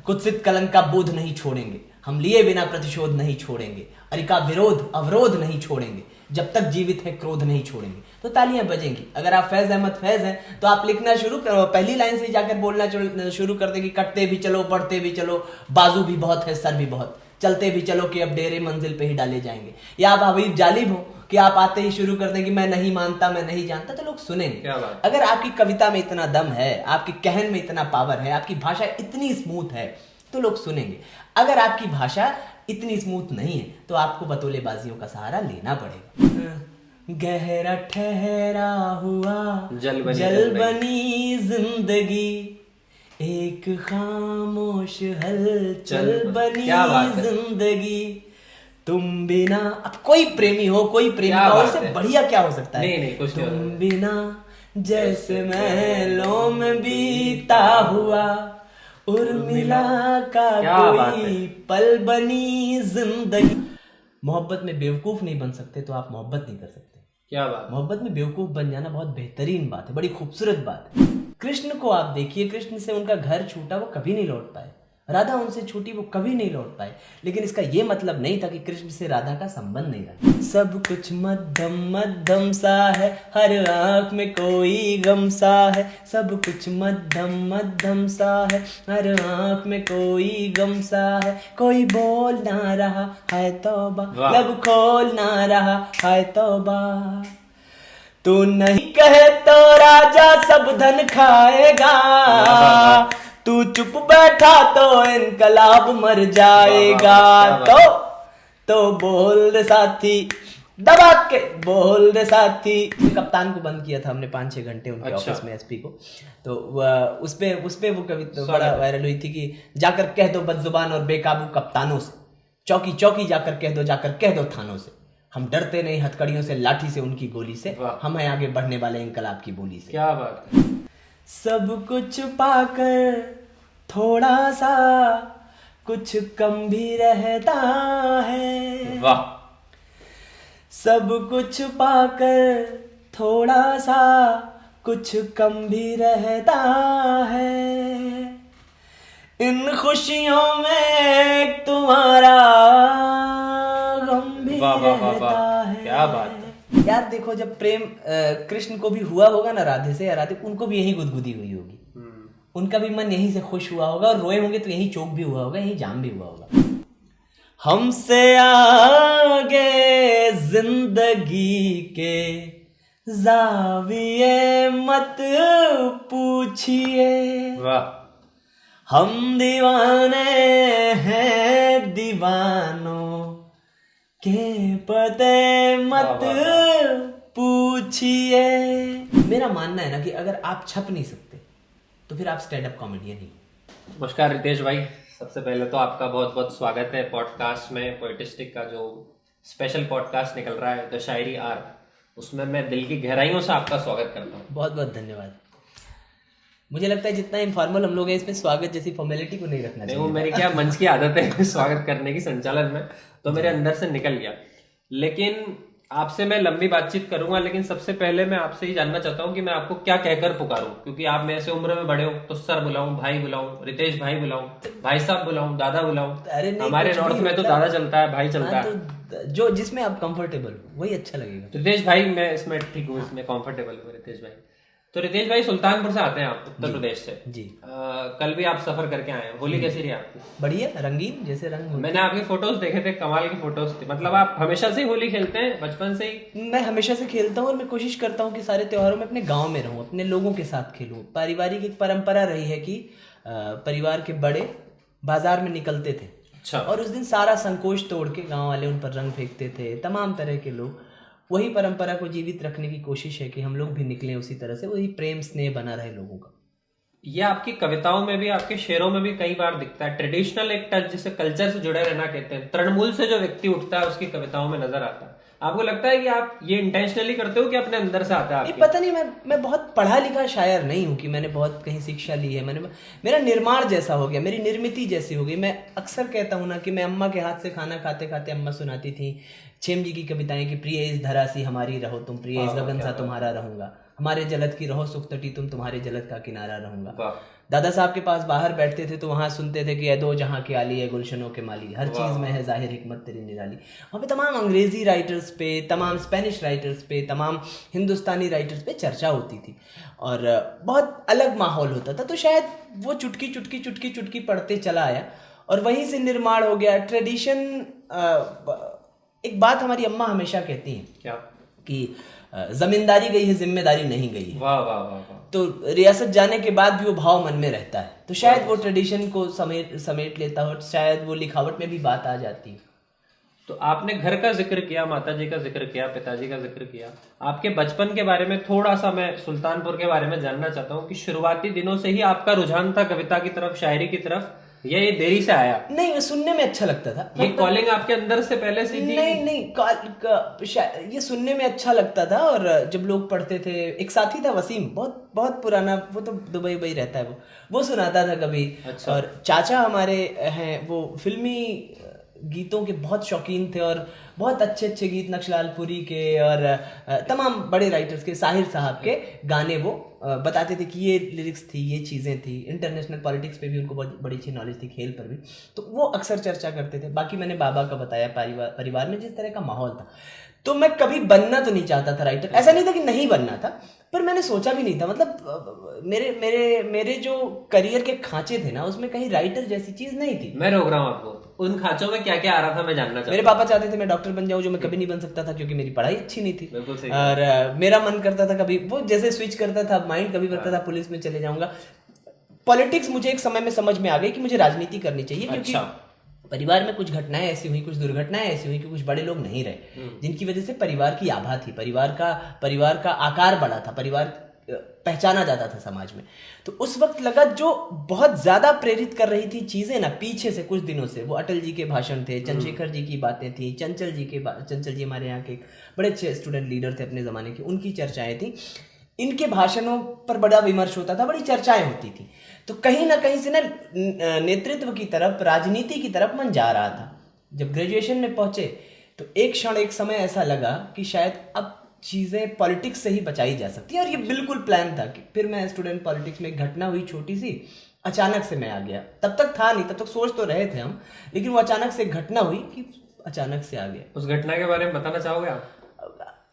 कुत्सित कलंक का बोध नहीं छोड़ेंगे, हम लिए बिना प्रतिशोध नहीं छोड़ेंगे, अरिका विरोध अवरोध नहीं छोड़ेंगे, जब तक जीवित है क्रोध नहीं छोड़ेंगे। तो तालियां बजेंगी। अगर आप फैज अहमद फैज हैं तो आप लिखना शुरू करो, पहली लाइन से जाकर बोलना शुरू कर देंगे, कटते भी चलो बढ़ते भी चलो, बाजू भी बहुत है सर भी बहुत, चलते भी चलो कि अब डेरे मंजिल पे ही डाले जाएंगे। या आप हबीब जालिब हो कि आप आते ही शुरू कर दें कि मैं नहीं मानता मैं नहीं जानता, तो लोग सुनेंगे। अगर आपकी कविता में इतना दम है, आपके कहन में इतना पावर है, आपकी भाषा इतनी स्मूथ है, तो लोग सुनेंगे। अगर आपकी भाषा इतनी स्मूथ नहीं है तो आपको बतौलेबाजियों का सहारा लेना पड़ेगा। गहरा ठहरा हुआ जल बनी जिंदगी, एक खामोश हलचल बनी जिंदगी, तुम बिना। अब कोई प्रेमी हो, कोई प्रेमिका हो, इससे बढ़िया क्या हो सकता है? नहीं, कुछ तुम बिना जैसे महलों में बीता हुआ उर्मिला का कोई पल बनी जिंदगी। मोहब्बत में बेवकूफ नहीं बन सकते तो आप मोहब्बत नहीं कर सकते। क्या बात। मोहब्बत में बेवकूफ बन जाना बहुत बेहतरीन बात है, बड़ी खूबसूरत बात है। कृष्ण को आप देखिए, कृष्ण से उनका घर छूटा, वो कभी नहीं लौट पाए। राधा उनसे छूटी, वो कभी नहीं लौट पाए। लेकिन इसका ये मतलब नहीं था कि कृष्ण से राधा का संबंध नहीं रहा। सब कुछ मध्यम मध्यम सा है, हर आंख में कोई गम सा है, सब कुछ मध्यम मध्यम सा है, हर आंख में कोई गम सा है, कोई बोल ना रहा है तौबा, लब खोल ना रहा है तौबा, तू नहीं कहे तो राजा सब धन खाएगा, तू चुप बैठा तो इनकलाब मर जाएगा। तो बोल दे साथी, दबा के बोल दे साथी। कप्तान को बंद किया था हमने 5-6 घंटे उनके ऑफिस में, एसपी को। तो उस पे वो कविता बड़ा वायरल हुई थी कि जाकर कह दो बदजुबान और बेकाबू कप्तानों से, चौकी चौकी जाकर कह दो थानों से, हम डरते नहीं हथकड़ियों से, लाठी से, उनकी गोली से, हम हैं आगे बढ़ने वाले इनकलाब की बोली से। क्या बात है। सब कुछ पाकर थोड़ा सा कुछ कम भी रहता है, वाह। सब कुछ पाकर थोड़ा सा कुछ कम भी रहता है, इन खुशियों में तुम्हारा गम भी रहता है। क्या बात है यार। देखो, जब प्रेम कृष्ण को भी हुआ होगा ना राधे से, या राधे उनको भी यही गुदगुदी हुई होगी, उनका भी मन यहीं से खुश हुआ होगा, और रोए होंगे तो यही चोक भी हुआ होगा, यही जाम भी हुआ होगा। हमसे आगे जिंदगी के जाविये मत पूछिए, वाह। हम दीवाने हैं दीवानों के पते मत पूछिए। मेरा मानना है ना कि अगर आप छप नहीं सकते तो फिर आप स्टैंड अप कॉमेडियन ही। नमस्कार रितेश भाई, सबसे पहले तो आपका बहुत बहुत स्वागत है पॉडकास्ट में। पोएटिस्टिक का जो स्पेशल पॉडकास्ट निकल रहा है द शायरी आर, उसमें मैं दिल की गहराइयों से आपका स्वागत करता हूँ। बहुत बहुत धन्यवाद। मुझे लगता है जितना इनफॉर्मल हम लोग हैं, इसमें स्वागत जैसी फॉर्मेलिटी को नहीं रखना चाहिए। वो मेरी क्या मंच की आदत है स्वागत करने की संचालन में, तो मेरे अंदर से निकल गया। लेकिन आपसे मैं लंबी बातचीत करूंगा, लेकिन सबसे पहले मैं आपसे ही जानना चाहता हूं कि मैं आपको क्या कहकर पुकारूं, क्योंकि आप मेरे से उम्र में बड़े हो, तो सर बुलाऊं, भाई बुलाऊं, रितेश भाई बुलाऊं, भाई साहब बुलाऊं, दादा बुलाऊं? हमारे नॉर्थ में तो दादा चलता है, भाई चलता है। तो जो जिसमें आप कंफर्टेबल हो वही अच्छा लगेगा। रितेश भाई, मैं इसमें ठीक हूँ, इसमें कंफर्टेबल हूँ रितेश भाई। तो रितेश भाई, सुल्तानपुर से आते हैं आप, उत्तर प्रदेश से जी। कल भी आप सफर करके आए हैं, होली कैसी रही आपकी? बढ़िया, रंगीन जैसे रंग। मैंने आपके फोटोज देखे थे, कमाल की फोटोज थे। मतलब आप हमेशा से होली खेलते हैं, बचपन से ही? मैं हमेशा से खेलता हूँ, और मैं कोशिश करता हूँ कि सारे त्योहारों में अपने गाँव में रहूँ, अपने लोगों के साथ खेलूँ। पारिवारिक एक परंपरा रही है कि परिवार के बड़े बाजार में निकलते थे, अच्छा, और उस दिन सारा संकोच तोड़ के गाँव वाले उन पर रंग फेंकते थे, तमाम तरह के लोग। वही परंपरा को जीवित रखने की कोशिश है कि हम लोग भी निकलें उसी तरह से, वही प्रेम स्नेह बना रहे लोगों का। ये आपकी कविताओं में भी, आपके शेरों में भी कई बार दिखता है। ट्रेडिशनल एक टच, जिसे कल्चर से जुड़े रहना कहते हैं, तृणमूल से जो व्यक्ति उठता है उसकी कविताओं में नजर आता है। आपको लगता है कि आप ये इंटेंशनली करते हो कि अपने अंदर से आता है? पता नहीं, मैं बहुत पढ़ा लिखा शायर नहीं हूँ कि मैंने बहुत कहीं शिक्षा ली है। मेरा निर्माण जैसा हो गया, मेरी निर्मिति जैसी हो गई। मैं अक्सर कहता हूँ ना कि मैं अम्मा के हाथ से खाना खाते खाते अम्मा सुनाती थी छेम जी की कविताएं कि प्रिय इस धरा सी हमारी रहो तुम, प्रिय इस गगन सा तुम्हारा रहूंगा, हमारे जलद की रहो सुख तटी तुम, तुम्हारे जलद का किनारा रहूंगा। दादा साहब के पास बाहर बैठते थे तो वहाँ सुनते थे कि ए दो जहाँ के आली है गुलशनों के माली, हर चीज़ में है जाहिर हिकमत तेरी निराली। वहाँ पे तमाम अंग्रेज़ी राइटर्स पे, तमाम स्पेनिश राइटर्स पे, तमाम हिंदुस्तानी राइटर्स पे चर्चा होती थी और बहुत अलग माहौल होता था। तो शायद वो चुटकी चुटकी चुटकी चुटकी पढ़ते चला आया और वहीं से निर्माण हो गया ट्रेडिशन। एक बात हमारी अम्मा हमेशा कहती हैं क्या कि जमींदारी गई है जिम्मेदारी नहीं गई है। वाह वाह वाह वाह। तो रियासत जाने के बाद भी वो भाव मन में रहता है, तो शायद वो ट्रेडिशन को समेट लेता हो, शायद वो लिखावट में भी बात आ जाती है। तो आपने घर का जिक्र किया, माताजी का जिक्र किया, पिताजी का जिक्र किया, आपके बचपन के बारे में थोड़ा सा मैं सुल्तानपुर के बारे में जानना चाहता हूँ कि शुरुआती दिनों से ही आपका रुझान था कविता की तरफ, शायरी की तरफ, ये देरी से आया? नहीं, सुनने में अच्छा लगता था। ये कॉलिंग आपके अंदर से पहले से थी? नहीं, ये सुनने में अच्छा लगता था। और जब लोग पढ़ते थे, एक साथी था वसीम, बहुत बहुत पुराना, वो तो दुबई वही रहता है, वो सुनाता था कभी। अच्छा। और चाचा हमारे हैं, वो फिल्मी गीतों के बहुत शौकीन थे और बहुत अच्छे अच्छे गीत नक्शलालपुरी के और तमाम बड़े राइटर्स के, साहिर साहब के गाने वो बताते थे कि ये लिरिक्स थी, ये चीज़ें थी। इंटरनेशनल पॉलिटिक्स पे भी उनको बहुत बड़ी अच्छी नॉलेज थी, खेल पर भी, तो वो अक्सर चर्चा करते थे। बाकी मैंने बाबा का बताया, परिवार में जिस तरह का माहौल था। तो मैं कभी बनना तो नहीं चाहता था राइटर, ऐसा नहीं था कि नहीं बनना था, पर मैंने सोचा भी नहीं था। मतलब मेरे जो करियर के खांचे थे ना, उसमें कहीं राइटर जैसी चीज नहीं थी। मैं रोक रहा हूँ आपको, उन खांचों में क्या क्या आ रहा था मैं जानना चाहता हूँ। मेरे पापा चाहते थे मैं डॉक्टर बन जाऊं, जो मैं कभी नहीं बन सकता था क्योंकि मेरी पढ़ाई अच्छी नहीं थी। बिल्कुल सही। और मेरा मन करता था, कभी वो जैसे स्विच करता था माइंड, कभी करता था पुलिस में चले जाऊंगा। पॉलिटिक्स मुझे एक समय में समझ में आ गई कि मुझे राजनीति करनी चाहिए, क्योंकि परिवार में कुछ घटनाएं ऐसी हुई, कुछ दुर्घटनाएं ऐसी हुई कि कुछ बड़े लोग नहीं रहे, जिनकी वजह से परिवार की आभा थी, परिवार का आकार बढ़ा था, परिवार पहचाना जाता था समाज में। तो उस वक्त लगा जो बहुत ज्यादा प्रेरित कर रही थी चीजें ना पीछे से कुछ दिनों से, वो अटल जी के भाषण थे, चंद्रशेखर जी की बातें थी, चंचल जी हमारे यहाँ के बड़े अच्छे स्टूडेंट लीडर थे अपने जमाने के, उनकी चर्चाएं थी। इनके भाषणों पर बड़ा विमर्श होता था, बड़ी चर्चाएं होती थी। तो कहीं ना कहीं से ना नेतृत्व की तरफ, राजनीति की तरफ मन जा रहा था। जब ग्रेजुएशन में पहुंचे तो एक क्षण, एक समय ऐसा लगा कि शायद अब चीज़ें पॉलिटिक्स से ही बचाई जा सकती है। और ये बिल्कुल प्लान था कि फिर मैं स्टूडेंट पॉलिटिक्स में एक घटना हुई छोटी सी, अचानक से मैं आ गया। तब तक था नहीं, तब तक सोच तो रहे थे हम, लेकिन वो अचानक से एक घटना हुई कि अचानक से आ गया। उस घटना के बारे में बताना चाहोगे आप?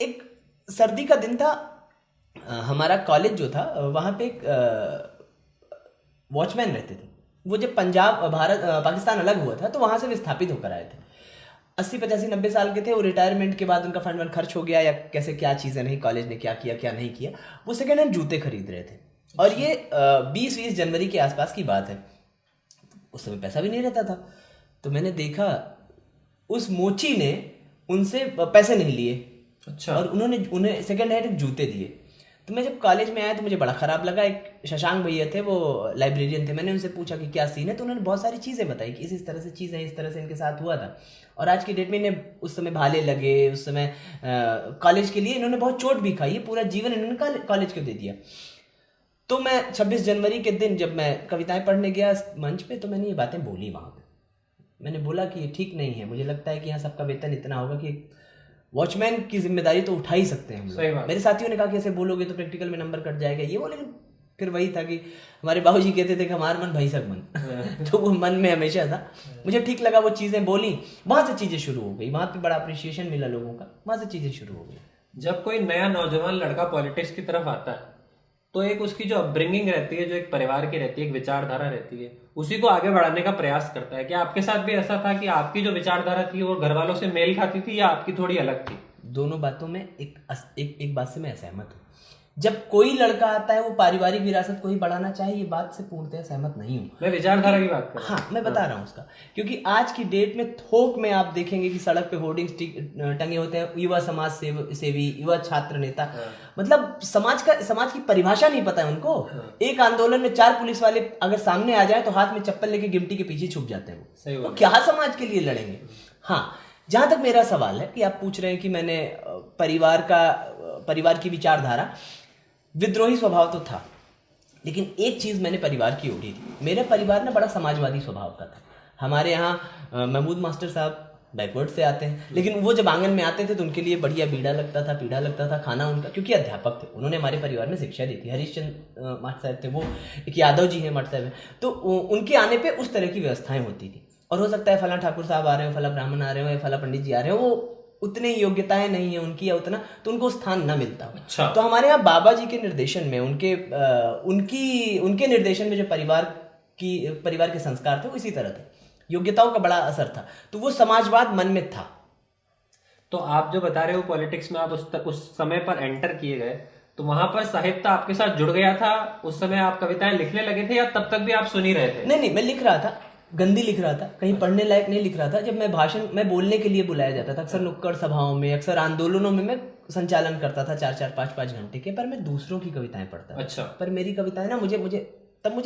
एक सर्दी का दिन था, हमारा कॉलेज जो था वहाँ पे एक वॉचमैन रहते थे। वो जब पाकिस्तान अलग हुआ था तो वहाँ से विस्थापित होकर आए थे। 80, 85, 90 साल के थे वो। रिटायरमेंट के बाद उनका फंड खर्च हो गया या कैसे क्या चीज़ें नहीं, कॉलेज ने क्या किया क्या नहीं किया, वो सेकेंड हैंड जूते खरीद रहे थे। और ये 20 जनवरी के आसपास की बात है। उस समय पैसा भी नहीं रहता था, तो मैंने देखा उस मोची ने उनसे पैसे नहीं लिए। अच्छा। और उन्हें सेकेंड हैंड जूते दिए। तो मैं जब कॉलेज में आया तो मुझे बड़ा ख़राब लगा। एक शशांक भैया थे, वो लाइब्रेरियन थे। मैंने उनसे पूछा कि क्या सीन है, तो उन्होंने बहुत सारी चीज़ें बताई कि इस तरह से चीज़ें, इस तरह से इनके साथ हुआ था। और आज की डेट में इन्हें उस समय भाले लगे, उस समय कॉलेज के लिए इन्होंने बहुत चोट भी खाई है, पूरा जीवन इन्होंने कॉलेज को दे दिया। तो मैं 26 जनवरी के दिन जब मैं कविताएं पढ़ने गया मंच पे, तो मैंने ये बातें बोली वहाँ पे। मैंने बोला कि ये ठीक नहीं है, मुझे लगता है कि यहाँ सबका वेतन इतना होगा कि वॉचमैन की जिम्मेदारी तो उठा ही सकते हैं हम लोग। मेरे साथियों ने कहा कि ऐसे बोलोगे तो प्रैक्टिकल में नंबर कट जाएगा, ये वो। लेकिन फिर वही था कि हमारे बाबूजी कहते थे कि हमारा मन भैंसक मन तो वो मन में हमेशा था। मुझे ठीक लगा, वो चीज़ें बोली, वहाँ से चीज़ें शुरू हो गई। वहाँ पे बड़ा अप्रिसिएशन मिला लोगों का, वहाँ से चीज़ें शुरू हो गई। जब कोई नया नौजवान लड़का पॉलिटिक्स की तरफ आता है तो एक उसकी जो अपब्रिंगिंग रहती है, जो एक परिवार की रहती है, एक विचारधारा रहती है, उसी को आगे बढ़ाने का प्रयास करता है। क्या आपके साथ भी ऐसा था कि आपकी जो विचारधारा थी वो घर वालों से मेल खाती थी या आपकी थोड़ी अलग थी? दोनों बातों में एक बात से मैं असहमत हूँ। जब कोई लड़का आता है वो पारिवारिक विरासत को ही बढ़ाना चाहे, ये बात से पूर्णतः सहमत नहीं हूँ। मैं विचारधारा की बात कर रहा हूँ। हाँ, मैं बता रहा हूँ उसका। क्योंकि आज की डेट में थोक में आप देखेंगे कि सड़क पे होर्डिंग्स टंगे होते हैं, युवा समाज सेवी, युवा छात्र नेता। मतलब समाज की परिभाषा नहीं पता है उनको। एक आंदोलन में 4 पुलिस वाले अगर सामने आ जाए तो हाथ में चप्पल लेके गिमटी के पीछे छुप जाते हैं। वो क्या समाज के लिए लड़ेंगे? हाँ, जहां तक मेरा सवाल है कि आप पूछ रहे हैं कि मैंने परिवार की विचारधारा, विद्रोही स्वभाव तो था, लेकिन एक चीज मैंने परिवार की ओढ़ी थी। मेरा परिवार ना बड़ा समाजवादी स्वभाव का था। हमारे यहाँ महमूद मास्टर साहब बैकवर्ड से आते हैं, लेकिन वो जब आंगन में आते थे तो उनके लिए बढ़िया पीढ़ा लगता था खाना उनका, क्योंकि अध्यापक थे, उन्होंने हमारे परिवार में शिक्षा दी थी। हरीशचंद मठ साहब थे, वो एक यादव जी हैं मठ साहब हैं, तो उनके आने पे उस तरह की व्यवस्थाएं होती थी। और हो सकता है फला ठाकुर साहब आ रहे हो, फला ब्राह्मण आ रहे हो, या फला पंडित जी आ रहे हो, वो उतने योग्यताएं नहीं है उनकी या उतना, तो उनको स्थान न मिलता हो। अच्छा। तो हमारे यहाँ बाबा जी के निर्देशन में, उनके निर्देशन में जो परिवार के संस्कार थे वो इसी तरह थे, योग्यताओं का बड़ा असर था, तो वो समाजवाद मन में था। तो आप जो बता रहे हो पॉलिटिक्स में आप उस समय पर एंटर किए गए, तो वहां पर साहित्य आपके साथ जुड़ गया था? उस समय आप कविताएं लिखने लगे थे या तब तक भी आप सुन ही रहे थे? नहीं, मैं लिख रहा था, गंदी लिख रहा था, कहीं पढ़ने लायक नहीं लिख रहा था। जब मैं बोलने के लिए बुलाया जाता था, अक्सर नुक्कड़ सभाओं में, अक्सर आंदोलनों में मैं संचालन करता था 4-4, 5-5 घंटे के, पर मैं दूसरों की कविताएं पढ़ता था। अच्छा। पर मेरी कविताएं ना, मुझे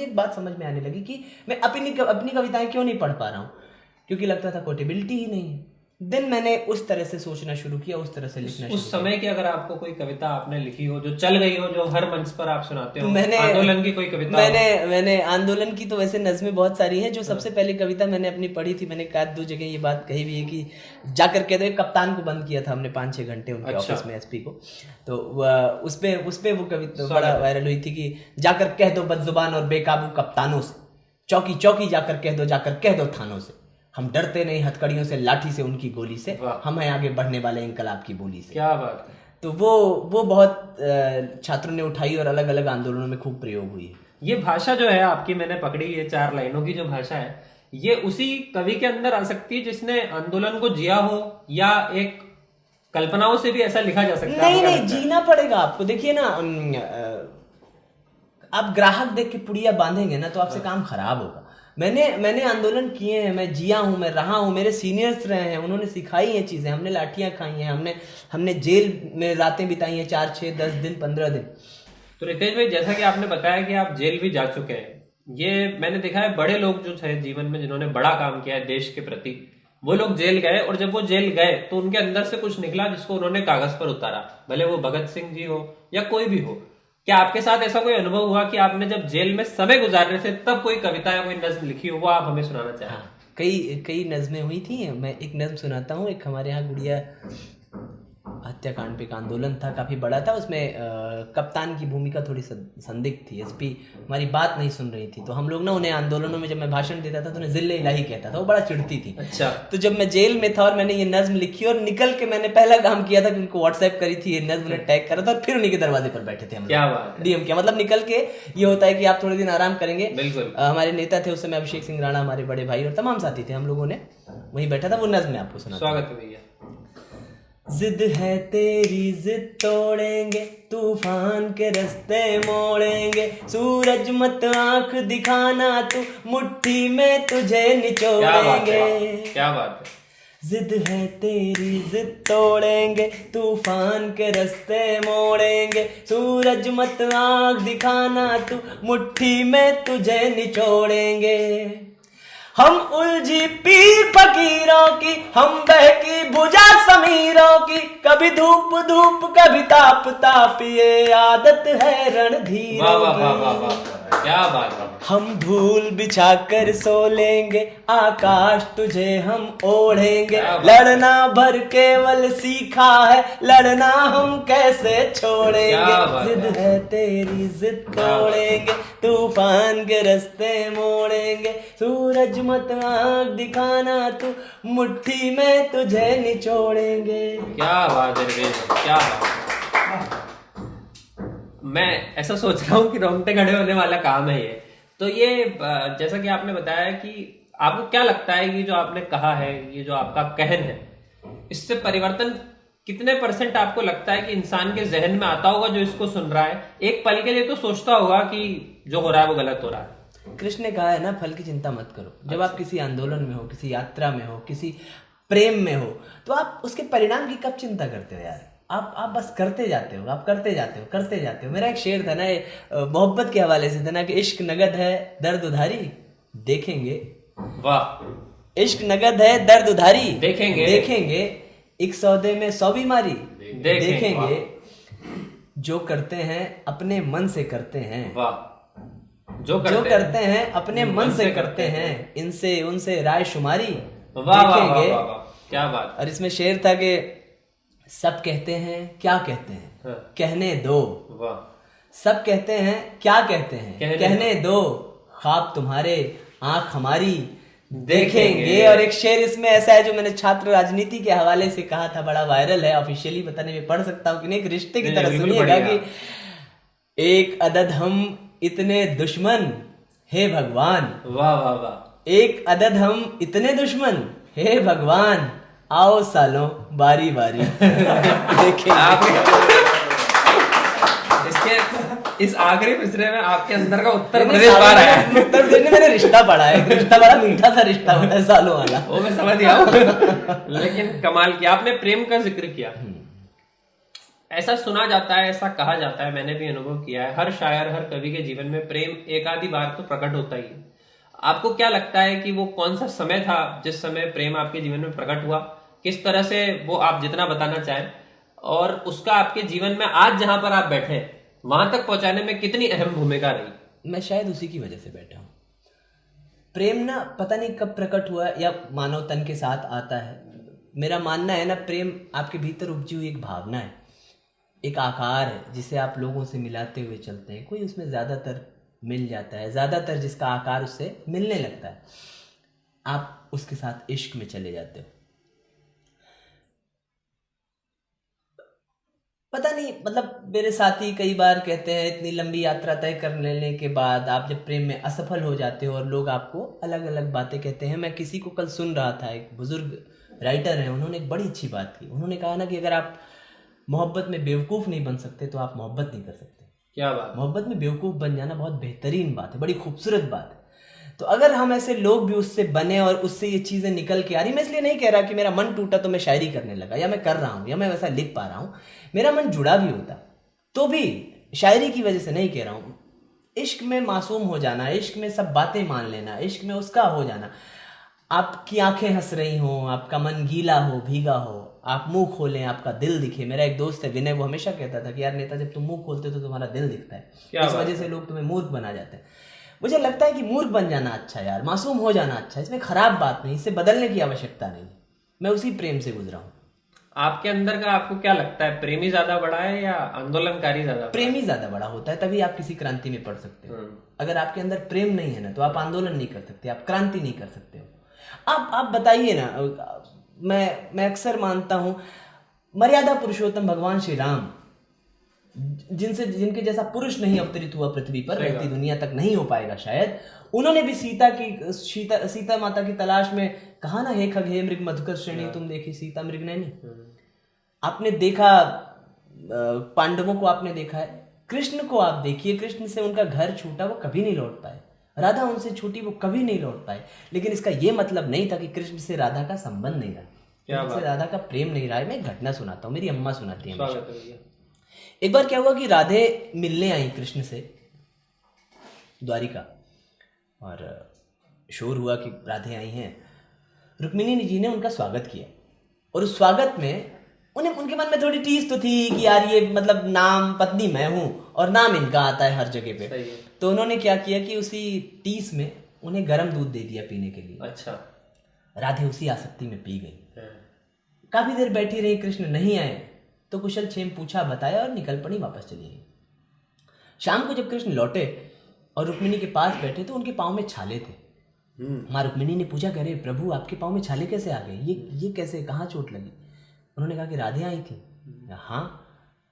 एक बात समझ में आने लगी कि मैं अपनी कविताएं क्यों नहीं पढ़ पा रहा हूँ, क्योंकि लगता था कोटेबिलिटी ही नहीं है। देन मैंने उस तरह से सोचना शुरू किया, उस तरह से लिखना शुरू उस समय की अगर आपको कोई कविता आपने लिखी हो जो चल गई हो, जो हर मंच पर आप सुनाते हो, आंदोलन की कोई कविता? मैंने आंदोलन की तो वैसे नज़में बहुत सारी हैं। जो सबसे पहले कविता मैंने अपनी पढ़ी थी, मैंने कहा 2 जगह ये बात कही भी है कि जाकर कह दो, कप्तान को बंद किया था हमने 5-6 घंटे उनके ऑफिस में, एसपी को, तो उस पे वो कविता बड़ा वायरल हुई थी कि जाकर कह दो बदजुबान और बेकाबू कप्तानों से, चौकी चौकी जाकर कह दो थानों से, हम डरते नहीं हथकड़ियों से, लाठी से, उनकी गोली से, हम हैं आगे बढ़ने वाले इंकलाब की बोली से। क्या बात है। तो वो बहुत छात्रों ने उठाई और अलग अलग आंदोलनों में खूब प्रयोग हुई है। ये भाषा जो है आपकी, मैंने पकड़ी, ये 4 लाइनों की जो भाषा है, ये उसी कवि के अंदर आ सकती है जिसने आंदोलन को जिया हो, या एक कल्पनाओं से भी ऐसा लिखा जा सकता है? नहीं, जीना पड़ेगा आपको। देखिए ना, आप ग्राहक देख के पुड़िया बांधेंगे ना तो आपसे काम खराब होगा। मैंने आंदोलन किए हैं, मैं जिया हूँ, मैं रहा हूँ, मेरे सीनियर्स रहे हैं, उन्होंने सिखाई हैं चीजें, हमने लाठियां खाई हैं, हमने जेल में रातें बिताई हैं, 4, 6, 10 दिन, 15 दिन। तो रितेश भाई, जैसा कि आपने बताया कि आप जेल भी जा चुके हैं, ये मैंने देखा है बड़े लोग जो थे जीवन में, जिन्होंने बड़ा काम किया है देश के प्रति, वो लोग जेल गए, और जब वो जेल गए तो उनके अंदर से कुछ निकला जिसको उन्होंने कागज पर उतारा, भले वो भगत सिंह जी हो या कोई भी हो। क्या आपके साथ ऐसा कोई अनुभव हुआ कि आपने जब जेल में समय गुजार रहे थे तब कोई कविता या कोई नज्म लिखी हो, वो आप हमें सुनाना चाहें? हाँ, कई नज्में हुई थी। मैं एक नज्म सुनाता हूँ। एक हमारे यहाँ गुड़िया हत्याकांड पे एक आंदोलन था, काफी बड़ा था, उसमें कप्तान की भूमिका थोड़ी संदिग्ध थी। एसपी हमारी बात नहीं सुन रही थी, तो हम लोग ना उन्हें आंदोलनों में जब मैं भाषण देता था तो उन्हें जिल्ले इलाही कहता था, वो बड़ा चिढ़ती थी। अच्छा। तो जब मैं जेल में था और मैंने ये नज्म लिखी और निकल के मैंने पहला काम किया था कि उनको व्हाट्सएप करी थी, ये नज्म उन्हें टैग करा था, और फिर उन्हीं के दरवाजे पर बैठे थे हम। क्या बात है। डीएम किया, मतलब निकल के ये होता है कि आप थोड़े दिन आराम करेंगे। बिल्कुल। हमारे नेता थे उस समय अभिषेक सिंह राणा, हमारे बड़े भाई, और तमाम साथी थे, हम लोगों ने वहीं बैठा था। वो नज्म मैं आपको सुना। स्वागत है भैया। जिद है तेरी जिद तोड़ेंगे, तूफान के रास्ते मोड़ेंगे, सूरज मत आंख दिखाना तू, मुट्ठी में तुझे निचोड़ेंगे। क्या बात है। जिद है तेरी जिद तोड़ेंगे, तूफान के रास्ते मोड़ेंगे, सूरज मत आंख दिखाना तू, मुट्ठी में तुझे निचोड़ेंगे। हम उलझी पीर फकीरों की, हम बहकी भुजा समीरों की, कभी धूप धूप कभी ताप ताप, ये आदत है रणधीरों की। क्या बात है। हम धूल बिछा कर सो लेंगे, आकाश तुझे हम ओढ़ेंगे, लड़ना भर केवल सीखा है, लड़ना हम कैसे छोड़ेंगे। जिद है तेरी जिद तोड़ेंगे, तूफान के रास्ते मोड़ेंगे, सूरज मत आँख दिखाना तू, मुट्ठी में तुझे निचोड़ेंगे। क्या बात है, क्या बात है। मैं ऐसा सोच रहा हूँ कि रोंगटे खड़े होने वाला काम है ये। तो ये जैसा कि आपने बताया कि आपको क्या लगता है, ये जो आपने कहा है, ये जो आपका कहन है, इससे परिवर्तन कितने % आपको लगता है कि इंसान के जहन में आता होगा जो इसको सुन रहा है? एक पल के लिए तो सोचता होगा कि जो हो रहा है वो गलत हो रहा है। कृष्ण ने कहा है ना, फल की चिंता मत करो। जब आप किसी आंदोलन में हो, किसी यात्रा में हो, किसी प्रेम में हो, तो आप उसके परिणाम की कब चिंता करते हो यार? आप बस करते जाते हो, आप करते जाते हो। मेरा एक शेर था ना, मोहब्बत के हवाले से था ना, कि इश्क नगद है दर्द उधारी देखेंगे। वाह। इश्क नगद है दर्द उधारी देखेंगे। एक सौदे में 100 बीमारी देखेंगे। जो करते हैं अपने मन से करते हैं। वाह। जो करते हैं अपने मन से करते हैं, इनसे उनसे राय शुमारी देखेंगे। क्या बात। और इसमें शेर था कि सब कहते हैं क्या कहते हैं, हाँ। कहने दो। वाह। सब कहते हैं क्या कहते हैं, कहने दो। ख्वाब तुम्हारे आंख हमारी देखेंगे। और एक शेर इसमें ऐसा है जो मैंने छात्र राजनीति के हवाले से कहा था, बड़ा वायरल है, ऑफिशियली पता नहीं मैं पढ़ सकता हूँ कि नहीं, एक रिश्ते की तरह सुनिएगा कि एक अदद हम इतने दुश्मन हे भगवान। वाह वाह वाह। एक अदद हम इतने दुश्मन हे भगवान, आओ सालों बारी बारी देखेंगे। इसके इस आखिरी पिछड़े में आपके अंदर का उत्तर प्रदेश बाहर आया है। उत्तर प्रदेश में मैंने रिश्ता पढ़ा है, रिश्ता बड़ा मीठा सा रिश्ता होता है सालों वाला, वो मैं समझ गया हूं। लेकिन कमाल किया आपने, प्रेम का जिक्र किया। ऐसा सुना जाता है, ऐसा कहा जाता है, मैंने भी अनुभव किया है, हर शायर हर कवि के जीवन में प्रेम एक आधी बार तो प्रकट होता ही है। आपको क्या लगता है कि वो कौन सा समय था जिस समय प्रेम आपके जीवन में प्रकट हुआ, किस तरह से वो आप जितना बताना चाहें, और उसका आपके जीवन में आज जहां पर आप बैठे हैं वहां तक पहुंचाने में कितनी अहम भूमिका रही? मैं शायद उसी की वजह से बैठा हूं। प्रेम ना पता नहीं कब प्रकट हुआ या मानव तन के साथ आता है। मेरा मानना है ना, प्रेम आपके भीतर उपजी हुई एक भावना है, एक आकार है जिसे आप लोगों से मिलाते हुए चलते हैं। कोई उसमें ज्यादातर मिल जाता है, ज्यादातर जिसका आकार उससे मिलने लगता है, आप उसके साथ इश्क में चले जाते हो। पता नहीं, मतलब मेरे साथी कई बार कहते हैं इतनी लंबी यात्रा तय कर लेने के बाद आप जब प्रेम में असफल हो जाते हो और लोग आपको अलग अलग बातें कहते हैं। मैं किसी को कल सुन रहा था, एक बुजुर्ग राइटर हैं, उन्होंने एक बड़ी अच्छी बात की। उन्होंने कहा ना कि अगर आप मोहब्बत में बेवकूफ़ नहीं बन सकते तो आप मोहब्बत नहीं कर सकते। क्या बात। मोहब्बत में बेवकूफ़ बन जाना बहुत बेहतरीन बात है, बड़ी खूबसूरत बात है। तो अगर हम ऐसे लोग भी उससे बने और उससे ये चीज़ें निकल के आ रही, मैं इसलिए नहीं कह रहा कि मेरा मन टूटा तो मैं शायरी करने लगा या मैं कर रहा हूँ या मैं वैसा लिख पा रहा हूँ, मेरा मन जुड़ा भी होता तो भी शायरी की वजह से नहीं कह रहा हूँ। इश्क में मासूम हो जाना, इश्क में सब बातें मान लेना, इश्क में उसका हो जाना, आपकी आंखें हंस रही हों, आपका मन गीला हो भीगा हो, आप मुंह खोलें आपका दिल दिखे। मेरा एक दोस्त है विनय, वो हमेशा कहता था कि यार नेता, जब तुम मुंह खोलते हो तो तुम्हारा दिल दिखता है, इस वजह से लोग तुम्हें मूर्ख बना जाते हैं। मुझे लगता है कि मूर्ख बन जाना अच्छा यार, मासूम हो जाना अच्छा, इसमें खराब बात नहीं, इससे बदलने की आवश्यकता नहीं। मैं उसी प्रेम से गुजरा हूँ। आपके अंदर का आपको क्या लगता है, प्रेमी ज्यादा बड़ा है या आंदोलनकारी ज्यादा? प्रेमी ज्यादा बड़ा होता है, तभी आप किसी क्रांति में पढ़ सकते हो। अगर आपके अंदर प्रेम नहीं है ना तो आप आंदोलन नहीं कर सकते, आप क्रांति नहीं कर सकते हो। आप बताइए ना, मैं अक्सर मानता हूं मर्यादा पुरुषोत्तम भगवान श्री राम, जिनके जैसा पुरुष नहीं अवतरित हुआ पृथ्वी पर, रहती दुनिया तक नहीं हो पाएगा शायद, उन्होंने भी सीता माता की तलाश में कहा ना, हे खग हे मृग मधुकर श्रेणी तुम देखी सीता मृग नैनी। आपने देखा पांडवों को, आपने देखा है, कृष्ण को आप देखिए, कृष्ण से उनका घर छूटा, वो कभी नहीं लौट पाए। राधा उनसे छूटी, वो कभी नहीं लौट पाए। लेकिन इसका ये मतलब नहीं था कि कृष्ण से राधा का संबंध नहीं रहा, कृष्ण से राधा का प्रेम नहीं रहा है। मैं एक घटना सुनाता हूँ, मेरी अम्मा सुनाती है। एक बार क्या हुआ कि राधे मिलने आई कृष्ण से द्वारिका, और शोर हुआ कि राधे आई हैं। रुक्मिणी जी ने उनका स्वागत किया, और उस स्वागत में उनके मन में थोड़ी टीस तो थी कि यार ये मतलब नाम, पत्नी मैं हूं और नाम इनका आता है हर जगह पे। तो उन्होंने क्या किया कि उसी टीस में उन्हें गर्म दूध दे दिया पीने के लिए। अच्छा। राधे उसी आसक्ति में पी गई। काफी देर बैठी रही, कृष्ण नहीं आए, तो कुशल क्षेम पूछा, बताया और निकल पड़ी, वापस चली गई। शाम को जब कृष्ण लौटे और रुक्मिणी के पास बैठे तो उनके पाँव में छाले थे। माँ रुक्मिणी ने पूछा, कह रहे प्रभु आपके पाँव में छाले कैसे आ गए, ये कैसे, कहाँ चोट लगी? उन्होंने कहा कि राधे आई थी। हाँ,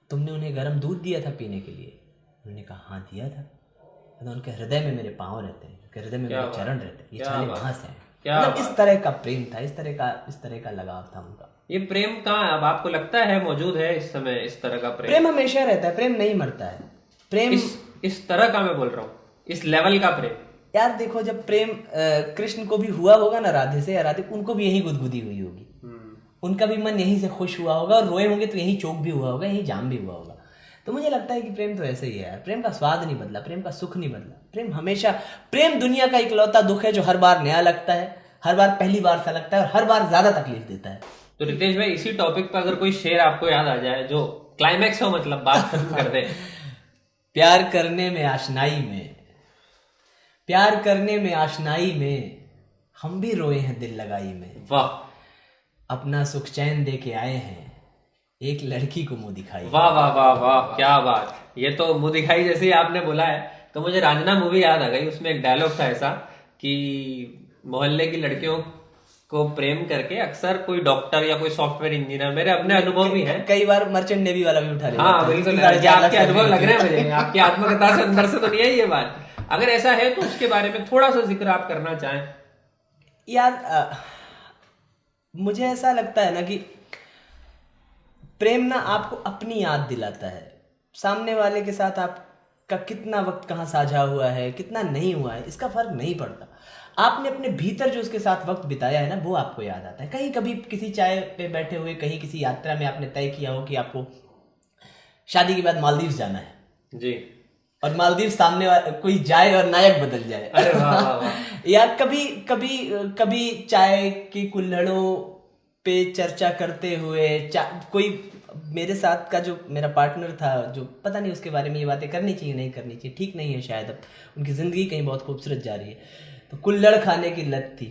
तुमने उन्हें गर्म दूध दिया था पीने के लिए? उन्होंने कहा हाँ दिया था। तो उनके हृदय में मेरे पाँव रहते हैं, उनके हृदय में मेरे चरण रहते हैं, ये छाले वहां से हैं। मतलब इस तरह का प्रेम था, इस तरह का लगाव था उनका। ये प्रेम कहाँ अब आपको लगता है मौजूद है इस समय? इस तरह का प्रेम हमेशा रहता है, प्रेम नहीं मरता है। प्रेम इस तरह का मैं बोल रहा हूँ, इस लेवल का प्रेम। यार देखो, जब प्रेम कृष्ण को भी हुआ होगा ना राधे से, या राधे उनको भी यही गुदगुदी हुई होगी, उनका भी मन यहीं से खुश हुआ होगा, और रोए होंगे तो यहीं चोक भी हुआ होगा, यहीं जाम भी हुआ होगा। तो मुझे लगता है कि प्रेम तो ऐसे ही है यार। प्रेम का स्वाद नहीं बदला, प्रेम का सुख नहीं बदला। प्रेम हमेशा, प्रेम दुनिया का इकलौता दुख है जो हर बार नया लगता है, हर बार पहली बार सा लगता है और हर बार ज्यादा तकलीफ देता है। तो रितेश भाई, इसी टॉपिक पर अगर कोई शेर आपको याद आ जाए जो क्लाइमैक्स हो, मतलब बात खत्म कर दे। प्यार करने में आशनाई में, प्यार करने में आशनाई में, हम भी रोए हैं दिल लगाई में। वाह। अपना सुख चैन दे के आए हैं, एक लड़की को मुंह दिखाई। वाह वाह वाह वाह, क्या बात। ये तो मुंह दिखाई जैसे ही आपने बोला है तो मुझे रांझना मूवी याद आ गई। उसमें एक डायलॉग था ऐसा कि मोहल्ले की लड़कियों को प्रेम करके अक्सर कोई डॉक्टर या कोई सॉफ्टवेयर इंजीनियर, मेरे अपने अनुभव भी हैं। कई बार मर्चेंट नेवी वाला भी उठा लेता हाँ है। बिल्कुल, साढ़े ये 4 लाख आपके अनुभव लग रहे हैं सैलरी। मुझे, आपकी आत्मकथा से अंदर से तो नहीं है ये बात। अगर ऐसा है तो उसके बारे में थोड़ा सा जिक्र आप करना चाहें। यार मुझे ऐसा लगता है ना कि प्रेम ना आपको अपनी याद दिलाता है। सामने वाले के साथ आपका कितना वक्त कहाँ साझा हुआ है, कितना नहीं हुआ है, इसका फर्क नहीं पड़ता। आपने अपने भीतर जो उसके साथ वक्त बिताया है ना, वो आपको याद आता है। कहीं कभी किसी चाय पे बैठे हुए, कहीं किसी यात्रा में आपने तय किया हो कि आपको शादी के बाद मालदीव जाना है, जी। और मालदीव सामने वाला कोई जाए और नायक बदल जाए। अरे वाह वाह वाह। या कभी कभी कभी चाय की कुल्हड़ों पे चर्चा करते हुए कोई मेरे साथ का जो मेरा पार्टनर था, जो पता नहीं उसके बारे में ये बातें करनी चाहिए नहीं करनी चाहिए, ठीक नहीं है शायद, अब उनकी ज़िंदगी कहीं बहुत खूबसूरत जा रही है, तो कुल्हड़ खाने की लत थी।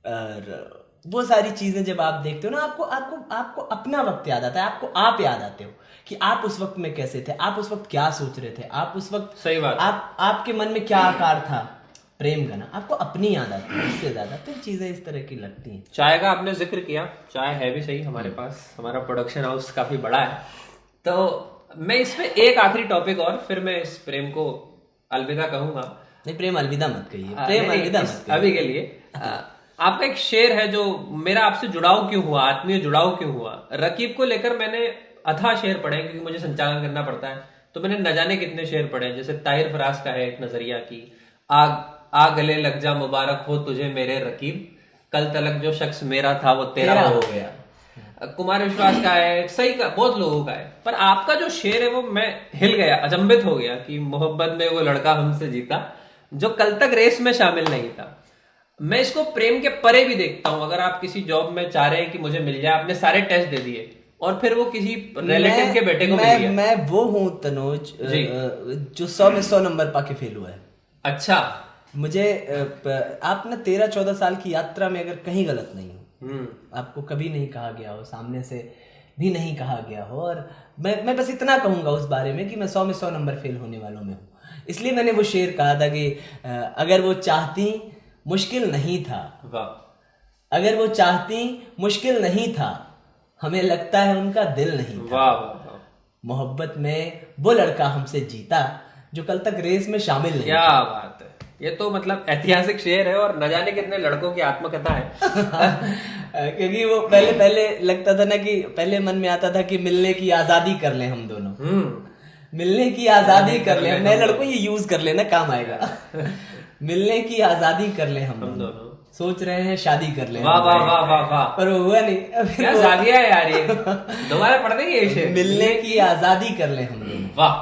और वो सारी चीज़ें जब आप देखते हो ना, आपको आपको आपको अपना वक्त याद आता है, आपको आप याद आते हो कि आप उस वक्त में कैसे थे, आप उस वक्त क्या सोच रहे थे, आप उस वक्त सही बात। आप आपके मन में क्या आकार था प्रेम का ना, आपको अपनी याद आती है इससे ज्यादा। तो चीजें इस तरह की लगती हैं। चाय का आपने जिक्र किया, चाय है भी सही हमारे पास, हमारा प्रोडक्शन हाउस काफी बड़ा है। तो मैं इसमें एक आखिरी टॉपिक और फिर मैं इस प्रेम को अलविदा कहूंगा। नहीं, प्रेम अलविदा मत कहिए, नहीं, प्रेम नहीं, अलविदा मत कहिए। अभी के लिए आपका एक शेर है जो मेरा आपसे जुड़ाव क्यों हुआ, आत्मीय जुड़ाव क्यों हुआ। रकीब को लेकर मैंने अथाह शेर पढ़े क्योंकि मुझे संचालन करना पड़ता है, तो मैंने न जाने कितने शेर पढ़े। जैसे ताहिर फराज का है एक नजरिया की, आग गले लग जा मुबारक हो तुझे मेरे रकीब, कल तलक जो शख्स मेरा था वो तेरा हो गया। कुमार विश्वास का है, सही का, बहुत लोगों का है। पर आपका जो शेर है वो मैं हिल गया, अचंभित हो गया कि मोहब्बत में वो लड़का हमसे जीता जो कल तक रेस में शामिल नहीं था। मैं इसको प्रेम के परे भी देखता हूं। अगर आप किसी जॉब में चाह रहे हैं कि मुझे मिल जाए, आपने सारे टेस्ट दे दिए और फिर वो किसी रिलेटिव के बेटे को मिल गया। मैं वो हूँ तनोज जो 100 में 100 नंबर पाके फेल हुआ है। अच्छा। मुझे आप ना 13-14 साल की यात्रा में अगर कहीं गलत नहीं हो, आपको कभी नहीं कहा गया हो, सामने से भी नहीं कहा गया हो, और मैं बस इतना कहूंगा उस बारे में कि मैं 100 में 100 नंबर फेल होने वालों में हूँ। इसलिए मैंने वो शेर कहा था कि अगर वो चाहती मुश्किल नहीं था, वाह। अगर वो चाहती मुश्किल नहीं था, हमें लगता है उनका दिल नहीं था। वाह वाह। मोहब्बत में वो लड़का हमसे जीता जो कल तक रेस में शामिल नहीं। क्या बात है, ये तो मतलब ऐतिहासिक शेर है और न जाने कितने लड़कों की आत्मकथा है। क्योंकि वो पहले लगता था ना कि पहले मन में आता था कि मिलने की आजादी कर ले हम दोनों, मिलने की आजादी कर ले। नए लड़कों ये यूज कर लेना, काम आएगा। मिलने की आजादी कर ले हम दोनों, सोच रहे हैं शादी कर ले। वाह वाह वाह वाह वाह। पर वो हुआ नहीं। क्या जादिया है यार, ये दोबारा पढ़ देंगे ये शेर। मिलने की आजादी कर ले हम दोनों, वाह।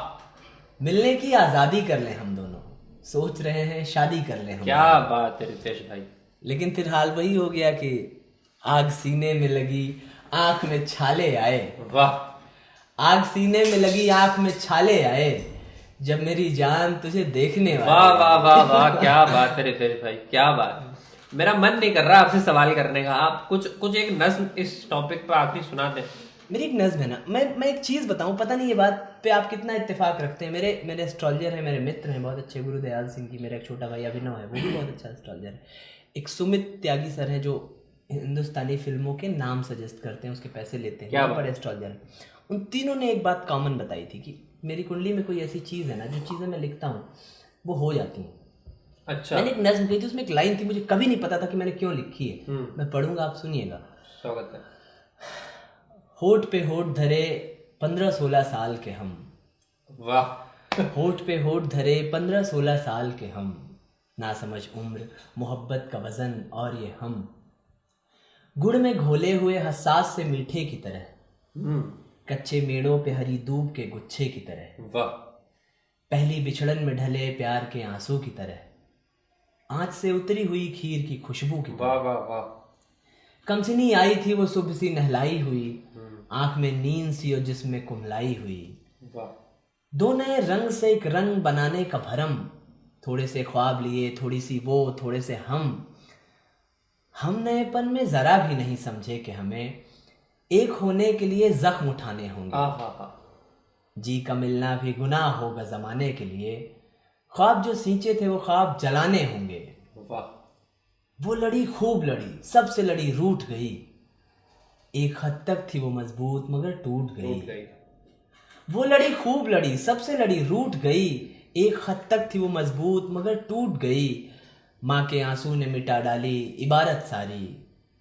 मिलने की आजादी कर ले हम दोनों, सोच रहे हैं शादी कर ले हम। क्या बात है रितेश भाई। लेकिन फिर हाल वही हो गया कि आग सीने में लगी आंख में छाले आए। वाह। आग सीने में लगी आंख में छाले आए, जब मेरी जान तुझे देखने वाले। वाह वाह वाह वाह, क्या बात है रितेश भाई, क्या बात। मेरा मन नहीं कर रहा आपसे सवाल करने का, आप कुछ एक नज्म इस टॉपिक पर आखिरी सुना दें। मेरी एक नज्म है ना, मैं एक चीज बताऊं, पता नहीं ये बात पे आप कितना इत्तेफाक रखते हैं। मेरे एस्ट्रोलॉजर है, मेरे मित्र हैं बहुत अच्छे, गुरुदयाल सिंह की, मेरा एक छोटा भाई अभिनव है, वो भी बहुत अच्छा एस्ट्रोलॉजर है। एक सुमित त्यागी सर है जो हिंदुस्तानी फिल्मों के नाम सजेस्ट करते हैं, उसके पैसे लेते हैं, क्या बड़े एस्ट्रोलॉजर हैं। उन तीनों ने एक बात कॉमन बताई थी कि मेरी कुंडली में कोई ऐसी चीज़ है ना, जो चीज़ें मैं लिखता हूँ वो हो जाती हैं। अच्छा। मैंने एक नज्म कही थी, उसमें एक लाइन थी, मुझे कभी नहीं पता था कि मैंने क्यों लिखी है। मैं पढ़ूंगा, आप सुनिएगा। स्वागत है। होठ पे होठ धरे 15-16 साल के हम। वाह। होठ पे होठ धरे 15-16 साल के हम, ना समझ उम्र मोहब्बत का वजन और ये हम, गुड़ में घोले हुए हसास से मीठे की तरह, कच्चे मेड़ों पे हरी दूब के गुच्छे की तरह, वाह। पहली बिछड़न में ढले प्यार के आंसू की तरह, आंच से उतरी हुई खीर की खुशबू की तरह। वाह वाह वाह। कमसिनी आई थी वो सुबह सी नहलाई हुई, आंख में नींद सी और जिसमें कुम्हलाई हुई। वाह। दो नए रंग से एक रंग बनाने का भरम, थोड़े से ख्वाब लिए, थोड़ी सी वो, थोड़े से हम, हम नएपन में जरा भी नहीं समझे कि हमें एक होने के लिए जख्म उठाने होंगे। आहा, जी का मिलना भी गुनाह होगा जमाने के लिए, ख्वाब जो सींचे थे वो ख्वाब जलाने होंगे। वाह। वो लड़ी खूब लड़ी, सबसे लड़ी रूठ गई, एक हद तक थी वो मजबूत मगर टूट गई। वो लड़ी खूब लड़ी, सबसे लड़ी रूठ गई, एक हद तक थी वो मजबूत मगर टूट गई। माँ के आंसू ने मिटा डाली इबारत सारी,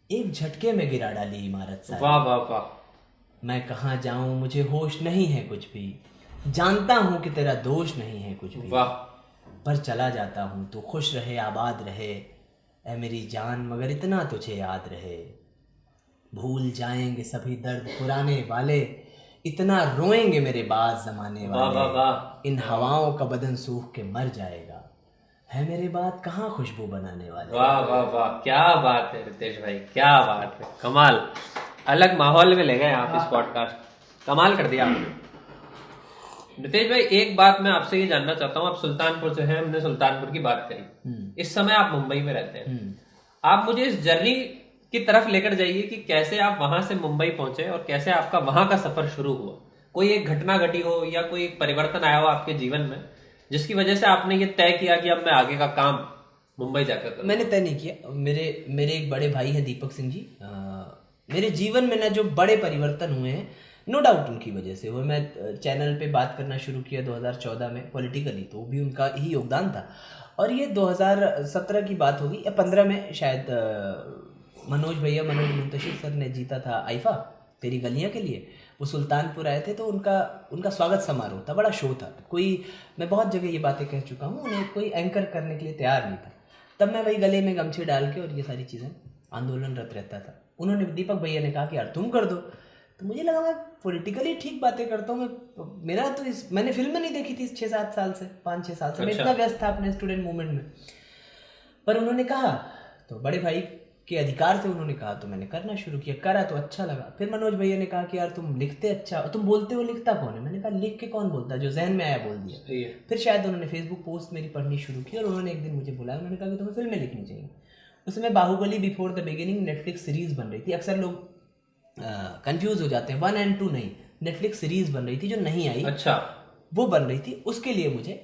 एक झटके में गिरा डाली इमारत सारी। वाह वाह वाह। मैं कहाँ जाऊं मुझे होश नहीं है कुछ भी, जानता हूं कि तेरा दोष नहीं है कुछ भी। वाह। पर चला जाता हूं तू खुश रहे आबाद रहे, ऐ मेरी जान मगर इतना तुझे याद रहे। भूल जाएंगे सभी दर्द पुराने वाले, इतना रोएंगे मेरे बाद जमाने वाह वाह वाले। वाह। इन हवाओं का बदन सूख के मर जाएगा, है मेरे बाद कहाँ खुशबू बनाने वाले। वाह वाह वाह, क्या बात है रितेश भाई, क्या बात है, कमाल। अलग माहौल में ले गए आप इस पॉडकास्ट, कमाल कर दिया आपने। रितेश भाई एक बात मैं आपसे ये जानना चाहता हूँ, आप सुल्तानपुर से हैं, हमने सुल्तानपुर की बात करी, इस समय आप मुंबई में रहते हैं। आप मुझे इस जर्नी की तरफ लेकर जाइए कि कैसे आप वहां से मुंबई पहुंचे और कैसे आपका वहां का सफर शुरू हुआ। कोई एक घटना घटी हो या कोई एक परिवर्तन आया हो आपके जीवन में जिसकी वजह से आपने ये तय किया कि अब मैं आगे का काम मुंबई जाकर करूं। मैंने तय नहीं किया। मेरे एक बड़े भाई हैं दीपक सिंह जी। मेरे जीवन में ना जो बड़े परिवर्तन हुए हैं, नो डाउट उनकी वजह से हुए। मैं चैनल पे बात करना शुरू किया 2014 में पॉलिटिकली, तो वो भी उनका ही योगदान था। और ये 2017 की बात होगी या 15 में शायद, मनोज मुंतशिर सर ने जीता था आईफा तेरी गलियां के लिए। वो सुल्तानपुर आए थे, तो उनका स्वागत समारोह था, बड़ा शो था। मैं बहुत जगह ये बातें कह चुका हूँ, उन्हें कोई एंकर करने के लिए तैयार नहीं था। तब मैं वही गले में गमछे डाल के और ये सारी चीज़ें आंदोलनरत रहता था। उन्होंने, दीपक भैया ने कहा कि यार तुम कर दो, तो मुझे लगा मैं पॉलिटिकली ठीक बातें करता हूँ। मेरा तो मैंने फिल्म नहीं देखी थी 6-7 साल से, 5-6 साल से। मैं इतना व्यस्त था अपने स्टूडेंट मूवमेंट में। पर उन्होंने कहा, तो बड़े भाई के अधिकार से उन्होंने कहा, तो मैंने करना शुरू किया। करा तो अच्छा लगा। फिर मनोज भैया ने कहा कि यार तुम लिखते अच्छा, तुम बोलते हो लिखता कौन है? मैंने कहा लिख के कौन बोलता है, जो जहन में आया बोल दिया। फिर शायद उन्होंने फेसबुक पोस्ट मेरी पढ़नी शुरू की और उन्होंने एक दिन मुझे बुलाया। उन्होंने कहा कि तुम्हें फिल्में लिखनी चाहिए। उस समय Baahubali before the beginning Netflix series बन रही थी। अक्सर लोग कंफ्यूज हो जाते हैं, 1 और 2 नहीं, नेटफ्लिक्स सीरीज बन रही थी जो नहीं आई। अच्छा। वो बन रही थी, उसके लिए मुझे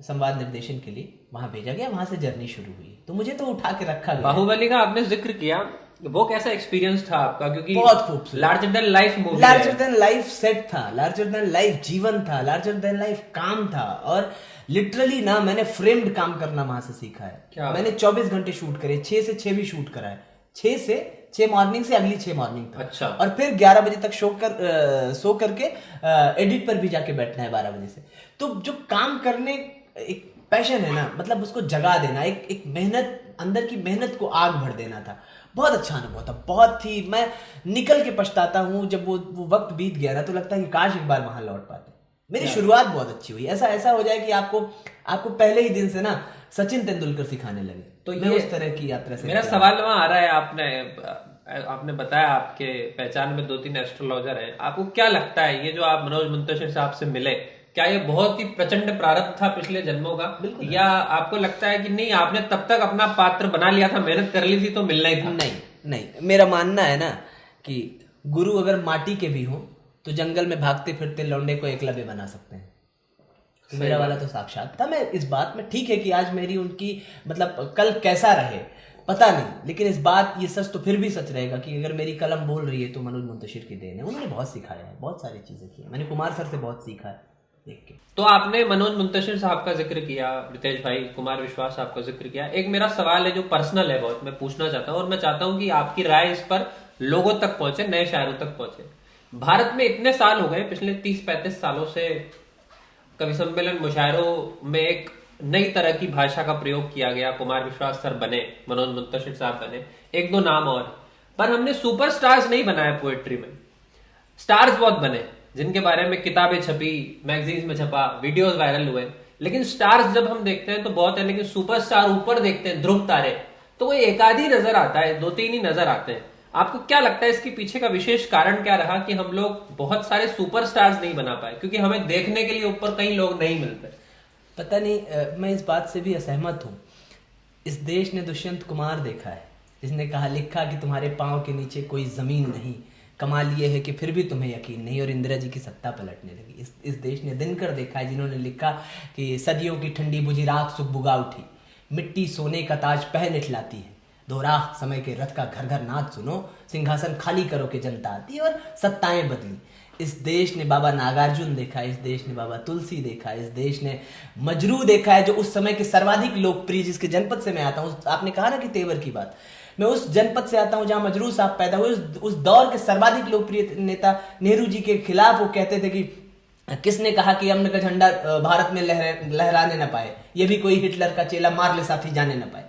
संवाद निर्देशन के लिए वहां भेजा गया। वहां से जर्नी शुरू हुई, तो मुझे तो उठा के रखा गया। बाहुबली का आपने जिक्र किया, वो कैसा एक्सपीरियंस था आपका? क्योंकि बहुत खूबसूरत, larger than life movie, larger than life set था, लार्जर देन लाइफ जीवन था, लार्जर देन लाइफ काम था। और लिटरली ना मैंने फ्रेम्ड काम करना वहां से सीखा है। मैंने 24 घंटे शूट करे, 6 से 6 भी शूट करा है। 6 से 6 मॉर्निंग से अगली 6 मॉर्निंग तक। अच्छा। और फिर 11 बजे तक सो करके एडिट पर भी जाके बैठना है 12 बजे से। तो जो काम करने एक पैशन है ना, मतलब उसको जगा देना, एक मेहनत, अंदर की मेहनत को आग भर देना था। बहुत अच्छा अनुभव था, बहुत ही। मैं निकल के पछताता हूँ जब वो वक्त बीत गया ना, तो लगता है कि काश एक बार वहां लौट पाते। मेरी शुरुआत बहुत अच्छी हुई। ऐसा हो जाए कि आपको पहले ही दिन से ना सचिन तेंदुलकर सिखाने लगे। तो मैं उस तरह की यात्रा से। मेरा सवाल वहां आ रहा है, आपने बताया आपके पहचान में 2-3 एस्ट्रोलॉजर हैं। आपको क्या लगता है, ये जो आप मनोज मुंतशिर साहब से मिले, क्या ये बहुत ही प्रचंड प्रारब्ध था पिछले जन्मों का, या आपको लगता है कि नहीं, आपने तब तक अपना पात्र बना लिया था, मेहनत कर ली थी तो मिलना ही था? नहीं, मेरा मानना है ना कि गुरु अगर माटी के भी हो तो जंगल में भागते फिरते लौंडे को एकलव्य बना सकते हैं। तो मेरा वाला तो साक्षात था। मैं इस बात में, ठीक है कि आज मेरी उनकी, मतलब कल कैसा रहे पता नहीं, लेकिन इस बात, ये सच तो फिर भी सच रहेगा कि अगर मेरी कलम बोल रही है तो मनोज मुंतशिर की देन है। उन्होंने बहुत सिखाया है, बहुत सारी चीजें की है। मैंने कुमार सर से बहुत सीखा है देख के। तो आपने मनोज मुंतशिर साहब का जिक्र किया, रितेश भाई, कुमार विश्वास साहब का जिक्र किया। एक मेरा सवाल है जो पर्सनल है बहुत, मैं पूछना चाहता हूँ और मैं चाहता हूँ कि आपकी राय इस पर लोगों तक पहुंचे, नए शायरों तक पहुंचे। भारत में इतने साल हो गए, पिछले 30-35 सालों से कवि सम्मेलन, मुशायरों में एक नई तरह की भाषा का प्रयोग किया गया। कुमार विश्वास सर बने, मनोज मुंतशिर साहब बने, 1-2 नाम और, पर हमने सुपरस्टार्स नहीं बनाए पोएट्री में। स्टार्स बहुत बने जिनके बारे में किताबें छपी, मैगजीन्स में छपा, वीडियोस वायरल हुए, लेकिन स्टार्स जब हम देखते हैं तो बहुत है, लेकिन सुपरस्टार ऊपर देखते हैं, ध्रुव तारे, तो वो एक आध ही नजर आता है, 2-3 ही नजर आते हैं। आपको क्या लगता है इसके पीछे का विशेष कारण क्या रहा कि हम लोग बहुत सारे सुपरस्टार्स नहीं बना पाए? क्योंकि हमें देखने के लिए ऊपर कई लोग नहीं मिलते। पता नहीं, मैं इस बात से भी असहमत हूँ। इस देश ने दुष्यंत कुमार देखा है, जिसने कहा लिखा कि तुम्हारे पाँव के नीचे कोई जमीन नहीं, कमाल ये है कि फिर भी तुम्हें यकीन नहीं, और इंदिरा जी की सत्ता पलटने लगी। इस देश ने दिनकर देखा है जिन्होंने लिखा कि सदियों की ठंडी बुझी राख सुख बुगा उठी, मिट्टी सोने का ताज पहन इठलाती है, दोराह समय के रथ का घर घर नाद सुनो, सिंहासन खाली करो के जनता आती है, और सत्ताएं बदली। इस देश ने बाबा नागार्जुन देखा है, इस देश ने बाबा तुलसी देखा है, इस देश ने मजरू देखा है जो उस समय के सर्वाधिक लोकप्रिय, जिसके जनपद से मैं आता हूँ। आपने कहा ना कि तेवर की बात, मैं उस जनपद से आता हूं जहां मजरू साहब पैदा हुए। उस दौर के सर्वाधिक लोकप्रिय नेता नेहरू जी के खिलाफ वो कहते थे कि किसने कहा कि अमन का झंडा भारत में लहराने न पाए, ये भी कोई हिटलर का चेला मार ले साथी जाने न पाए।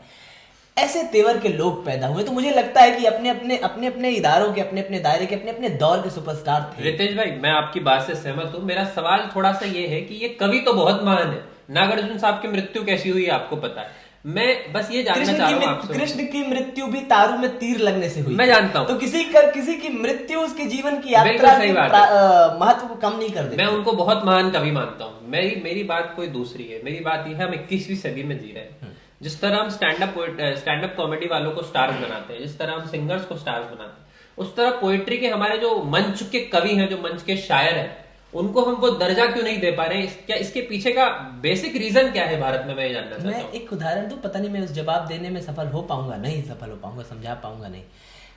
ऐसे तेवर के लोग पैदा हुए। तो मुझे लगता है कि अपने अपने इदारों के, अपने अपने दायरे के, अपने अपने दौर के सुपरस्टार थे। रितेश भाई, मैं आपकी बात से सहमत हूँ। मेरा सवाल थोड़ा सा ये है कि ये कवि तो बहुत महान है, नागार्जुन साहब की मृत्यु कैसी हुई आपको पता है? मैं बस ये जानना चाह रहा हूँ आपसे। कृष्ण की मृत्यु भी तारू में तीर लगने से हुई। मैं जानता हूँ। तो किसी की मृत्यु उसके जीवन की यात्रा के महत्व को कम नहीं कर देती। मैं उनको बहुत महान कवि मानता हूँ। मेरी बात कोई दूसरी है। मेरी बात यह है, हम 21वीं सदी में जी रहे हैं। जिस तरह हम स्टैंड अप कॉमेडी वालों को स्टार्स बनाते हैं, जिस तरह हम सिंगर्स को स्टार्स बनाते हैं, उस तरह पोएट्री के हमारे जो मंच के कवि हैं, जो मंच के शायर हैं, उनको हम वो दर्जा क्यों नहीं दे पा रहे हैं? क्या इसके पीछे का बेसिक रीजन क्या है भारत में? मैं जानना चाहता हूं। मैं एक उदाहरण दूं, पता नहीं मैं उस जवाब देने में सफल हो पाऊंगा, नहीं सफल हो पाऊंगा, समझा पाऊंगा नहीं।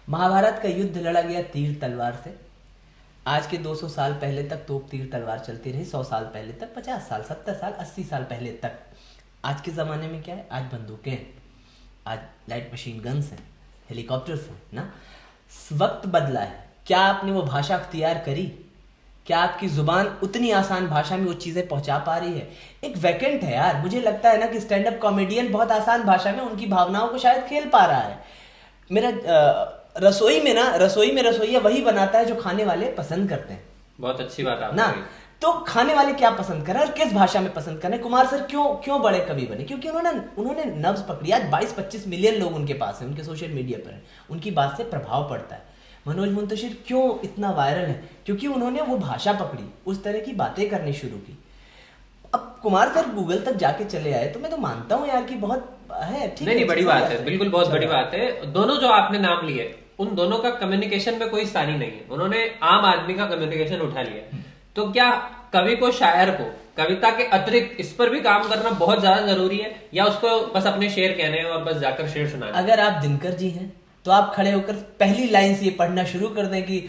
महाभारत का युद्ध लड़ा गया तीर तलवार से। आज के 200 साल पहले तक तोप तीर तलवार चलती रही, 100 साल पहले तक, 50 साल, 70 साल, 80 साल पहले तक। आज के ज़माने में क्या है? आज बंदूकें हैं, आज लाइट मशीन गन्स हैं, हेलीकॉप्टर्स हैं ना। वक्त बदला है। क्या आपने वो भाषा अख्तियार करी? क्या आपकी जुबान उतनी आसान भाषा में वो चीज़ें पहुंचा पा रही है? एक वैकेंट है यार। मुझे लगता है ना कि स्टैंड अप कॉमेडियन बहुत आसान भाषा में उनकी भावनाओं को शायद खेल पा रहा है। मेरा रसोई में रसोईया वही बनाता है जो खाने वाले पसंद करते हैं। बहुत अच्छी बात आपने ना, तो खाने वाले क्या पसंद कर रहे हैं और किस भाषा में पसंद कर रहे हैं? कुमार सर क्यों बड़े कवि बने? क्योंकि उन्होंने नब्ज पकड़ी। आज 22-25 मिलियन लोग उनके पास हैं, उनके सोशल मीडिया पर हैं, उनकी बात से प्रभाव पड़ता है। मनोज मुंतशिर क्यों इतना वायरल है? क्योंकि उन्होंने वो भाषा पकड़ी, उस तरह की बातें करनी शुरू की। अब कुमार सर गूगल तक जाके चले आए, तो मैं तो मानता हूँ यार कि बहुत है, ठीक है, नहीं, बड़ी बात है, बिल्कुल बहुत बड़ी बात है। दोनों जो आपने नाम लिए, उन दोनों का कम्युनिकेशन में कोई सानी नहीं है। उन्होंने आम आदमी का कम्युनिकेशन उठा लिया। तो क्या कवि को, शायर को कविता के अतिरिक्त इस पर भी काम करना बहुत ज्यादा जरूरी है, या उसको बस अपने शेर कहने हैं और बस जाकर शेर सुनाने? अगर आप दिनकर जी हैं तो आप खड़े होकर पहली लाइन से ये पढ़ना शुरू कर दें कि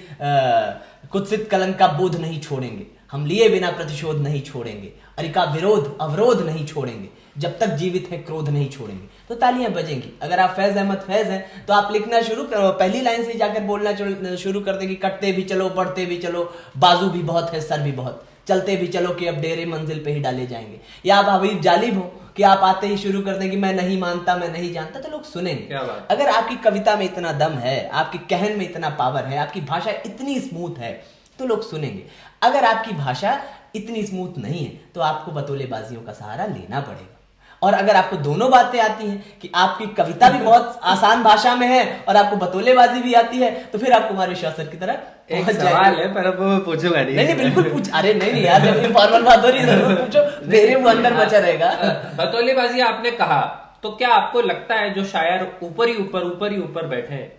कुत्सित कलंक का बोध नहीं छोड़ेंगे, हम लिए बिना प्रतिशोध नहीं छोड़ेंगे, अरिका विरोध अवरोध नहीं छोड़ेंगे, जब तक जीवित है क्रोध नहीं छोड़ेंगे। तो तालियां बजेंगी। अगर आप फैज अहमद फैज हैं तो आप लिखना शुरू करो, पहली लाइन से जाकर बोलना शुरू कर दें कि कटते भी चलो, बढ़ते भी चलो, बाजू भी बहुत है, सर भी बहुत, चलते भी चलो कि अब डेरे मंजिल पे ही डाले जाएंगे। या आप हबीब जालिब हो कि आप आते ही शुरू कर दें कि मैं नहीं मानता, मैं नहीं जानता, तो लोग सुनेंगे। अगर आपकी कविता में इतना दम है, आपकी कहन में इतना पावर है, आपकी भाषा इतनी स्मूथ है, तो लोग सुनेंगे। अगर आपकी भाषा इतनी स्मूथ नहीं है तो आपको बतौलेबाजियों का सहारा लेना पड़ेगा। और अगर आपको दोनों बातें आती हैं कि आपकी कविता भी बहुत आसान भाषा में है और आपको बतौलेबाजी भी आती है, तो फिर आप कुमार विश्वास सर की तरह एक सवाल है, पर अब मैं पूछूंगा नहीं। नहीं, बिल्कुल पूछ। अरे नहीं यार, जब इनफॉर्मल बात हो रही है जरूर पूछो, मेरे वो अंदर बचा रहेगा। बतौलेबाजी आपने कहा, तो क्या आपको लगता है जो शायर ऊपर ही ऊपर बैठे हैं,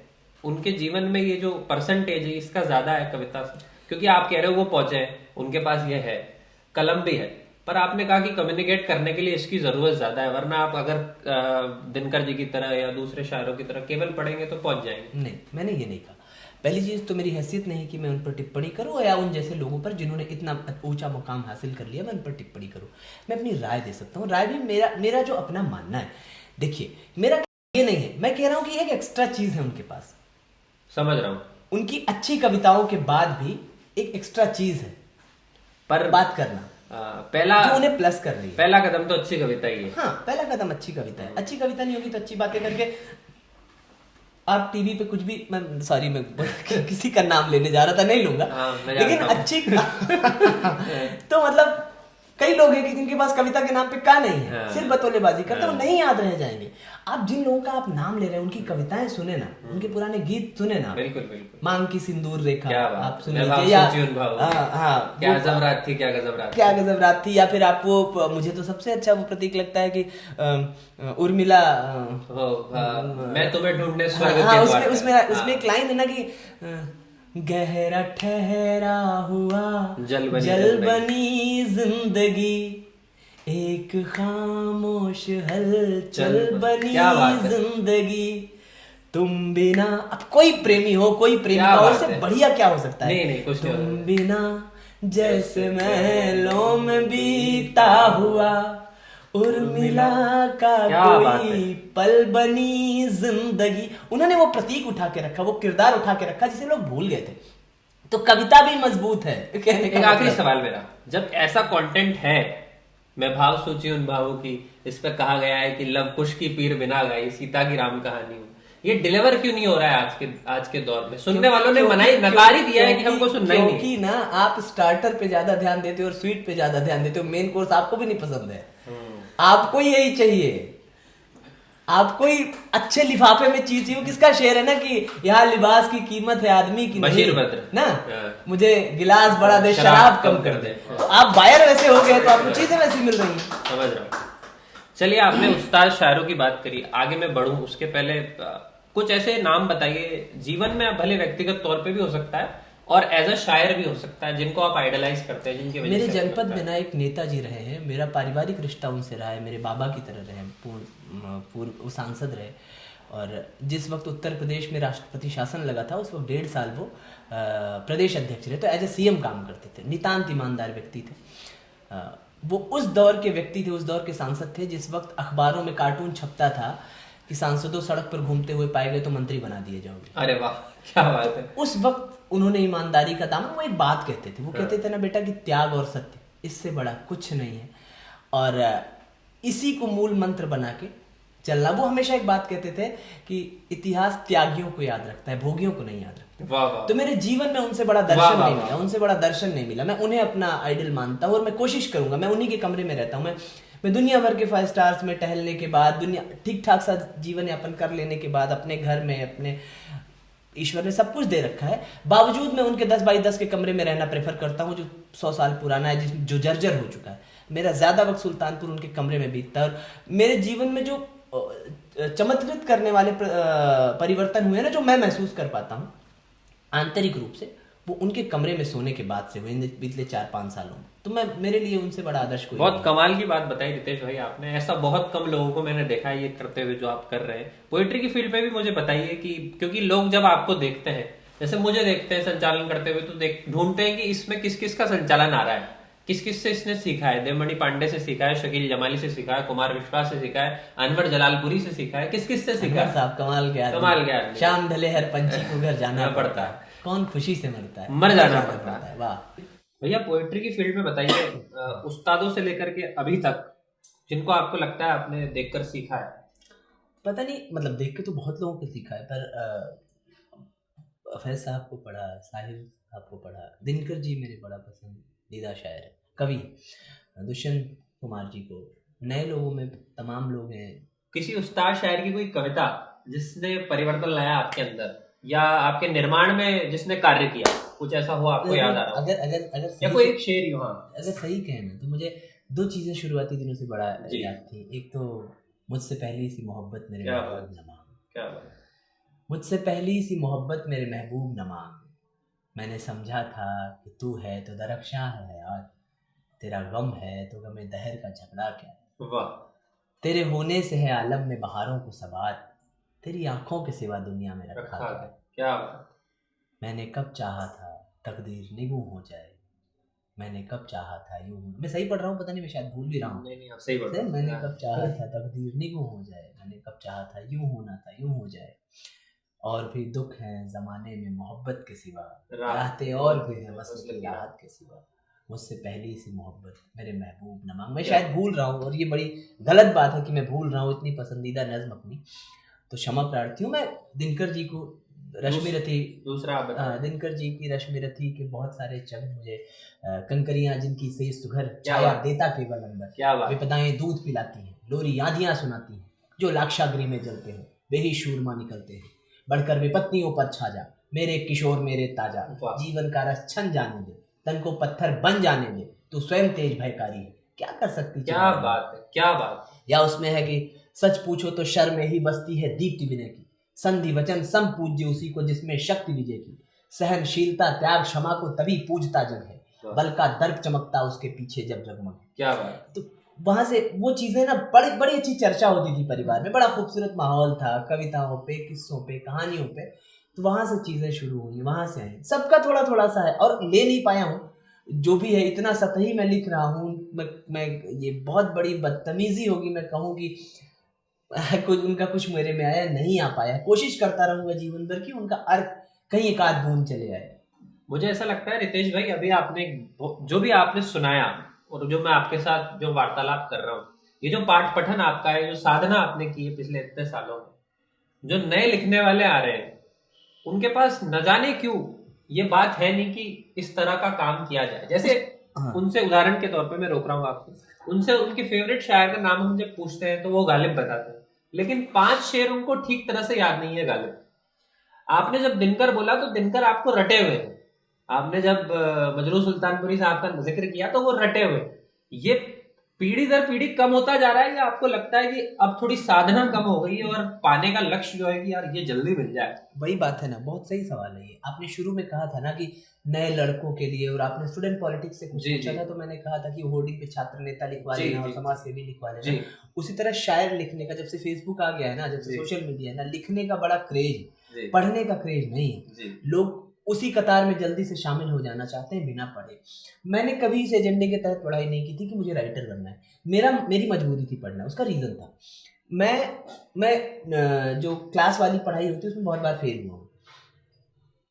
उनके जीवन में ये जो परसेंटेज है इसका ज्यादा है कविता से? क्योंकि आप कह रहे हो वो पहुंचे हैं, उनके पास ये है, कलम भी है, पर आपने कहा कि कम्युनिकेट करने के लिए इसकी जरूरत ज्यादा है, वरना आप अगर दिनकर जी की तरह या दूसरे शायरों की तरह केवल पढ़ेंगे तो पहुंच जाएंगे। नहीं, मैंने ये नहीं कहा। पहली चीज तो मेरी हैसियत नहीं कि मैं उन पर टिप्पणी करूं, या उन जैसे लोगों पर जिन्होंने इतना ऊंचा मुकाम हासिल कर लिया मैं उन पर टिप्पणी करूं। मैं अपनी राय दे सकता हूं। राय भी मेरा जो अपना मानना है। देखिए, मेरा ये नहीं है, मैं कह रहा हूं कि एक एक्स्ट्रा चीज है उनके पास। समझ रहा हूं। उनकी अच्छी कविताओं के बाद भी एक एक्स्ट्रा चीज है पर बात करना, पहला जो उन्हें प्लस कर रही है। पहला कदम तो अच्छी कविता ही है। हाँ, पहला कदम अच्छी कविता है। अच्छी कविता नहीं होगी तो अच्छी बातें करके आप टीवी पे कुछ भी, मैं किसी का नाम लेने जा रहा था, नहीं लूंगा, लेकिन अच्छी तो मतलब कई लोग हैं कि जिनके पास कविता के नाम पे का नहीं है, हाँ। सिर्फ बतौलेबाजी करते हैं, वो नहीं याद रह जाएंगे। आप जिन लोगों का आप नाम ले रहे हैं उनकी कविताएं सुने ना, उनके पुराने गीत सुने ना, बिल्कुल बिल्कुल। मांग की सिंदूर रेखा क्या बात, आप सुन मैं लीजिए, भाव या सोची उन भावों की। क्या वो गजब रात थी, क्या गजब रात क्या गजब रात थी, या फिर आप वो मुझे तो सबसे अच्छा वो प्रतीक लगता है कि उर्मिला हो, मैं तुम्हें ढूंढने स्वर्ग हाँ, के उसमें द्वार उसमें पर। उसमें एक लाइन है ना कि गहरा ठहरा हुआ जल जल बनी जिंदगी, एक खामोश हलचल बनी क्या बात है। जिंदगी, तुम बिना। अब कोई प्रेमी हो, कोई प्रेमिका हो, बात इससे है। बढ़िया क्या हो सकता है? नहीं, कुछ नहीं तुम हो सकता। बिना जैसे महलों में बीता हुआ उर्मिला का क्या बात है। कोई पल बनी जिंदगी। उन्होंने वो प्रतीक उठा के रखा, वो किरदार उठा के रखा जिसे लोग भूल गए थे। तो कविता भी मजबूत है कहने का एक आखिरी मतलब। सवाल मेरा, जब ऐसा कंटेंट है, मैं भाव सोची उन भावों की, इस पे कहा गया है कि लव कुश की पीर बिना गाई सीता की राम कहानी हूँ, ये डिलीवर क्यों नहीं हो रहा है आज के दौर में? सुनने वालों ने मनाही नकार ही दिया है कि हमको सुनना ही नहीं। क्योंकि ना आप स्टार्टर पे ज्यादा ध्यान देते हो और स्वीट पे ज्यादा ध्यान देते हो, मेन कोर्स आपको भी नहीं पसंद है। आपको यही चाहिए, आपको ही अच्छे लिफाफे में चीज चाहिए। वो किसका शेर है ना कि यहाँ लिबास की कीमत है आदमी की नहीं, बशीर बद्र ना, हाँ। मुझे गिलास बड़ा दे शराब कम कर दे। तो आप बायर वैसे हो गए तो आपको चीजें वैसी मिल रही हैं। समझ रहा हूँ। चलिए, आपने उस्ताद शायरों की बात करी, आगे मैं बढ़ूं उसके पहले कुछ ऐसे नाम बताइए जीवन में, भले व्यक्तिगत तौर पे भी हो सकता है और एज अ शायर भी हो सकता है, जिनको आप आइडलाइज करते हैं, जिनकी वजह मेरे से आपको जनपद लगता में है। ना एक नेताजी रहे हैं, मेरा पारिवारिक रिश्ता उनसे रहा है, मेरे बाबा की तरह रहे, पूर्व वो सांसद रहे। और जिस वक्त उत्तर प्रदेश में राष्ट्रपति शासन लगा था उस वक्त 1.5 साल वो प्रदेश अध्यक्ष रहे, तो एज ए सीएम काम करते थे। नितांत ईमानदार व्यक्ति थे। वो उस दौर के व्यक्ति थे, उस दौर के सांसद थे जिस वक्त अखबारों में कार्टून छपता था कि सांसदों सड़क पर घूमते हुए पाए गए तो मंत्री बना दिए जाओगे। अरे वाह, क्या बात है। उस वक्त उन्होंने ईमानदारी का दामन, वो एक बात कहते थे, वो कहते थे ना बेटा कि त्याग और सत्य, इससे बड़ा कुछ नहीं है, और इसी को मूल मंत्र बना के चलना। वो हमेशा एक बात कहते थे कि इतिहास त्यागियों को याद रखता है, भोगियों को नहीं याद रखता। वाह वाह। तो मेरे जीवन में उनसे बड़ा दर्शन नहीं मिला, उनसे बड़ा दर्शन नहीं मिला। मैं उन्हें अपना आइडल मानता हूँ और मैं कोशिश करूंगा, मैं उन्हीं के कमरे में रहता हूँ। मैं दुनिया भर के 5 स्टार्स में टहलने के बाद, दुनिया ठीक ठाक सा जीवन यापन कर लेने के बाद, अपने घर में अपने ईश्वर ने सब कुछ दे रखा है, बावजूद मैं उनके 10 बाई 10 के कमरे में रहना प्रेफर करता हूँ, जो 100 साल पुराना है, जो जर्जर हो चुका है। मेरा ज्यादा वक्त सुल्तानपुर उनके कमरे में बीतता है। और मेरे जीवन में जो चमत्कृत करने वाले परिवर्तन हुए ना, जो मैं महसूस कर पाता हूँ आंतरिक रूप से, वो उनके कमरे में सोने के बाद से हुए पिछले 4-5 सालों में। तो मैं, मेरे लिए उनसे बड़ा आदर्श कोई बहुत कमाल की बात बताई रितेश भाई आपने, ऐसा बहुत कम लोगों को मैंने देखा है ये करते हुए जो आप कर रहे हैं। पोएट्री की फील्ड पे भी मुझे बताइए कि, क्योंकि लोग जब आपको देखते हैं, जैसे मुझे देखते हैं संचालन करते हुए, तो ढूंढते हैं कि इसमें किस किस का संचालन आ रहा है, किस किस से इसने सीखा है। देवमणि पांडे से सीखा है, शकील जमाली से सीखा है, कुमार विश्वास से सीखा है, अनवर जलालपुरी से सीखा है, किस किस से सीखा है? साहब कमाल के आदमी। कमाल के आदमी। शाम ढले हर पंछी को घर जाना पड़ता है, कौन खुशी से मरता है, मर जाना पड़ता है। वाह। भैया, पोएट्री की फील्ड में बताइए, उस्तादों से लेकर के अभी तक जिनको आपको लगता है आपने देखकर सीखा है। पता नहीं, मतलब देख के तो बहुत लोगों को सीखा है, पर फैज साहब को पढ़ा, साहिर साहब को पढ़ा, दिनकर जी मेरे बड़ा पसंदीदा शायर है, कवि दुष्यंत कुमार जी को, नए लोगों में तमाम लोग हैं। किसी उस्ताद शायर की कोई कविता जिसने परिवर्तन लाया आपके अंदर, या आपके निर्माण में जिसने कार्य किया, कुछ ऐसा हो आपको याद आ रहा हो? अगर या कोई एक शेर ही हो? हाँ, अगर सही कहें ना, तो मुझे 2 चीजें शुरुआती दिनों से बड़ा याद थी। एक तो मुझसे पहली सी मोहब्बत मेरे महबूब न मांग, क्या बात, मुझसे पहली सी मोहब्बत मेरे महबूब न मांग, मैंने समझा था कि तू है तो दरख्शां है हयात, तेरा गम है तो गमे दहर का झगड़ा क्या, वाह। तेरे होने से है आलम में बहारों को सबात, तेरी आंखों के सिवा दुनिया में रखा है। क्या बात। मैंने कब चाहा था तकदीर निगू हो जाए, मैंने कब चाहा था यूं। मैं सही पढ़ रहा हूँ, पता नहीं, मैं शायद भूल भी रहा हूँ। नहीं, आप सही पढ़ रहे हैं। मैंने कब चाहा था तकदीर निगू हो जाए, मैंने कब चाहा था यूं होना था यूं हो जाए, और भी दुख हैं जमाने में मोहब्बत के सिवा, राहते और भी हैं बस की राहत के सिवा, मुझसे पहली सी मोहब्बत मेरे महबूब न मांग। मैं शायद भूल रहा हूँ और ये बड़ी गलत बात है कि मैं भूल रहा हूँ इतनी पसंदीदा नज्म अपनी, तो क्षमा प्रार्थी हूँ। मैं दिनकर जी को रश्मि रथी, दूसरा आप बताओ। दिनकर जी की रश्मि रथी के बहुत सारे चंद मुझे, कंकरियां जिनकी से सुघर क्या छाया बात। देता केवल अंबर, क्या बात। विपदाएं दूध पिलाती हैं, लोरी आंधियां सुनाती हैं, जो लाक्षागृह में जलते हैं वे ही शूरमा निकलते हैं, बढ़कर विपत्तियों पर छा जा मेरे किशोर मेरे ताजा, वाह। जीवन का रस छन जाने दे, तन को पत्थर बन जाने दे, तू स्वयं तेज भयकारी है, क्या कर सकती क्या चिंगारी? बात है, क्या बात। या उसमें है कि सच पूछो तो शर्म में ही बसती है दीप्ति विनय की, संधि वचन सम पूज्य उसी को जिसमें शक्ति विजय की, सहनशीलता त्याग क्षमा को तभी पूजता जग है, बल का दर्प चमकता उसके पीछे जब जगमग है। क्या बात। तो वहां से वो चीजें ना बड़ी बड़ी अच्छी चर्चा होती थी परिवार में, बड़ा खूबसूरत माहौल था, कविताओं पे, किस्सों पे, कहानियों पे। तो वहां से चीजें शुरू हुई, वहां से आई, सबका थोड़ा थोड़ा सा है और ले नहीं पाया हूँ जो भी है, इतना सतही मैं लिख रहा हूँ। मैं ये बहुत बड़ी बदतमीजी होगी मैं कहूँ कि कुछ उनका कुछ मेरे में आया नहीं, आ पाया। कोशिश करता रहूंगा जीवन भर की उनका अर्थ कहीं एक आध बूंद चले आए। मुझे ऐसा लगता है रितेश भाई, अभी आपने जो भी आपने सुनाया और जो मैं आपके साथ जो वार्तालाप कर रहा हूँ, ये जो पाठ पठन आपका है, जो साधना आपने की है पिछले इतने सालों में, जो नए लिखने वाले आ रहे हैं उनके पास न जाने क्यों ये बात है नहीं कि इस तरह का काम किया जाए। जैसे उनसे उदाहरण के तौर पे मैं रोक रहा हूँ आपको, उनसे उनके फेवरेट शायर का नाम हम जब पूछते हैं तो वो गालिब बताते हैं, लेकिन 5 शेर उनको ठीक तरह से याद नहीं है गालिब। आपने जब दिनकर बोला तो दिनकर आपको रटे हुए हैं, आपने जब मजरू सुल्तानपुरी साहब का जिक्र किया तो वो रटे हुए। ये पीढ़ी दर पीढ़ी कम होता जा रहा है या आपको लगता है कि अब थोड़ी साधना कम हो गई है और पाने का लक्ष्य जो है कि यार ये जल्दी मिल जाए? वही बात है ना, बहुत सही सवाल है ये। आपने शुरू में कहा था ना कि नए लड़कों के लिए, और आपने स्टूडेंट पॉलिटिक्स से कुछ पूछा था, तो मैंने कहा था कि होर्डिंग पे छात्र नेता लिखवा लेना और समाज सेवी लिखवा लेना। उसी तरह शायर लिखने का, जब से फेसबुक आ गया है ना, जब से सोशल मीडिया है ना, लिखने का बड़ा क्रेज, पढ़ने का क्रेज नहीं है। लोग उसी कतार में जल्दी से शामिल हो जाना चाहते हैं बिना पढ़े। मैंने कभी इस एजेंडे के तहत पढ़ाई नहीं की थी कि मुझे राइटर बनना है, मेरी मजबूरी थी पढ़ना, उसका रीजन था मैं जो क्लास वाली पढ़ाई होती है उसमें बहुत बार फेल हुआ हूँ।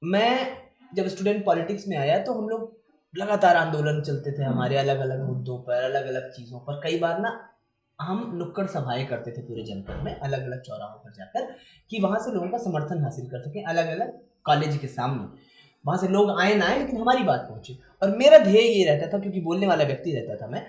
मैं जब स्टूडेंट पॉलिटिक्स में आया तो हम लोग लगातार आंदोलन चलते थे हमारे, अलग अलग मुद्दों पर, अलग अलग चीज़ों पर। कई बार ना हम नुक्कड़ सभाएं करते थे पूरे जनपद में, अलग अलग चौराहों पर जाकर, कि वहां से लोगों का समर्थन हासिल कर सकें, अलग अलग कॉलेज के सामने। वहां से लोग आए ना आए, लेकिन हमारी बात पहुंचे। और मेरा ध्येय ये रहता था, क्योंकि बोलने वाला व्यक्ति रहता था मैं,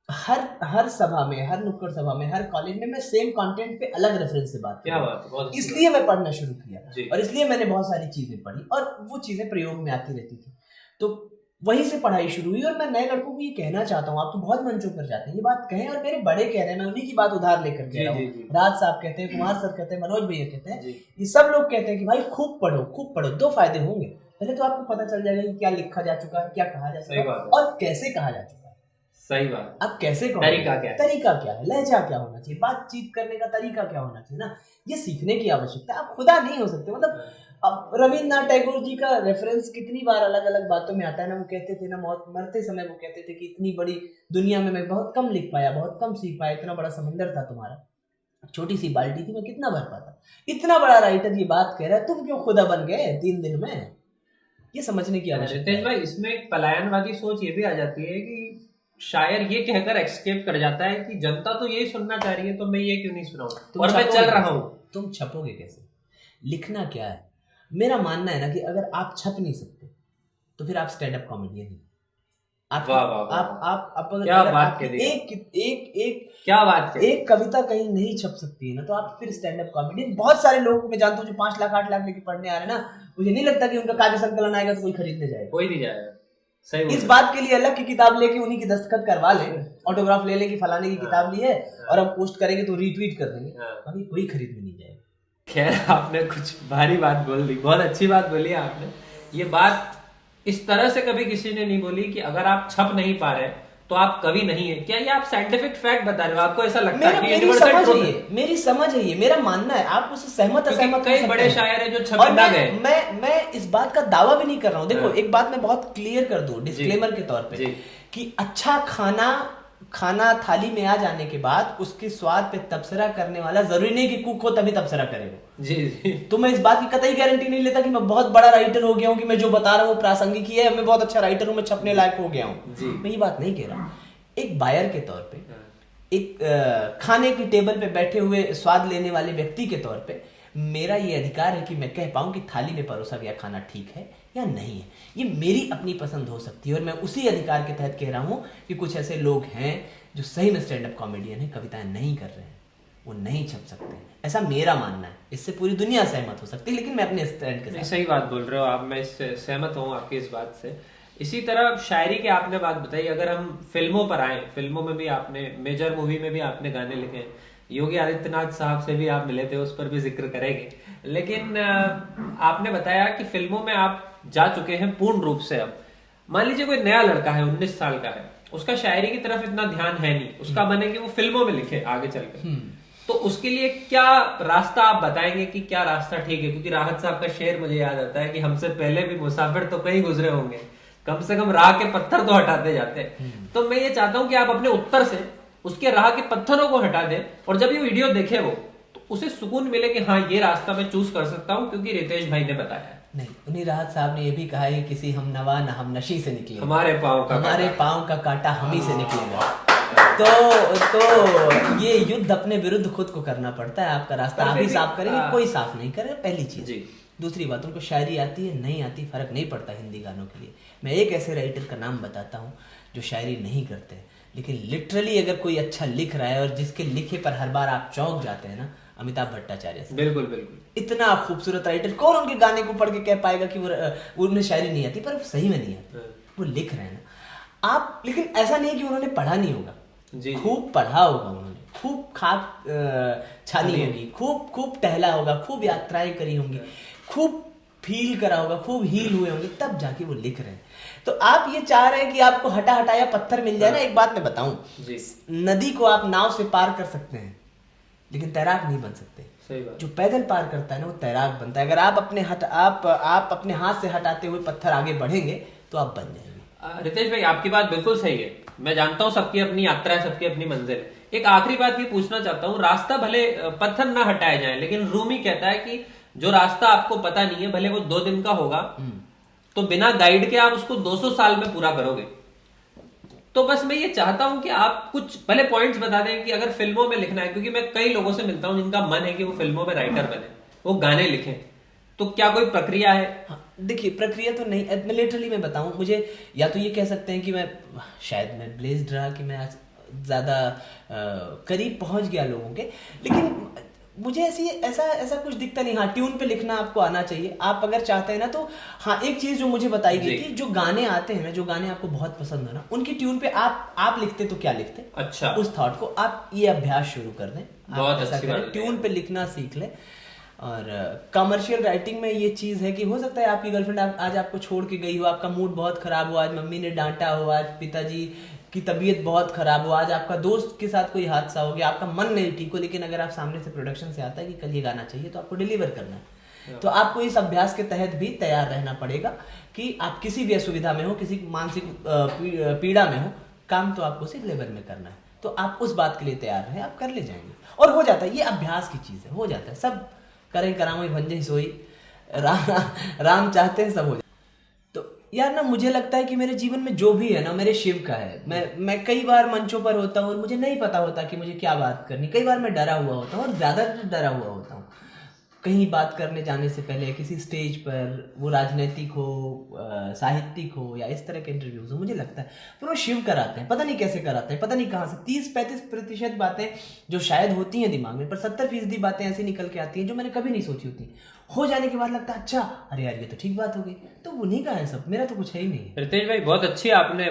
हर सभा में, हर नुक्कड़ सभा में, हर कॉलेज में मैं सेम कंटेंट पे अलग रेफरेंस से बात किया। इसलिए मैं पढ़ना शुरू किया और इसलिए मैंने बहुत सारी चीजें पढ़ी और वो चीजें प्रयोग में आती रहती थी। तो वहीं से पढ़ाई शुरू हुई। और मैं नए लड़कों को ये कहना चाहता हूँ, आप तो बहुत मंचों पर जाते हैं, ये बात कहें, और मेरे बड़े कह रहे हैं, मैं उन्हीं की बात उधार लेकर कह रहा हूँ। राज साहब कहते हैं, कुमार सर कहते हैं, मनोज भैया कहते हैं, ये सब लोग कहते हैं कि भाई खूब पढ़ो। 2 फायदे होंगे। पहले तो आपको पता चल जाएगा कि क्या लिखा जा चुका है, क्या कहा जा चुका है और कैसे कहा जा चुका है। सही बात। अब कैसे कहो, तरीका क्या है, लहजा क्या होना चाहिए, बातचीत करने का तरीका क्या होना चाहिए ना, ये सीखने की आवश्यकता है। आप खुदा नहीं हो सकते। मतलब अब रविन्द्रनाथ टैगोर जी का रेफरेंस कितनी बार अलग अलग बातों में आता है ना। वो कहते थे ना, मरते समय वो कहते थे कि इतनी बड़ी दुनिया में मैं बहुत कम लिख पाया, बहुत कम सीख पाया, इतना बड़ा समंदर था तुम्हारा, छोटी सी बाल्टी थी, मैं कितना भर पाता। इतना बड़ा राइटर ये बात कह रहा है, तुम क्यों खुदा बन गए 3 दिन में? ये समझने की आवश्यकता है। भाई इसमें एक पलायनवादी सोच ये भी आ जाती है कि शायर ये कहकर एक्सकेप कर जाता है कि जनता तो यही सुनना चाह रही है, तो मैं ये क्यों नहीं सुनाऊं और मैं चल रहा हूं। तुम छपोगे कैसे? लिखना क्या है? मेरा मानना है ना कि अगर आप छप नहीं सकते तो फिर आप स्टैंड अप कॉमेडियन नहीं। एक कविता कहीं नहीं छप सकती है ना, तो आप फिर स्टैंड अप कॉमेडियन। बहुत सारे लोगों को मैं जानता हूँ जो 5 लाख 8 लाख लेके पढ़ने आ रहे हैं ना, मुझे नहीं लगता कि उनका काव्य संकलन आएगा तो कोई खरीदने जाएगा, कोई नहीं जाएगा। सही इस बात के लिए अलग की किताब लेके उन्हीं की दस्तखत करवा ले, ऑटोग्राफ ले कि फलाने की किताब ली है और हम पोस्ट करेंगे तो रीट्वीट कर देंगे, अभी कोई खरीदने नहीं जाएगा। खैर, आपने कुछ भारी बात बोल दी, बहुत अच्छी बात बोली आपने। ये बात इस तरह से कभी किसी ने नहीं बोली कि अगर आप छप नहीं पा रहे तो आप कवि नहीं है। क्या ये आप साइंटिफिक फैक्ट बता रहे हो? आपको ऐसा लगता है? मेरी समझ है ये, मेरा मानना है, आप उससे सहमत असहमत। कई बड़े शायर हैं जो छप ना गए। मैं इस बात का दावा भी नहीं कर रहा हूँ। देखो, एक बात मैं बहुत क्लियर कर दूं डिस्क्लेमर के तौर पे, कि अच्छा खाना थाली में आ जाने के बाद उसके स्वाद पे तबसरा करने वाला जरूरी नहीं कि कुक हो तभी तबसरा करेगा। जी। तो मैं इस बात की कतई गारंटी नहीं लेता कि मैं बहुत बड़ा राइटर हो गया हूँ, कि मैं जो बता रहा हूँ प्रासंगिक ही है, मैं बहुत अच्छा राइटर हूँ, मैं छपने लायक हो गया हूँ। मैं ये बात नहीं कह रहा। एक बायर के तौर पे, एक खाने की टेबल पे बैठे हुए स्वाद लेने वाले व्यक्ति के तौर पे, मेरा ये अधिकार है कि मैं कह पाऊँ कि थाली में परोसा गया खाना ठीक है या नहीं है। ये मेरी अपनी पसंद हो सकती है और मैं उसी अधिकार के तहत कह रहा हूँ कि कुछ ऐसे लोग हैं जो सही में स्टैंड अप कॉमेडियन है, कविताएं नहीं कर रहे हैं, वो नहीं छप सकते, ऐसा मेरा मानना है। इससे पूरी दुनिया सहमत हो सकती है, लेकिन मैं अपने स्टैंड के साथ। सही बात बोल रहे हो आप, मैं इससे सहमत हूँ आपकी इस बात से। इसी तरह शायरी की आपने बात बताई, अगर हम फिल्मों पर आए, फिल्मों में भी आपने, मेजर मूवी में भी आपने गाने लिखे हैं, योगी आदित्यनाथ साहब से भी आप मिले थे, उस पर भी जिक्र करेंगे। लेकिन आपने बताया कि फिल्मों में आप जा चुके हैं पूर्ण रूप से। अब मान लीजिए कोई नया लड़का है, 19 साल का है, उसका शायरी की तरफ इतना ध्यान है नहीं, उसका बने कि वो फिल्मों में लिखे आगे चलकर, तो उसके लिए क्या रास्ता आप बताएंगे कि क्या रास्ता ठीक है? क्योंकि राहत साहब का शेर मुझे याद आता है कि हमसे पहले भी मुसाफिर तो कहीं गुजरे होंगे, कम से कम राह के पत्थर तो हटाते जाते हैं। तो मैं ये चाहता हूं कि आप अपने उत्तर से उसके राह के पत्थरों को हटा दें, और जब ये वीडियो देखे वो, तो उसे सुकून मिले कि हाँ, ये रास्ता मैं चूज कर सकता हूँ क्योंकि रितेश भाई ने बताया है। नहीं, उन्हीं राहत साहब ने ये भी कहा है कि किसी हम नवा न हम नशी से निकले, हमारे पाँव का कांटा हम ही से निकलेगा। तो ये युद्ध अपने विरुद्ध खुद को करना पड़ता है। आपका रास्ता आप ही साफ करेंगे, कोई साफ नहीं करे, पहली चीज। दूसरी बात, उनको शायरी आती है नहीं आती फर्क नहीं पड़ता हिंदी गानों के लिए। मैं एक ऐसे राइटर का नाम बताता हूँ जो शायरी नहीं करते, लेकिन लिटरली अगर कोई अच्छा लिख रहा है और जिसके लिखे पर हर बार आप चौंक जाते हैं ना, अमिताभ भट्टाचार्य से। बिल्कुल बिल्कुल। इतना खूबसूरत राइटर, कौन उनके गाने को पढ़ के कह पाएगा कि वो उन्हें शायरी नहीं आती, पर सही में नहीं आती, वो लिख रहे हैं ना आप। लेकिन ऐसा नहीं है कि उन्होंने पढ़ा नहीं होगा, खूब पढ़ा होगा उन्होंने, खूब खाक छानी होगी, खूब टहला होगा, खूब यात्राएं करी होंगी, खूब फील करा होगा, खूब हील हुए होंगे, तब जाके वो लिख रहे हैं। तो आप ये चाह रहे हैं कि आपको हटा हटाया पत्थर मिल जाए ना। एक बात मैं बताऊं, नदी को आप नाव से पार कर सकते हैं, लेकिन तैराक नहीं बन सकते। सही बात। जो पैदल पार करता है ना, वो तैराक बनता है। अगर आप अपने हाथ से हटाते हुए पत्थर आगे बढ़ेंगे तो आप बन जाएंगे। रितेश भाई, आपकी बात बिल्कुल सही है। मैं जानता हूँ सबकी अपनी यात्रा है, सबकी अपनी मंजिल है। एक आखिरी बात ये पूछना चाहता हूँ, रास्ता भले पत्थर ना हटाए जाए, लेकिन रूमी कहता है कि जो रास्ता आपको पता नहीं है, भले वो 2 दिन का होगा, तो बिना गाइड के आप उसको 200 साल में पूरा करोगे। तो बस मैं ये चाहता हूं कि आप कुछ पहले पॉइंट्स बता दें कि अगर फिल्मों में लिखना है, क्योंकि मैं कई लोगों से मिलता हूं जिनका मन है कि वो फिल्मों में राइटर बने, वो गाने लिखें, तो क्या कोई प्रक्रिया है? हाँ, देखिए प्रक्रिया तो नहीं, लिटरली मैं बताऊं, मुझे या तो ये कह सकते हैं कि मैं ब्लेस्ड रहा कि मैं ज्यादा करीब पहुंच गया लोगों के, लेकिन मुझे ऐसा कुछ दिखता नहीं। हाँ, ट्यून पे लिखना आपको आना चाहिए, आप अगर चाहते हैं ना तो। हाँ, एक चीज जो मुझे बताई गई थी, जो गाने आते हैं ना, जो गाने आपको बहुत पसंद है ना, उनकी ट्यून पे आप लिखते तो क्या लिखते? अच्छा, उस थॉट को आप ये अभ्यास शुरू कर दें, बहुत अच्छी बात है, ट्यून पे लिखना सीख लें। और कमर्शियल राइटिंग में ये चीज है कि हो सकता है आपकी गर्लफ्रेंड आज आपको छोड़ के गई हो, आपका मूड बहुत खराब हो, आज मम्मी ने डांटा हो, आज पिताजी की तबीयत बहुत खराब हो, आज आपका दोस्त के साथ कोई हादसा हो गया, आपका मन नहीं ठीक हो, लेकिन अगर आप सामने से प्रोडक्शन से आता है कि कल ये गाना चाहिए, तो आपको डिलीवर करना है। तो आपको इस अभ्यास के तहत भी तैयार रहना पड़ेगा कि आप किसी भी असुविधा में हो, किसी मानसिक पीड़ा में हो, काम तो आपको सिर्फ लेबर में करना है। तो आप उस बात के लिए तैयार रहें, आप कर ले जाएंगे और हो जाता है। ये अभ्यास की चीज है, हो जाता है। सब करें करावई भंजे सोई, राम चाहते हैं सब हो जाए। तो यार ना, मुझे लगता है कि मेरे जीवन में जो भी है ना, मेरे शिव का है। मैं कई बार मंचों पर होता हूँ और मुझे नहीं पता होता कि मुझे क्या बात करनी। कई बार मैं डरा हुआ होता हूँ और ज्यादातर डरा हुआ होता हूँ कहीं बात करने जाने से पहले, किसी स्टेज पर, वो राजनीतिक हो, साहित्यिक हो या इस तरह के इंटरव्यूज हो। मुझे लगता है पर वो शिव कराते हैं, पता नहीं कैसे कराते हैं, पता नहीं कहाँ से 30-35% बातें जो शायद होती हैं दिमाग में, पर 70% बातें ऐसी निकल के आती हैं जो मैंने कभी नहीं सोची होती। हो जाने के बाद लगता है अच्छा, अरे यार ये तो ठीक बात हो गई। तो उन्हीं का है सब, मेरा तो कुछ है ही नहीं। रितेश भाई,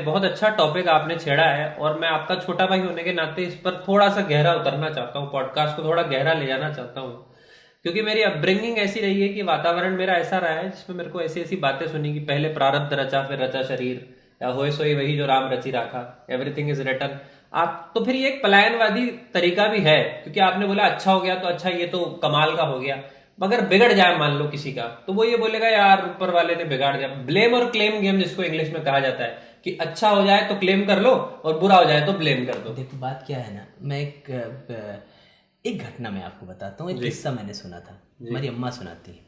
बहुत अच्छा टॉपिक आपने छेड़ा है, और मैं आपका छोटा भाई होने के नाते इस पर थोड़ा सा गहरा उतरना चाहता हूँ, पॉडकास्ट को थोड़ा गहरा ले जाना चाहता हूँ, क्योंकि मेरी अपब्रिंगिंग ऐसी रही है कि वातावरण मेरा ऐसा रहा है जिसमें मेरे को ऐसी ऐसी बातें सुनी कि पहले प्रारब्ध रचा फिर रचा शरीर, या होए सोई वही जो राम रचि राखा, एवरीथिंग इज रिटन। आप तो फिर ये एक पलायनवादी तरीका भी है, क्योंकि आपने बोला अच्छा हो गया तो अच्छा, ये तो कमाल का हो गया। मगर बिगड़ जाए मान लो किसी का, तो वो ये बोलेगा यार ऊपर वाले ने बिगाड़ दिया। ब्लेम और क्लेम गेम जिसको इंग्लिश में कहा जाता है, कि अच्छा हो जाए तो क्लेम कर लो और बुरा हो जाए तो ब्लेम कर दो। देखो बात क्या है ना, मैं एक घटना मैं आपको बताता हूँ। एक किस्सा मैंने सुना था, हमारी अम्मा सुनाती है।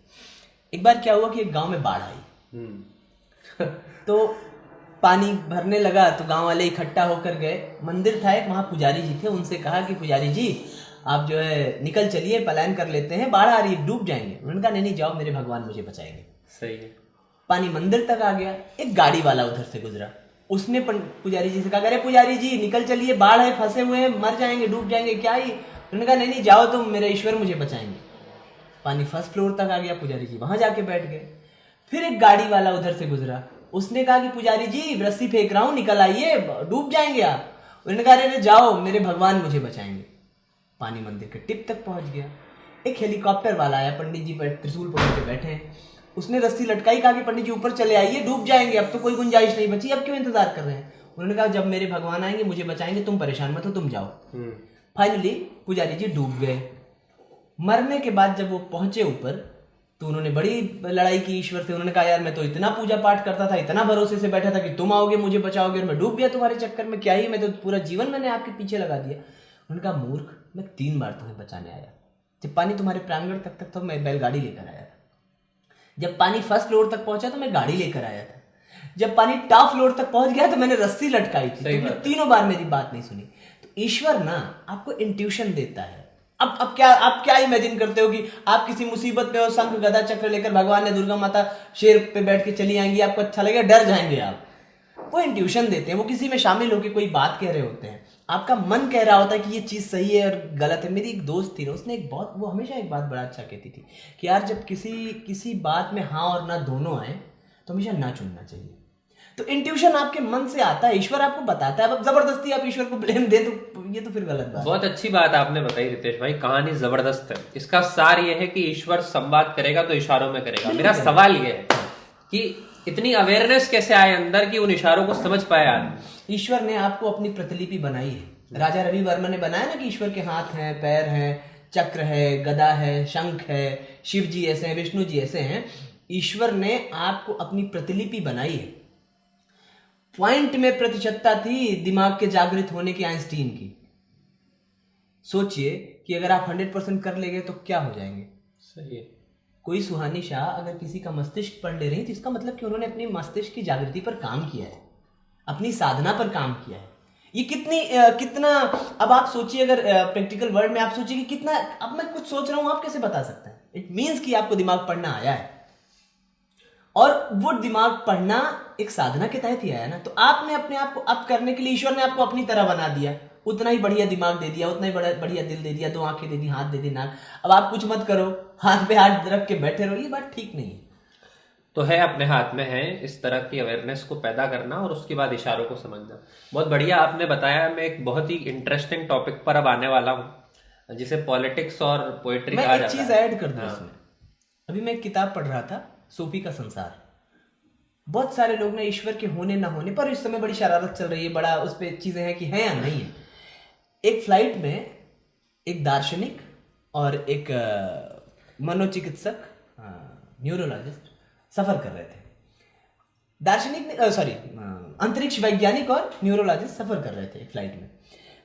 एक बार क्या हुआ कि एक गांव में बाढ़ आई तो पानी भरने लगा, तो गांव वाले इकट्ठा होकर गए। मंदिर था एक, वहां पुजारी जी थे। उनसे कहा कि पुजारी जी, आप जो है निकल चलिए, पलायन कर लेते हैं, बाढ़ आ रही है, डूब जाएंगे। उन्होंने कहा नहीं नहीं जाओ, मेरे भगवान मुझे बचाएंगे। सही है। पानी मंदिर तक आ गया। एक गाड़ी वाला उधर से गुजरा, उसने पुजारी जी से कहा अरे पुजारी जी निकल चलिए, बाढ़ है, फंसे हुए हैं, मर जाएंगे, डूब जाएंगे, क्या ही। उन्होंने कहा नहीं नहीं जाओ तुम, मेरे ईश्वर मुझे बचाएंगे। पानी फर्स्ट फ्लोर तक आ गया, पुजारी जी वहां जाके बैठ गए। फिर एक गाड़ी वाला उधर से गुजरा, उसने कहा कि पुजारी जी रस्सी फेंक रहा हूं, निकल आइए, डूब जाएंगे आप। उन्होंने कहा अरे जाओ, मेरे भगवान मुझे बचाएंगे। पानी मंदिर के टिप तक पहुंच गया। एक हेलीकॉप्टर वाला आया, पंडित जी पर त्रिशूल पकड़ के बैठे हैं, उसने रस्सी लटकाई, कहा कि पंडित जी ऊपर चले आइए, डूब जाएंगे, अब तो कोई गुंजाइश नहीं बची, अब क्यों इंतजार कर रहे हैं। उन्होंने कहा जब मेरे भगवान आएंगे मुझे बचाएंगे, तुम परेशान मत हो, तुम जाओ। फाइनली पुजारी जी डूब गए। मरने के बाद जब वो पहुंचे ऊपर, तो उन्होंने बड़ी लड़ाई की ईश्वर से। उन्होंने कहा यार मैं तो इतना पूजा पाठ करता था, इतना भरोसे से बैठा था कि तुम आओगे मुझे बचाओगे, और मैं डूब गया तुम्हारे चक्कर में, क्या ही, मैं तो पूरा जीवन मैंने आपके पीछे लगा दिया। उन्होंने कहा मूर्ख, मैं 3 बार तुम्हें बचाने आया। जब पानी तुम्हारे प्रांगण तक था मैं बैलगाड़ी लेकर आया था। जब पानी फर्स्ट फ्लोर तक पहुंचा तो मैं गाड़ी लेकर आया था। जब पानी टॉप फ्लोर तक पहुंच गया तो मैंने रस्सी लटकाई थी। तुमने 3 बार मेरी बात नहीं सुनी। तो ईश्वर ना आपको इंट्यूशन देता है। अब क्या इमेजिन करते हो कि आप किसी मुसीबत में हो, शंख गदा चक्र लेकर भगवान ने दुर्गा माता शेर पे बैठ के चली आएंगी, आपको अच्छा लगेगा, डर जाएंगे आप। वो इंट्यूशन देते हैं, वो किसी में शामिल होकर कोई बात कह रहे होते हैं, आपका मन कह रहा होता है कि ये चीज सही है और गलत है। मेरी एक दोस्त थी ना, उसने वो हमेशा एक बात बड़ा अच्छा कहती थी कि यार जब किसी बात में हाँ और ना दोनों आए तो हमेशा ना चुनना चाहिए। तो इंट्यूशन आपके मन से आता है, ईश्वर आपको बताता है। अब जबरदस्ती आप ईश्वर को ब्लेम दे तो ये तो फिर गलत बात। बहुत अच्छी बात आपने बताई रितेश भाई, कहानी जबरदस्त है। इसका सार ये है कि ईश्वर संवाद करेगा तो इशारों में करेगा। मेरा सवाल ये है कि इतनी अवेयरनेस कैसे आए अंदर कि उन इशारों को समझ पाए आदमी। ईश्वर ने आपको अपनी प्रतिलिपि बनाई है। राजा रवि वर्मा ने बनाया ना कि ईश्वर के हाथ हैं, पैर हैं, चक्र है, गदा है, शंख है, शिव जी ऐसे हैं, विष्णु जी ऐसे हैं। ईश्वर ने आपको अपनी प्रतिलिपि बनाई है। पॉइंट में प्रतिशतता थी दिमाग के जागृत होने की आइंस्टीन की। सोचिए कि अगर आप 100% कर लेंगे तो क्या हो जाएंगे। सही है। कोई सुहानी शाह अगर किसी का मस्तिष्क पढ़ ले रही तो इसका मतलब कि उन्होंने अपनी मस्तिष्क की जागृति पर काम किया है, अपनी साधना पर काम किया है। ये कितना अब आप सोचिए, अगर प्रैक्टिकल वर्ड में आप सोचिए कि कितना, अब मैं कुछ सोच रहा हूं, आप कैसे बता सकते हैं। इट मीन्स कि आपको दिमाग पढ़ना आया है, और वो दिमाग पढ़ना एक साधना के तहत ही आया ना। तो आपने अपने आप को अप करने के लिए ईश्वर ने आपको अपनी तरह बना दिया, उतना ही बढ़िया दिमाग दे दिया, उतना ही बढ़िया दिल दे दिया, 2 आंखें दे दी, हाथ दे दी, नाक। अब आप कुछ मत करो, हाथ पे हाथ रख के बैठे रहो, ये बात ठीक नहीं है। तो है अपने हाथ में है इस तरह की अवेयरनेस को पैदा करना और उसके बाद इशारों को समझना। बहुत बढ़िया आपने बताया। मैं एक बहुत ही इंटरेस्टिंग टॉपिक पर अब आने वाला हूँ, जिसे पॉलिटिक्स और पोएट्री कहा जाता है। मैं एक चीज ऐड कर दूं इसमें। अभी मैं एक किताब पढ़ रहा था, सूफी का संसार। बहुत सारे लोग ना ईश्वर के होने ना होने पर इस समय बड़ी शरारत चल रही है, बड़ा उस पर चीजें हैं कि है या नहीं है। एक फ्लाइट में एक दार्शनिक और एक मनोचिकित्सक, न्यूरोलॉजिस्ट सफर कर रहे थे। दार्शनिक ने अंतरिक्ष वैज्ञानिक और न्यूरोलॉजिस्ट सफर कर रहे थे एक फ्लाइट में।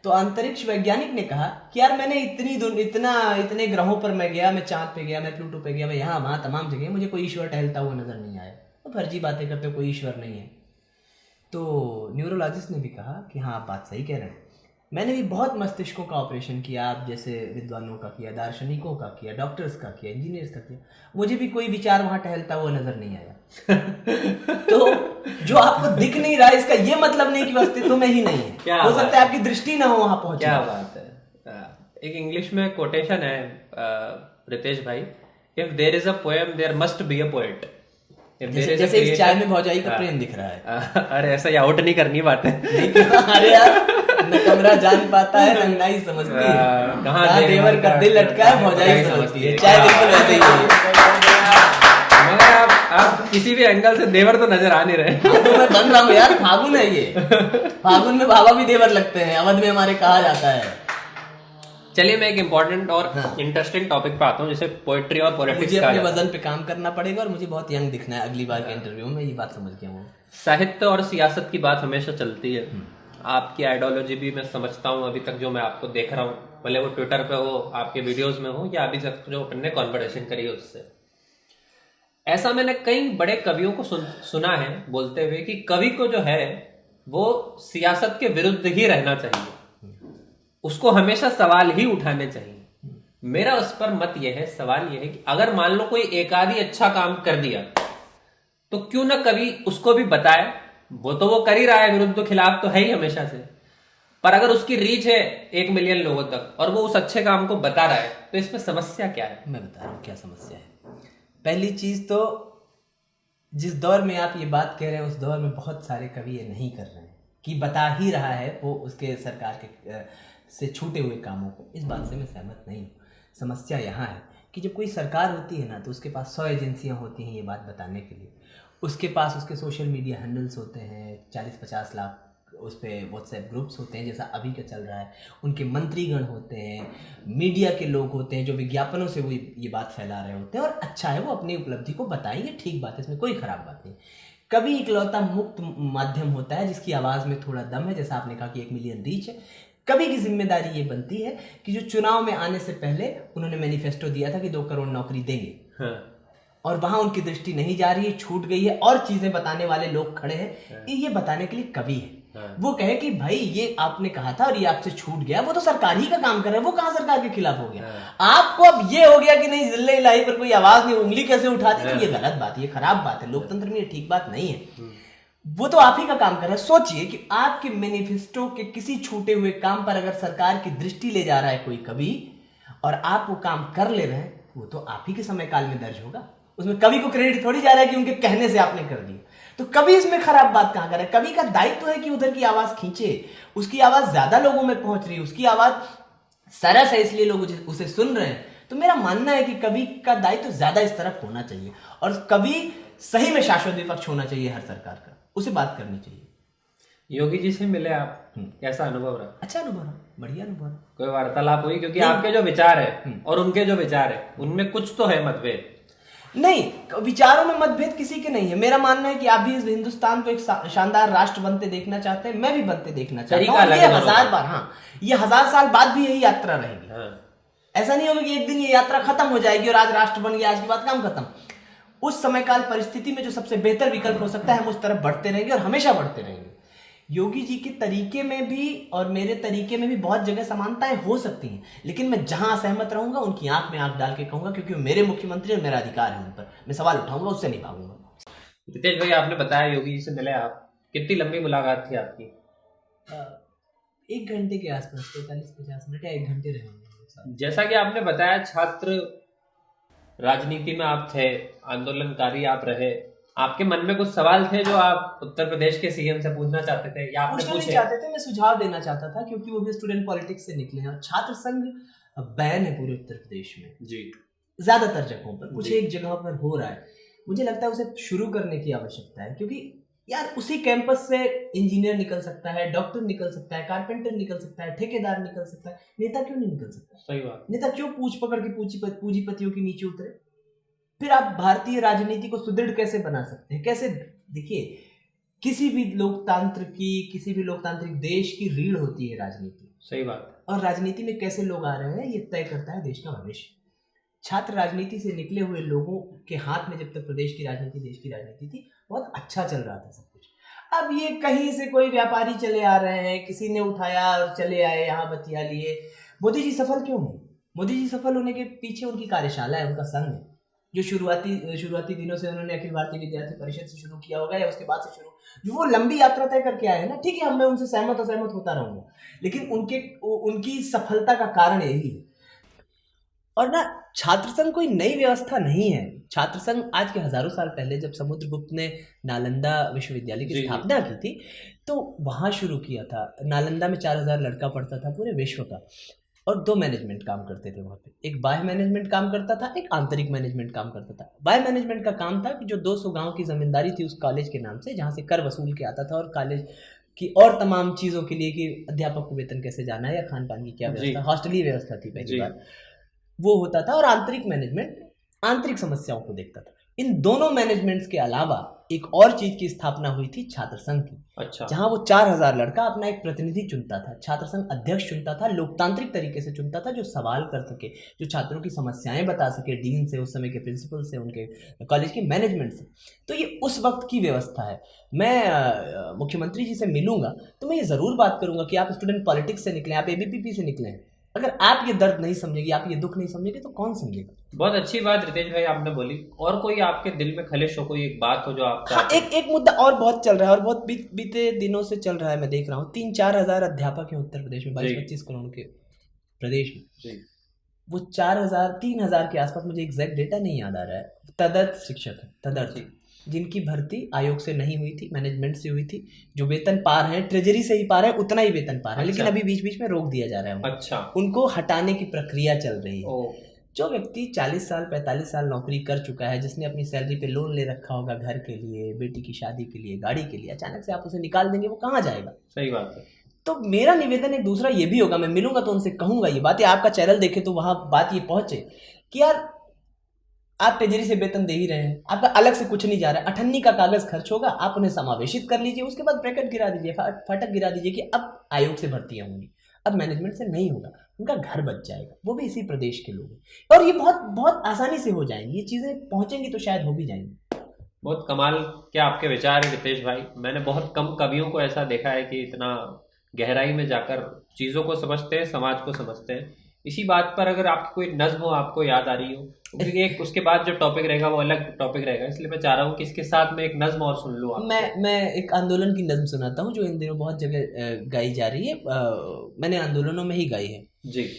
तो अंतरिक्ष वैज्ञानिक ने कहा कि यार मैंने इतने ग्रहों पर मैं गया, मैं चांद पे गया, मैं प्लूटो पे गया, मैं यहाँ वहां तमाम जगह, मुझे कोई ईश्वर टहलता हुआ नजर नहीं आया। तो फर्जी बातें करते हो, कोई ईश्वर नहीं है। तो न्यूरोलॉजिस्ट ने भी कहा कि हाँ आप बात सही कह रहे हैं, मैंने भी बहुत मस्तिष्कों का ऑपरेशन किया, आप जैसे विद्वानों का किया, दार्शनिकों का किया, डॉक्टर्स का किया, इंजीनियर्स का किया, मुझे भी कोई विचार वहां टहलता हुआ नजर नहीं आया। तो जो आपको दिख नहीं रहा है इसका ये मतलब नहीं कि अस्तित्व में ही नहीं है, हो सकता है आपकी दृष्टि ना हो वहां पहुंचे। क्या बात है। एक इंग्लिश में कोटेशन है रितेश भाई, if there is a poem there must be a poet. जैसे इस चाय में भौजाई का प्रेम दिख रहा है। अरे ऐसा आउट नहीं करनी बातें। अरे यार न कमरा जान पाता है रंगनाई समझती है, कहाँ देवर का दिल लटका है भौजाई समझती है। चाय बिल्कुल वैसे ही है। मगर आप किसी भी एंगल से देवर तो नजर आ नहीं रहे। तो मैं बन रहा हूँ यार, फागुन है ये, फागुन में बाबा भी देवर लगते हैं, अवध में हमारे कहा जाता है। चलिए मैं एक इम्पोर्टेंट और इंटरेस्टिंग टॉपिक पे आता हूँ, जैसे पोएट्री और पॉलिटिक्स। मुझे अपने वजन पे काम करना पड़ेगा और मुझे बहुत यंग दिखना है अगली बार के इंटरव्यू में, ये बात समझ गया हूँ। साहित्य और सियासत की बात हमेशा चलती है। आपकी आइडियोलॉजी भी मैं समझता हूँ, अभी तक जो मैं आपको देख रहा हूँ, भले वो ट्विटर पे हो, आपके वीडियोस में हो, या अभी तक जो अपन ने कॉन्वर्सेशन करी है उससे। ऐसा मैंने कई बड़े कवियों को सुना है बोलते हुए कि कवि को जो है वो सियासत के विरुद्ध ही रहना चाहिए। उसको हमेशा सवाल ही उठाने चाहिए। मेरा उस पर मत यह है, सवाल यह है कि अगर मान लो कोई एक आधी अच्छा काम कर दिया तो क्यों ना कभी उसको भी बताए। वो तो वो कर ही रहा है, विरुद्ध तो खिलाफ तो है ही हमेशा से, पर अगर उसकी रीच है 1 मिलियन लोगों तक और वो उस अच्छे काम को बता रहा है तो इसमें समस्या क्या है? मैं बता रहा हूँ क्या समस्या है। पहली चीज तो जिस दौर में आप ये बात कह रहे हैं उस दौर में बहुत सारे कवि ये नहीं कर रहे हैं कि बता ही रहा है वो उसके सरकार के से छूटे हुए कामों को। इस बात से मैं सहमत नहीं हूँ। समस्या यहाँ है कि जब कोई सरकार होती है ना तो उसके पास 100 एजेंसियाँ होती हैं ये बात बताने के लिए। उसके पास उसके सोशल मीडिया हैंडल्स होते हैं, 40-50 लाख उस पर व्हाट्सएप ग्रुप्स होते हैं जैसा अभी का चल रहा है। उनके मंत्रीगण होते हैं, मीडिया के लोग होते हैं जो विज्ञापनों से वो ये बात फैला रहे होते हैं। और अच्छा है वो अपनी उपलब्धि को बताएंगे, ठीक बात है, इसमें कोई खराब बात नहीं। कभी इकलौता मुक्त माध्यम होता है जिसकी आवाज़ में थोड़ा दम है, जैसा आपने कहा कि 1 मिलियन रीच है। कभी की जिम्मेदारी ये बनती है कि जो चुनाव में आने से पहले उन्होंने मैनिफेस्टो दिया था कि 2 करोड़ नौकरी देंगे, हाँ। और वहां उनकी दृष्टि नहीं जा रही है, छूट गई है, और चीजें बताने वाले लोग खड़े हैं। ये बताने के लिए कवि है। वो कहे कि भाई ये आपने कहा था और ये आपसे छूट गया, वो तो सरकार ही का काम कर रहा है, वो कहां सरकार के खिलाफ हो गया। आपको अब ये हो गया कि नहीं जिले इलाही पर कोई आवाज नहीं, उंगली कैसे उठाती, तो ये गलत बात है, ये खराब बात है, लोकतंत्र में ये ठीक बात नहीं है। वो तो आप ही का काम कर रहा है। सोचिए कि आपके मैनिफेस्टो के किसी छूटे हुए काम पर अगर सरकार की दृष्टि ले जा रहा है कोई कवि और आप वो काम कर ले रहे हैं, वो तो आप ही के समय काल में दर्ज होगा। उसमें कवि को क्रेडिट थोड़ी जा रहा है कि उनके कहने से आपने कर दिया। तो कवि इसमें खराब बात कहां कर रहा है? कवि का दायित्व है कि उधर की आवाज खींचे, उसकी आवाज ज्यादा लोगों में पहुंच रही है, उसकी आवाज सरस है इसलिए लोग उसे सुन रहे हैं। तो मेरा मानना है कि कवि का दायित्व ज्यादा इस तरफ होना चाहिए और कवि सही में शाश्वत विपक्ष होना चाहिए हर सरकार का, उसे बात करनी चाहिए। योगी जी से मिले आप, कैसा अनुभव रहा? अच्छा अनुभव रहा, बढ़िया अनुभव रहा। कोई वार्तालाप हुई? क्योंकि आपके जो विचार है और उनके जो विचार है उनमें कुछ तो है मतभेद। नहीं, विचारों में मतभेद किसी के नहीं है। मेरा मानना है कि आप भी इस हिंदुस्तान को एक शानदार राष्ट्र बनते देखना चाहते हैं, मैं भी बनते देखना चाहता हूं। ये 1000 बार, हाँ, ये 1000 साल बाद भी यही यात्रा रहेगी। ऐसा नहीं होगा कि एक दिन ये यात्रा खत्म हो जाएगी और आज राष्ट्र बन गया, आज के बाद काम खत्म। उस समय काल परिस्थिति में जो सबसे बेहतर विकल्प हो सकता है हम उस तरफ बढ़ते रहेंगे और हमेशा बढ़ते रहेंगे। योगी जी के तरीके में भी और मेरे तरीके में भी बहुत जगह समानताएं हो सकती हैं, लेकिन मैं जहां असहमत रहूंगा उनकी आंख में आंख डाल के कहूंगा, क्योंकि मेरे मुख्यमंत्री और मेरा अधिकार है, उन पर मैं सवाल उठाऊंगा, उससे नहीं भागूंगा। रितेश भाई, आपने बताया योगी जी से मिले आप, कितनी लंबी मुलाकात थी आपकी? 1 घंटे के आसपास, 45-50 मिनट या 1 घंटे रहे होंगे। जैसा कि आपने बताया छात्र राजनीति में आप थे, आंदोलनकारी आप रहे, आपके मन में कुछ सवाल थे जो आप उत्तर प्रदेश के सीएम से पूछना चाहते थे या आपने पूछे? नहीं चाहते थे, मैं सुझाव देना चाहता था, क्योंकि वो भी स्टूडेंट पॉलिटिक्स से निकले हैं और छात्र संघ बैन है पूरे उत्तर प्रदेश में जी, ज्यादातर जगहों पर, कुछ एक जगह पर हो रहा है। मुझे लगता है उसे शुरू करने की आवश्यकता है, क्योंकि यार उसी कैंपस से इंजीनियर निकल सकता है, डॉक्टर निकल सकता है, कारपेंटर निकल सकता है, ठेकेदार निकल सकता है, नेता क्यों नहीं निकल सकता? सही बात। नेता क्यों पूछ पकड़ के पूंजीपतियों के नीचे उतरे? फिर आप भारतीय राजनीति को सुदृढ़ कैसे बना सकते हैं? कैसे? देखिए, किसी भी लोकतांत्रिक देश की रीढ़ होती है राजनीति। सही बात। और राजनीति में कैसे लोग आ रहे हैं ये तय करता है देश का भविष्य। छात्र राजनीति से निकले हुए लोगों के हाथ में जब तक प्रदेश की राजनीति, देश की राजनीति थी, बहुत अच्छा चल रहा था सब कुछ। अब ये कहीं से कोई व्यापारी चले आ रहे हैं, किसी ने उठाया और चले आए, यहाँ बतिया लिए। मोदी जी सफल क्यों नहीं? मोदी जी सफल होने के पीछे उनकी कार्यशाला है, उनका संघ है, जो शुरुआती दिनों से उन्होंने अखिल भारतीय विद्यार्थी परिषद से शुरू किया होगा या उसके बाद से शुरू, जो वो लंबी यात्रा तय करके आए हैं ना। ठीक है, मैं उनसे असहमत होता रहूंगा, लेकिन उनकी सफलता का कारण यही है। और ना, छात्र संघ कोई नई व्यवस्था नहीं है। छात्र संघ आज के हजारों साल पहले जब समुद्रगुप्त ने नालंदा विश्वविद्यालय की स्थापना की थी तो वहां शुरू किया था। नालंदा में 4000 लड़का पढ़ता था पूरे विश्व का, और 2 मैनेजमेंट काम करते थे वहाँ पे। एक बाह्य मैनेजमेंट काम करता था, एक आंतरिक मैनेजमेंट काम करता था। बाह्य मैनेजमेंट का काम था कि जो 200 गाँव की जमींदारी थी उस कॉलेज के नाम से, जहाँ से कर वसूल के आता था और कॉलेज की और तमाम चीज़ों के लिए, कि अध्यापक को वेतन कैसे जाना है या खान पान की क्या व्यवस्था, हॉस्टली व्यवस्था थी पहली बार, वो होता था। और आंतरिक मैनेजमेंट आंतरिक समस्याओं को देखता था। इन दोनों मैनेजमेंट्स के अलावा एक और चीज की स्थापना हुई थी, छात्र संघ की। अच्छा। जहां वो 4000 लड़का अपना एक प्रतिनिधि चुनता था, छात्र संघ अध्यक्ष चुनता था, लोकतांत्रिक तरीके से चुनता था, जो सवाल कर सके, जो छात्रों की समस्याएं बता सके, डीन से, उस समय के प्रिंसिपल से, उनके कॉलेज की मैनेजमेंट से। तो ये उस वक्त की व्यवस्था है। मैं मुख्यमंत्री जी से मिलूंगा तो मैं ये ज़रूर बात करूंगा कि आप स्टूडेंट पॉलिटिक्स से निकले, आप एबीपीपी से निकले हैं। अगर आप ये दर्द नहीं समझेगी, आप ये दुख नहीं समझेगी, तो कौन समझेगा? बहुत अच्छी बात रितेश भाई आपने बोली। और कोई आपके दिल में खलिश हो, कोई एक बात हो जो आप हाँ, एक मुद्दा और बहुत चल रहा है, और बहुत बीते दिनों से चल रहा है, मैं देख रहा हूँ। 3-4 हजार अध्यापक हैं उत्तर प्रदेश में, 22-25 करोड़ के प्रदेश में। जी। वो 4,000 3,000 के आसपास, मुझे एग्जैक्ट डेटा नहीं याद आ रहा है, तदर्थ शिक्षक है, तदर्थ, जिनकी भर्ती आयोग से नहीं हुई थी, मैनेजमेंट से हुई थी। जो वेतन पा रहे हैं, ट्रेजरी से ही पा रहे हैं, उतना ही वेतन पा रहे हैं। लेकिन अभी बीच बीच में रोक दिया जा रहा है। अच्छा। उनको हटाने की प्रक्रिया चल रही है। जो व्यक्ति 40 साल 45 साल नौकरी कर चुका है, जिसने अपनी सैलरी पे लोन ले रखा होगा घर के लिए, बेटी की शादी के लिए, गाड़ी के लिए, अचानक से आप उसे निकाल देंगे, वो कहाँ जाएगा? सही बात है। तो मेरा निवेदन एक दूसरा ये भी होगा, मैं मिलूंगा तो उनसे कहूंगा ये बात, आपका चैनल देखे तो वहां बात ये पहुंचे कि यार आप ट्रेजरी से वेतन दे ही रहे हैं, आपका अलग से कुछ नहीं जा रहा है, 98 का कागज खर्च होगा, आप उन्हें समावेशित कर लीजिए, उसके बाद ब्रैकेट गिरा दीजिए, फाटक गिरा दीजिए कि अब आयोग से भर्तियां होंगी, अब मैनेजमेंट से नहीं होगा, उनका घर बच जाएगा, वो भी इसी प्रदेश के लोग हैं। और ये बहुत बहुत आसानी से हो जाएंगी, ये चीजें पहुंचेंगी तो शायद हो भी जाएंगी। बहुत कमाल के आपके विचार है रितेश भाई। मैंने बहुत कम कवियों को ऐसा देखा है कि इतना गहराई में जाकर चीज़ों को समझते हैं, समाज को समझते हैं। इसी बात पर अगर आपकी कोई नज्म हो, आपको याद आ रही हो, क्योंकि एक उसके बाद जो टॉपिक रहेगा वो अलग टॉपिक रहेगा, इसलिए मैं चाह रहा हूँ कि इसके साथ में एक नज्म और सुन लूँ। मैं एक आंदोलन की नज्म सुनाता हूँ जो इन दिनों बहुत जगह गाई जा रही है, मैंने आंदोलनों में ही गाई है जी।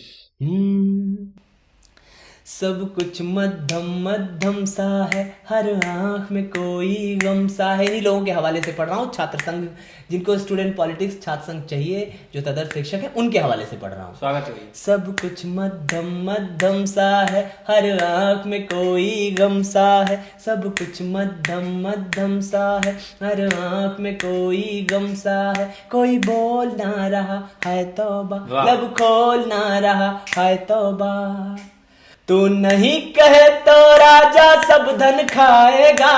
सब कुछ मध्यम मध्यम सा है, हर आंख में कोई गम सा है। इन्हीं लोगों के हवाले से पढ़ रहा हूँ, छात्र संघ, जिनको स्टूडेंट पॉलिटिक्स छात्र संघ चाहिए, जो तदर्थ शिक्षक है, उनके हवाले से पढ़ रहा हूँ। स्वागत है। सब कुछ मध्यम मध्यम सा है, हर आंख में कोई गम सा है, सब कुछ मध्यम मध्यम सा है, हर आंख में कोई गम सा है। कोई बोल ना रहा है तौबा, लब खोल ना रहा है तौबा, तू नहीं कहे तो राजा सब धन खाएगा,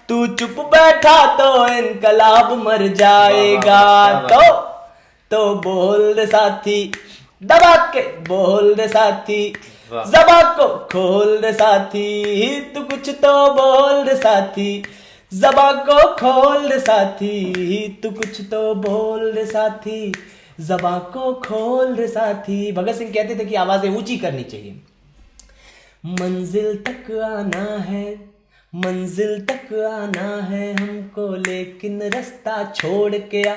तू चुप बैठा तो इनकलाब मर जाएगा। तो बोल दे साथी, दबा के बोल दे साथी, ज़बां को खोल दे साथी, तू कुछ तो बोल दे साथी, ज़बां को खोल दे साथी, तू कुछ तो बोल दे साथी, ज़बां को खोल दे साथी। भगत सिंह कहते थे कि आवाजें ऊंची करनी चाहिए। मंजिल तक आना है, मंजिल तक आना है हमको, लेकिन रास्ता छोड़ के आ।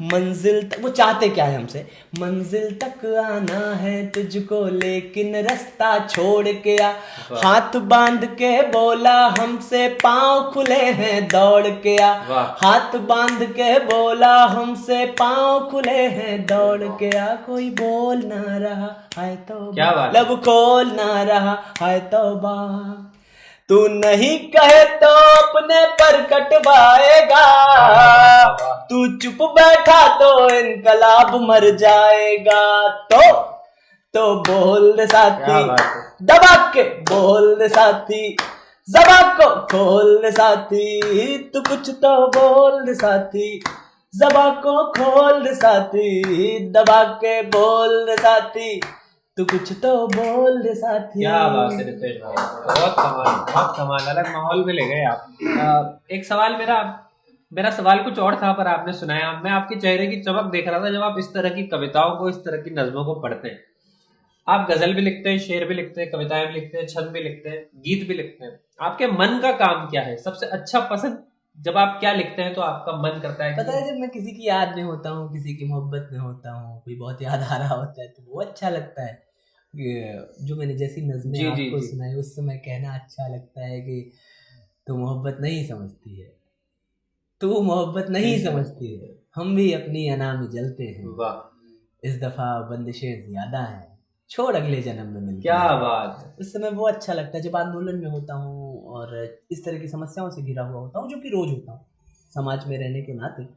मंजिल तक, वो चाहते क्या है हमसे? मंजिल तक आना है तुझको, लेकिन रास्ता छोड़ के आ। हाथ बांध के बोला हमसे, पाँव खुले हैं दौड़ के आ। हाथ बांध के बोला हमसे, पाँव खुले हैं दौड़ के आ। कोई बोल ना रहा है तौबा, लब खोल ना रहा है तौबा, तू नहीं कहे तो अपने पर कटवाएगा, तू चुप बैठा तो इनकलाब मर जाएगा। तो बोल दे साथी, दबा के बोल दे साथी, ज़बां को खोल दे साथी, तू कुछ तो बोल दे साथी, ज़बां को खोल दे साथी, दबा के बोल दे साथी, तू कुछ तो बोल दे साथी। क्या बात है रितेश भाई, बहुत कमाल, बहुत कमाल, अलग माहौल में ले गए आप। एक सवाल मेरा सवाल कुछ और था पर आपने सुनाया। मैं आपके चेहरे की चमक देख रहा था जब आप इस तरह की कविताओं को, इस तरह की नज़्मों को पढ़ते हैं। आप गजल भी लिखते हैं, शेर भी लिखते हैं, कविताएं भी लिखते हैं, छंद भी लिखते हैं, गीत भी लिखते हैं। आपके मन का काम क्या है? सबसे अच्छा पसंद, जब आप क्या लिखते हैं तो आपका मन करता है? पता है, जब मैं किसी की याद में होता हूँ, किसी की मोहब्बत में होता हूँ, कोई बहुत याद आ रहा होता है, तो वो अच्छा लगता है। जो मैंने जैसी नज़्में आपको सुनाई, उस समय कहना अच्छा लगता है कि तू मोहब्बत नहीं समझती है, तू मोहब्बत नहीं समझती है, हम भी अपनी अना में जलते हैं, इस दफा बंदिशें ज्यादा हैं, छोड़ अगले जन्म में मिलते। क्या बात। उस समय वो अच्छा लगता है जब आंदोलन में होता हूँ और इस तरह की समस्याओं से घिरा हुआ होता हूँ, जो कि रोज होता हूँ समाज में रहने के नाते।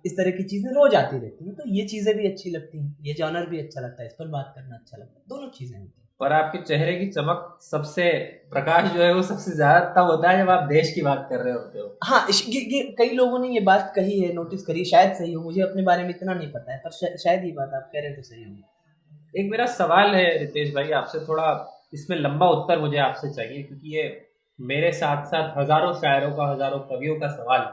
इस तरह की चीज़ें रोज आती रहती हैं, तो ये चीज़ें भी अच्छी लगती हैं, ये जॉनर भी अच्छा लगता है, इस पर बात करना अच्छा लगता है, दोनों चीज़ें होती हैं। पर आपके चेहरे की चमक सबसे, प्रकाश जो है वो सबसे ज्यादा तब होता है जब आप देश की बात कर रहे होते हो। हाँ, ये कई लोगों ने ये बात कही है, नोटिस करी है, शायद सही हो, मुझे अपने बारे में इतना नहीं पता है, पर शायद ये बात आप कह रहे हैं तो सही हो। एक मेरा सवाल है रितेश भाई आपसे, थोड़ा इसमें लंबा उत्तर मुझे आपसे चाहिए, क्योंकि ये मेरे साथ साथ हजारों शायरों का, हजारों कवियों का सवाल है।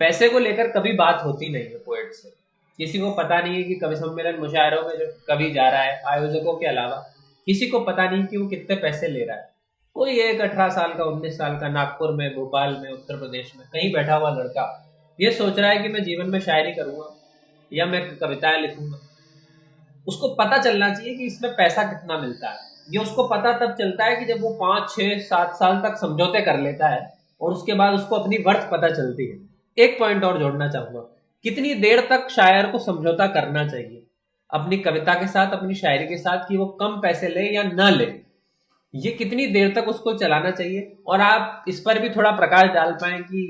पैसे को लेकर कभी बात होती नहीं है पोएट से, किसी को पता नहीं है कि कवि सम्मेलन मुशायरों में जो कवि जा रहा है, आयोजकों के अलावा किसी को पता नहीं कि वो कितने पैसे ले रहा है। कोई एक 18 साल का, 19 साल का, नागपुर में, भोपाल में, उत्तर प्रदेश में कहीं बैठा हुआ लड़का ये सोच रहा है कि मैं जीवन में शायरी करूंगा या मैं कविताएं लिखूंगा, उसको पता चलना चाहिए कि इसमें पैसा कितना मिलता है। ये उसको पता तब चलता है कि जब वो 5, 6, 7 साल तक समझौते कर लेता है और उसके बाद उसको अपनी वर्थ पता चलती है। एक पॉइंट और जोड़ना चाहूंगा, कितनी देर तक शायर को समझौता करना चाहिए अपनी कविता के साथ, अपनी शायरी के साथ, कि वो कम पैसे ले या ना ले, ये कितनी देर तक उसको चलाना चाहिए? और आप इस पर भी थोड़ा प्रकाश डाल पाए कि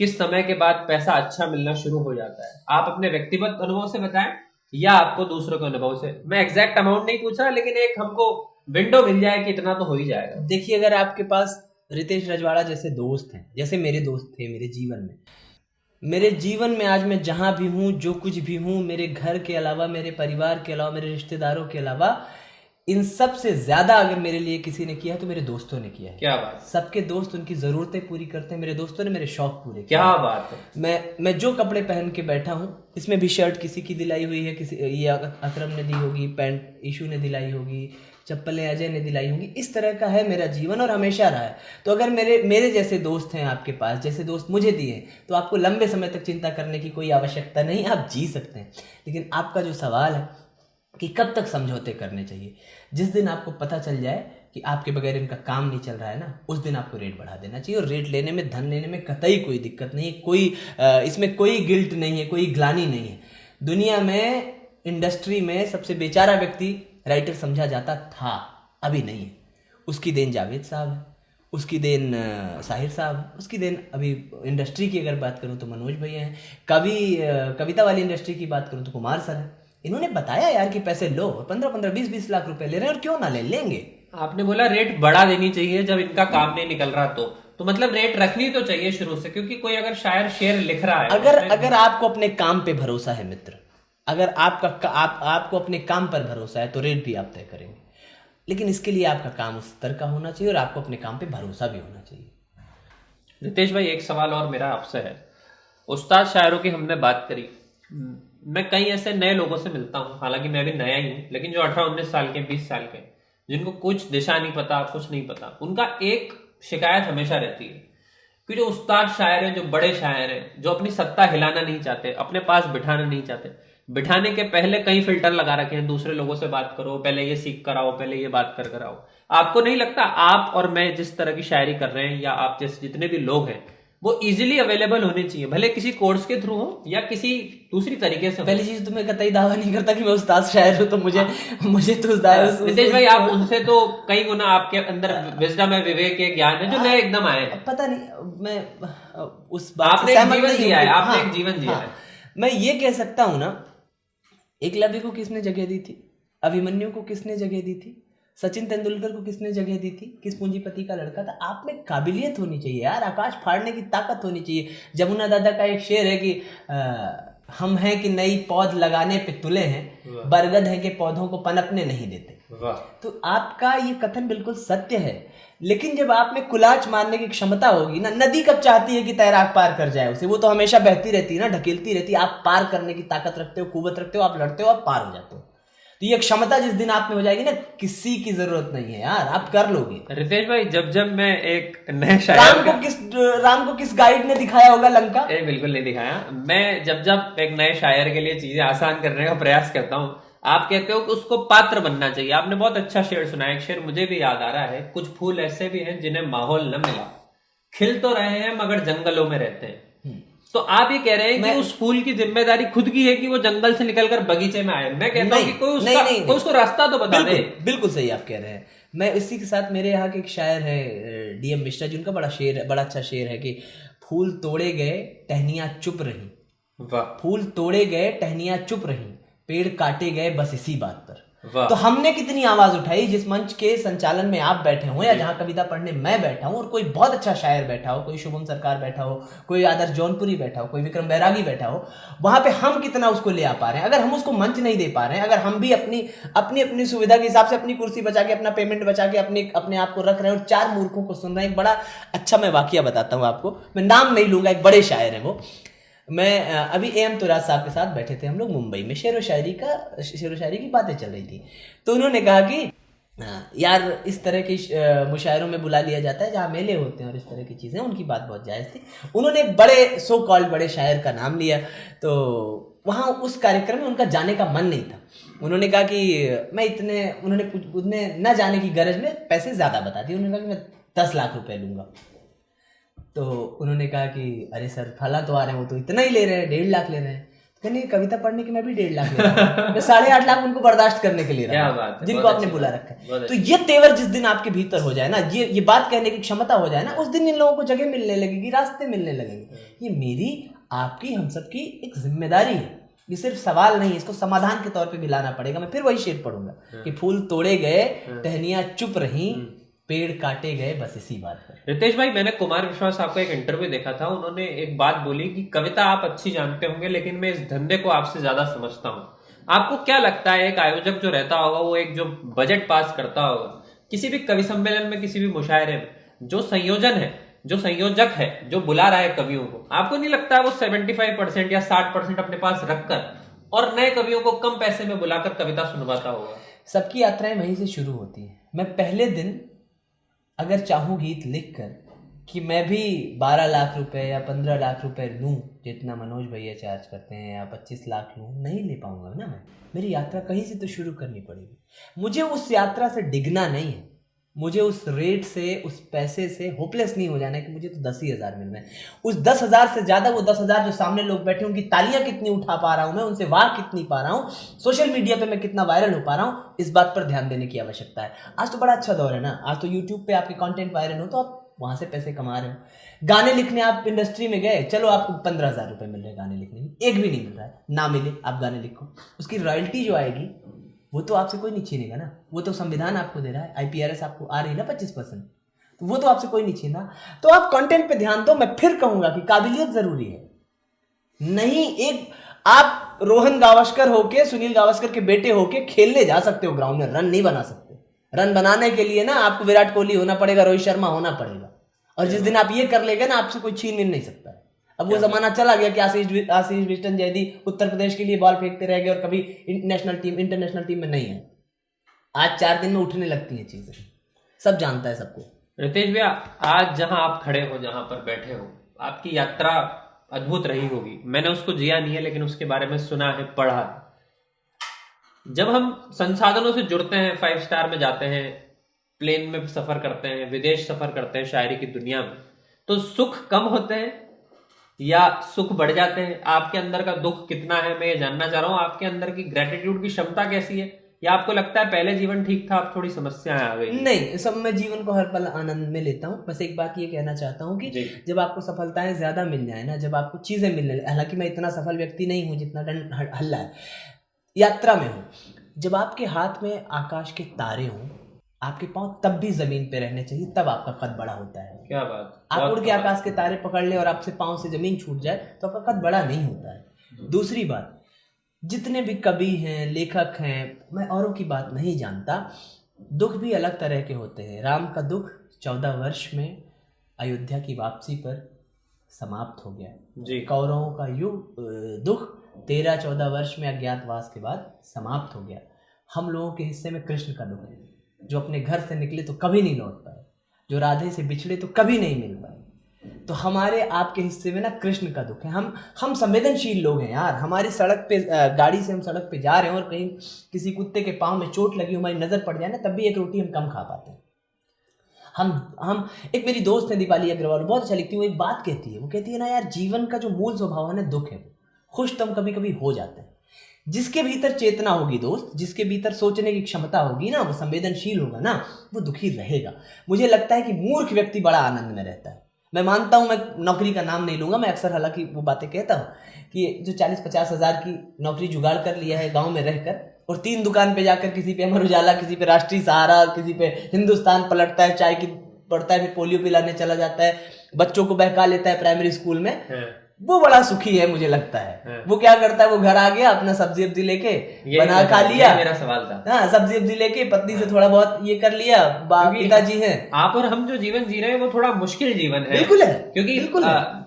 किस समय के बाद पैसा अच्छा मिलना शुरू हो जाता है। आप अपने व्यक्तिगत अनुभव से बताएं या आपको दूसरों के अनुभव से। मैं एग्जैक्ट अमाउंट नहीं पूछ रहा, लेकिन एक हमको विंडो मिल जाए कि इतना तो हो ही जाएगा। देखिए, अगर आपके पास रितेश रजवाड़ा जैसे दोस्त हैं, जैसे मेरे दोस्त थे मेरे जीवन में आज मैं जहां भी हूं, जो कुछ भी हूं, मेरे घर के अलावा, मेरे परिवार के अलावा, मेरे रिश्तेदारों के अलावा, इन सब से ज्यादा अगर मेरे लिए किसी ने किया है तो मेरे दोस्तों ने किया है। क्या बात। सबके दोस्त उनकी जरूरतें पूरी करते हैं, मेरे दोस्तों ने मेरे शौक पूरे किए। क्या बात है। मैं जो कपड़े पहन के बैठा हूँ, इसमें भी शर्ट किसी की दिलाई हुई है, किसी ये अकरम ने दी होगी, पैंट ईशू ने दिलाई होगी, चप्पलें अजय ने दिलाई होंगी। इस तरह का है मेरा जीवन और हमेशा रहा है। तो अगर मेरे जैसे दोस्त हैं आपके पास, जैसे दोस्त मुझे दिए हैं, तो आपको लंबे समय तक चिंता करने की कोई आवश्यकता नहीं, आप जी सकते हैं। लेकिन आपका जो सवाल है कि कब तक समझौते करने चाहिए, जिस दिन आपको पता चल जाए कि आपके बगैर इनका काम नहीं चल रहा है ना, उस दिन आपको रेट बढ़ा देना चाहिए। और रेट लेने में, धन लेने में कतई कोई दिक्कत नहीं है, कोई इसमें कोई गिल्ट नहीं है, कोई ग्लानि नहीं है। दुनिया में, इंडस्ट्री में सबसे बेचारा व्यक्ति राइटर समझा जाता था, अभी नहीं है। उसकी देन जावेद साहब है, उसकी देन साहिर साहब, उसकी देन अभी इंडस्ट्री की अगर बात करूं तो मनोज भैया हैं, कविता वाली इंडस्ट्री की बात करूं तो कुमार सर है। इन्होंने बताया यार कि पैसे लो, 15-15, 20-20 लाख रुपए ले रहे हैं, और क्यों ना लेंगे। आपने बोला रेट बढ़ा देनी चाहिए जब इनका काम नहीं निकल रहा, तो मतलब रेट रखनी तो चाहिए शुरू से, क्योंकि कोई अगर शायर शेर लिख रहा है, अगर आपको अपने काम पे भरोसा है मित्र, अगर आपको अपने काम पर भरोसा है, तो रेट भी आप तय करेंगे। लेकिन इसके लिए आपका काम उस स्तर का होना चाहिए और आपको अपने काम पे भरोसा भी होना चाहिए। रितेश भाई, एक सवाल और मेरा आपसे है। उस्ताद शायरों की हमने बात करी, मैं कई ऐसे नए लोगों से मिलता हूँ, हालांकि मैं भी नया ही हूँ, लेकिन जो 18-19 साल के, 20 साल के, जिनको कुछ दिशा नहीं पता, कुछ नहीं पता, उनका एक शिकायत हमेशा रहती है कि जो उस्ताद शायर हैं, जो बड़े शायर हैं, जो अपनी सत्ता हिलाना नहीं चाहते, अपने पास बिठाना नहीं चाहते, बिठाने के पहले कई फिल्टर लगा रखे हैं, दूसरे लोगों से बात करो, पहले ये सीख कर आओ, पहले ये बात कर आओ। आपको नहीं लगता आप और मैं जिस तरह की शायरी कर रहे हैं, या आप जैसे जितने भी लोग हैं, वो इजीली अवेलेबल होने चाहिए, भले किसी कोर्स के थ्रू हो या किसी दूसरी तरीके से। पहली चीज तो मैं कतई दावा नहीं करता कि मैं उस्ताद शायर हूं, तो मुझे तो रितेश भाई, आप उनसे तो कई गुना आपके अंदर विजडम है, विवेक है, ज्ञान है, जो नए एकदम आए हैं। पता नहीं, मैं उस बात से सहमत नहीं हूं। आपने एक जीवन जिया है। मैं ये कह सकता हूं ना, एकलव्य को किसने जगह दी थी, अभिमन्यु को किसने जगह दी थी, सचिन तेंदुलकर को किसने जगह दी थी, किस पूंजीपति का लड़का था। आप में काबिलियत होनी चाहिए यार, आकाश फाड़ने की ताकत होनी चाहिए। जमुना दादा का एक शेर है कि हम हैं कि नई पौध लगाने पे तुले हैं, बरगद है कि पौधों को पनपने नहीं देते। तो आपका ये कथन बिल्कुल सत्य है, लेकिन जब आप में कुलाच मारने की क्षमता होगी ना, नदी कब चाहती है कि तैराक पार कर जाए उसे, वो तो हमेशा बहती रहती है ना, ढकेलती रहती है। आप पार करने की ताकत रखते हो, कुवत रखते हो, आप लड़ते हो, आप पार हो जाते हो। तो ये क्षमता जिस दिन आप में हो जाएगी ना, किसी की जरूरत नहीं है यार, आप कर लोगे। रितेश भाई, जब मैं एक नए शायर, राम को किस गाइड ने दिखाया होगा लंका? बिल्कुल नहीं दिखाया। मैं जब एक नए शायर के लिए चीजें आसान करने का प्रयास करता हूँ, आप कहते हो कि उसको पात्र बनना चाहिए। आपने बहुत अच्छा शेर सुनाया, एक शेर मुझे भी याद आ रहा है, कुछ फूल ऐसे भी हैं जिन्हें माहौल न मिला, खिल तो रहे हैं मगर जंगलों में रहते हैं। तो आप ये कह रहे हैं कि उस फूल की जिम्मेदारी खुद की है कि वो जंगल से निकलकर बगीचे में आए। मैं कहता हूं कि कोई उसको रास्ता तो बता दे। बिल्कुल सही आप कह रहे हैं। मैं इसी के साथ, मेरे यहाँ के एक शायर है DM मिश्रा जी, उनका बड़ा अच्छा शेर है कि फूल तोड़े गए टहनियां चुप रही, फूल तोड़े गए टहनियां चुप रही, पेड़ काटे गए बस इसी बात पर। वाह। तो हमने कितनी आवाज उठाई, जिस मंच के संचालन में आप बैठे हो या जहां कविता पढ़ने मैं बैठा हूं और कोई बहुत अच्छा शायर बैठा हो, कोई शुभम सरकार बैठा हो, कोई आदर्श जौनपुरी बैठा हो, कोई विक्रम बैरागी बैठा हो, वहां पे हम कितना उसको ले आ पा रहे हैं। अगर हम उसको मंच नहीं दे पा रहे हैं, अगर हम भी अपनी अपनी अपनी सुविधा के हिसाब से अपनी कुर्सी बचा के, अपना पेमेंट बचा के अपने आप को रख रहे हैं और चार मूर्खों को सुन रहे हैं। एक बड़ा अच्छा मैं वाकया बताता हूँ आपको, मैं नाम नहीं लूंगा, एक बड़े शायर हैं वो। मैं अभी एम तुराज साहब के साथ बैठे थे हम लोग मुंबई में, शेर व शायरी की बातें चल रही थी। तो उन्होंने कहा कि यार इस तरह की मुशायरों में बुला लिया जाता है जहाँ मेले होते हैं और इस तरह की चीज़ें, उनकी बात बहुत जायज़ थी। उन्होंने एक बड़े सो कॉल्ड बड़े शायर का नाम लिया, तो वहाँ उस कार्यक्रम में उनका जाने का मन नहीं था। उन्होंने कहा कि मैं उन्होंने न जाने की गरज में पैसे ज़्यादा बता दिए। उन्होंने कहा कि मैं 10 लाख रुपए लूँगा। तो उन्होंने कहा कि अरे सर फला तो आ रहे हैं, वो तो इतना ही ले रहे हैं, 1.5 लाख ले रहे हैं। कहने कविता पढ़ने के मैं भी 1.5 लाख ले रहा हूँ, मैं 8.5 लाख उनको बर्दाश्त करने के लिए रहा हूँ, जिनको आपने बुला रखा है। तो ये तेवर जिस दिन आपके भीतर हो जाए ना, ये बात कहने की क्षमता हो जाए ना, उस दिन इन लोगों को जगह मिलने लगेगी, रास्ते मिलने लगेंगे। ये मेरी आपकी हम सबकी एक जिम्मेदारी है, ये सिर्फ सवाल नहीं, इसको समाधान के तौर पे भी लाना पड़ेगा। मैं फिर वही शेर पढ़ूंगा कि फूल तोड़े गए, टहनियां चुप रहीं, पेड़ काटे गए, बस इसी बात पर। रितेश भाई, मैंने कुमार विश्वास आपका एक इंटरव्यू देखा था, उन्होंने एक बात बोली कि कविता आप अच्छी जानते होंगे लेकिन मैं इस धंधे को आपसे ज्यादा समझता हूँ। आपको क्या लगता है, एक आयोजक जो रहता होगा, वो एक जो बजट पास करता होगा किसी भी कवि सम्मेलन में, किसी भी मुशायरे में, जो संयोजक है, जो बुला रहा है कवियों को, आपको नहीं लगता है वो 75% या 60% अपने पास रखकर और नए कवियों को कम पैसे में बुलाकर कविता सुनवाता होगा? सबकी यात्राएं वहीं से शुरू होती है। मैं पहले दिन अगर चाहूँ गीत लिखकर कि मैं भी 12 लाख रुपए या 15 लाख रुपए लूँ जितना मनोज भैया चार्ज करते हैं, या 25 लाख लूँ, नहीं ले पाऊंगा ना। मैं मेरी यात्रा कहीं से तो शुरू करनी पड़ेगी। मुझे उस यात्रा से डिगना नहीं है, मुझे उस रेट से, उस पैसे से होपलेस नहीं हो जाना है कि मुझे तो 10 ही हज़ार मिल रहे हैं। उस 10,000 से ज़्यादा वो 10,000 जो सामने लोग बैठे, उनकी तालियां कितनी उठा पा रहा हूँ मैं, उनसे वाह कितनी पा रहा हूँ, सोशल मीडिया पे मैं कितना वायरल हो पा रहा हूँ, इस बात पर ध्यान देने की आवश्यकता है। आज तो बड़ा अच्छा दौर है ना, आज तो यूट्यूब पे आपके कॉन्टेंट वायरल हो तो आप वहां से पैसे कमा रहे हो। गाने लिखने आप इंडस्ट्री में गए, चलो आपको 15,000 रुपए मिल रहे हैं गाने लिखने में, एक भी नहीं मिल रहा है, ना मिले आप गाने लिखो, उसकी रॉयल्टी जो आएगी वो तो आपसे कोई नहीं छीनेगा ना, वो तो संविधान आपको दे रहा है, IPRS आपको आ रही है ना 25%, तो वो तो आपसे कोई नहीं छीना। तो आप कंटेंट पे ध्यान दो। मैं फिर कहूंगा कि काबिलियत जरूरी है, नहीं एक आप रोहन गावस्कर होके, सुनील गावस्कर के बेटे होके खेलने जा सकते हो ग्राउंड में, रन नहीं बना सकते। रन बनाने के लिए ना आपको विराट कोहली होना पड़ेगा, रोहित शर्मा होना पड़ेगा, और जिस दिन आप ये कर लेंगे ना, आपसे कोई छीन नहीं सकता है। अब वो जमाना चला गया कि आशीष विस्टन जयदी उत्तर प्रदेश के लिए बॉल फेंकते रह गए और कभी इंटरनेशनल टीम में नहीं है। आज 4 दिन में उठने लगती हैं चीजें, सब जानता है सबको। रितेश भैया, आज जहां आप खड़े हो, जहां पर बैठे हो, आपकी यात्रा अद्भुत रही होगी। मैंने उसको जिया नहीं है लेकिन उसके बारे में सुना है, पढ़ा है। जब हम संसाधनों से जुड़ते हैं, 5 स्टार में जाते हैं, प्लेन में सफर करते हैं, विदेश सफर करते हैं शायरी की दुनिया में, तो सुख कम होते हैं या सुख बढ़ जाते हैं? आपके अंदर का दुख कितना है, मैं ये जानना चाह रहा हूं। आपके अंदर की ग्रेटिट्यूड की क्षमता कैसी है, या आपको लगता है पहले जीवन ठीक था, अब थोड़ी समस्याएं आ गई? नहीं, सब मैं जीवन को हर पल आनंद में लेता हूँ। बस एक बात ये कहना चाहता हूँ कि जब आपको सफलताएं ज्यादा मिल जाए ना, जब आपको चीजें मिलने, हालांकि मैं इतना सफल व्यक्ति नहीं हूँ जितना हल्ला है, यात्रा में हूँ, जब आपके हाथ में आकाश के तारे हों, आपके पांव तब भी जमीन पे रहने चाहिए, तब आपका कद बड़ा होता है। क्या बात! आप उड़ के आकाश के तारे पकड़ ले और आपसे पांव से जमीन छूट जाए तो आपका कद बड़ा नहीं होता है। दूसरी बात, जितने भी कवि हैं, लेखक हैं, मैं औरों की बात नहीं जानता, दुख भी अलग तरह के होते हैं। राम का दुख 14 वर्ष में अयोध्या की वापसी पर समाप्त हो गया जी। कौरवों का दुख 13-14 वर्ष में अज्ञातवास के बाद समाप्त हो गया। हम लोगों के हिस्से में कृष्ण का दुख है, जो अपने घर से निकले तो कभी नहीं लौट पाए, जो राधे से बिछड़े तो कभी नहीं मिल पाए। तो हमारे आपके हिस्से में ना कृष्ण का दुख है। हम संवेदनशील लोग हैं यार। हमारी सड़क पे गाड़ी से हम सड़क पे जा रहे हैं और कहीं किसी कुत्ते के पाँव में चोट लगी, हमारी नजर पड़ जाए ना, तब भी एक रोटी हम कम खा पाते हैं। हम एक मेरी दोस्त है दीपाली अग्रवाल, बहुत अच्छा लिखती है, वो एक बात कहती है, वो कहती है ना यार, जीवन का जो मूल स्वभाव है ना, दुख है। खुश तो हम कभी कभी हो जाते हैं। जिसके भीतर चेतना होगी दोस्त, जिसके भीतर सोचने की क्षमता होगी ना, वो संवेदनशील होगा ना, वो दुखी रहेगा। मुझे लगता है कि मूर्ख व्यक्ति बड़ा आनंद में रहता है। मैं मानता हूं, मैं नौकरी का नाम नहीं लूंगा, मैं अक्सर हालांकि वो बातें कहता हूं कि जो 40-50 हज़ार की नौकरी जुगाड़ कर लिया है गांव में रहकर, और 3 दुकान पे जाकर किसी पे अमर उजाला, किसी पे राष्ट्रीय सहारा, किसी पे हिंदुस्तान पलटता है, चाय की पड़ता है, फिर पोलियो पिलाने चला जाता है, बच्चों को बहका लेता है प्राइमरी स्कूल में, वो बड़ा सुखी है मुझे लगता है। वो क्या करता है, वो घर आ गया, अपना सब्जी वब्जी लेके बना खा लिया। मेरा सवाल था। हाँ, सब्जी वब्जी लेके पत्नी से थोड़ा बहुत ये कर लिया। पिताजी हैं, आप और हम जो जीवन जी रहे हैं वो थोड़ा मुश्किल जीवन है। बिल्कुल है, क्योंकि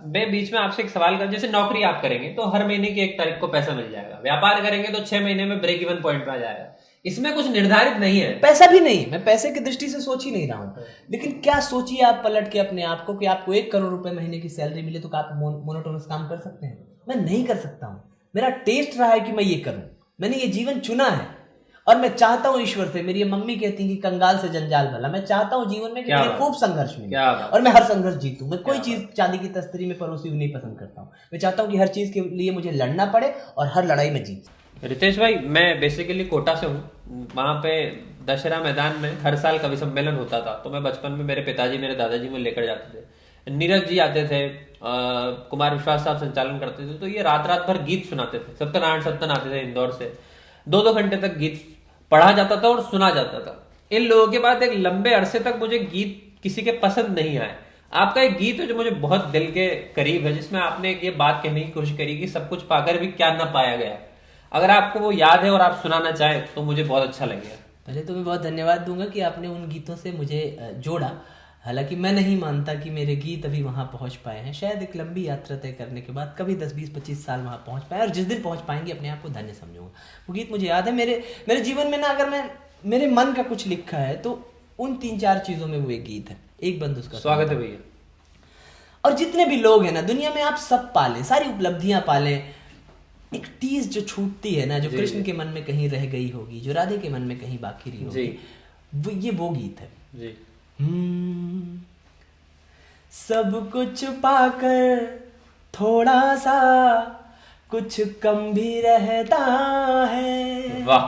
मैं बीच में आपसे एक सवाल कर, जैसे नौकरी आप करेंगे तो हर महीने की 1 तारीख को पैसा मिल जाएगा, व्यापार करेंगे तो 6 महीने में ब्रेक इवन पॉइंट पे आ जाएगा, इसमें कुछ निर्धारित नहीं है। पैसा भी नहीं, मैं पैसे की दृष्टि से सोच ही नहीं रहा हूँ, लेकिन क्या सोचिए आप पलट के अपने आप को कि आपको 1 करोड़ रुपए महीने की सैलरी मिले तो क्या आप मोनोटोनस काम कर सकते हैं? मैं नहीं कर सकता हूँ। मेरा टेस्ट रहा है कि मैं ये करूँ, मैंने ये जीवन चुना है और मैं चाहता हूँ ईश्वर से, मेरी मम्मी कहती है कि कंगाल से जंजाल भला, मैं चाहता हूँ जीवन में कि मुझे खूब संघर्ष मिले और मैं हर संघर्ष जीतूं। मैं कोई चीज चांदी की तस्तरी में परोसी हुई नहीं पसंद करता हूँ। मैं चाहता हूँ कि हर चीज के लिए मुझे लड़ना पड़े और हर लड़ाई में जीत। रितेश भाई, मैं बेसिकली कोटा से हूँ। वहां पे दशहरा मैदान में हर साल कवि सम्मेलन होता था, तो मैं बचपन में मेरे पिताजी मेरे दादाजी मुझे लेकर जाते थे। नीरज जी आते थे, कुमार विश्वास साहब संचालन करते थे, तो ये रात रात भर गीत सुनाते थे। सत्यनारायण सत्तन आते थे इंदौर से, 2-2 घंटे तक गीत पढ़ा जाता था और सुना जाता था। इन लोगों के बाद एक लंबे अरसे तक मुझे गीत किसी के पसंद नहीं आए। आपका एक गीत है जो मुझे बहुत दिल के करीब है, जिसमें आपने ये बात कहने की कोशिश करी कि सब कुछ पाकर भी क्या न पाया गया। अगर आपको वो याद है और आप सुनाना चाहें तो मुझे बहुत अच्छा लगेगा। पहले तो मैं बहुत धन्यवाद दूंगा कि आपने उन गीतों से मुझे जोड़ा। हालांकि मैं नहीं मानता कि मेरे गीत अभी वहां पहुंच पाए हैं, शायद एक लंबी यात्रा तय करने के बाद कभी 10, 20, 25 साल वहां पहुंच पाए, और जिस दिन पहुंच पाएंगे अपने आप को धन्य समझूंगा। वो गीत मुझे याद है। मेरे जीवन में ना, अगर मैं मेरे मन का कुछ लिखा है तो उन 3-4 चीजों में वो एक गीत है। एक बंद उसका स्वागत है भैया। और जितने भी लोग हैं ना दुनिया में, आप सब पालें, सारी उपलब्धियां पालें, एक टीज जो छूटती है ना, जो कृष्ण के मन में कहीं रह गई होगी, जो राधे के मन में कहीं बाकी रही होगी, वो गीत है जी। सब कुछ पाकर थोड़ा सा कुछ कम भी रहता है। वाह।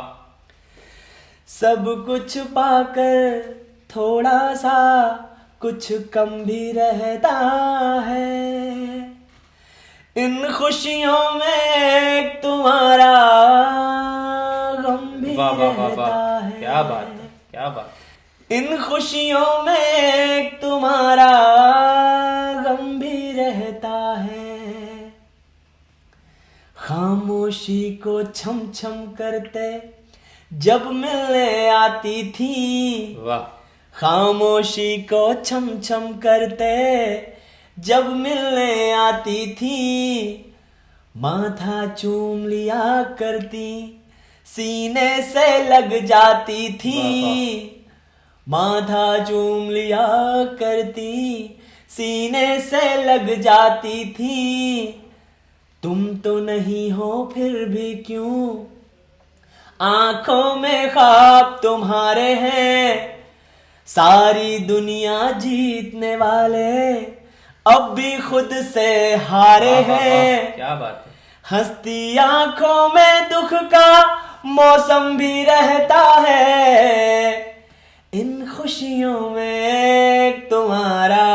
सब कुछ पाकर थोड़ा सा कुछ कम भी रहता है। इन खुशियों में तुम्हारा गम भी रहता है। क्या बात है, क्या बात। इन खुशियों में तुम्हारा गम भी रहता है। खामोशी को छम छम करते जब मिलने आती थी। वाह। खामोशी को छम छम करते जब मिलने आती थी, माथा चूम लिया करती, सीने से लग जाती थी। माथा चूम लिया करती, सीने से लग जाती थी। तुम तो नहीं हो फिर भी क्यों, आंखों में ख्वाब तुम्हारे हैं। सारी दुनिया जीतने वाले अब भी खुद से हारे हैं। क्या बात है। हंसती आंखों में दुख का मौसम भी रहता है। इन खुशियों में तुम्हारा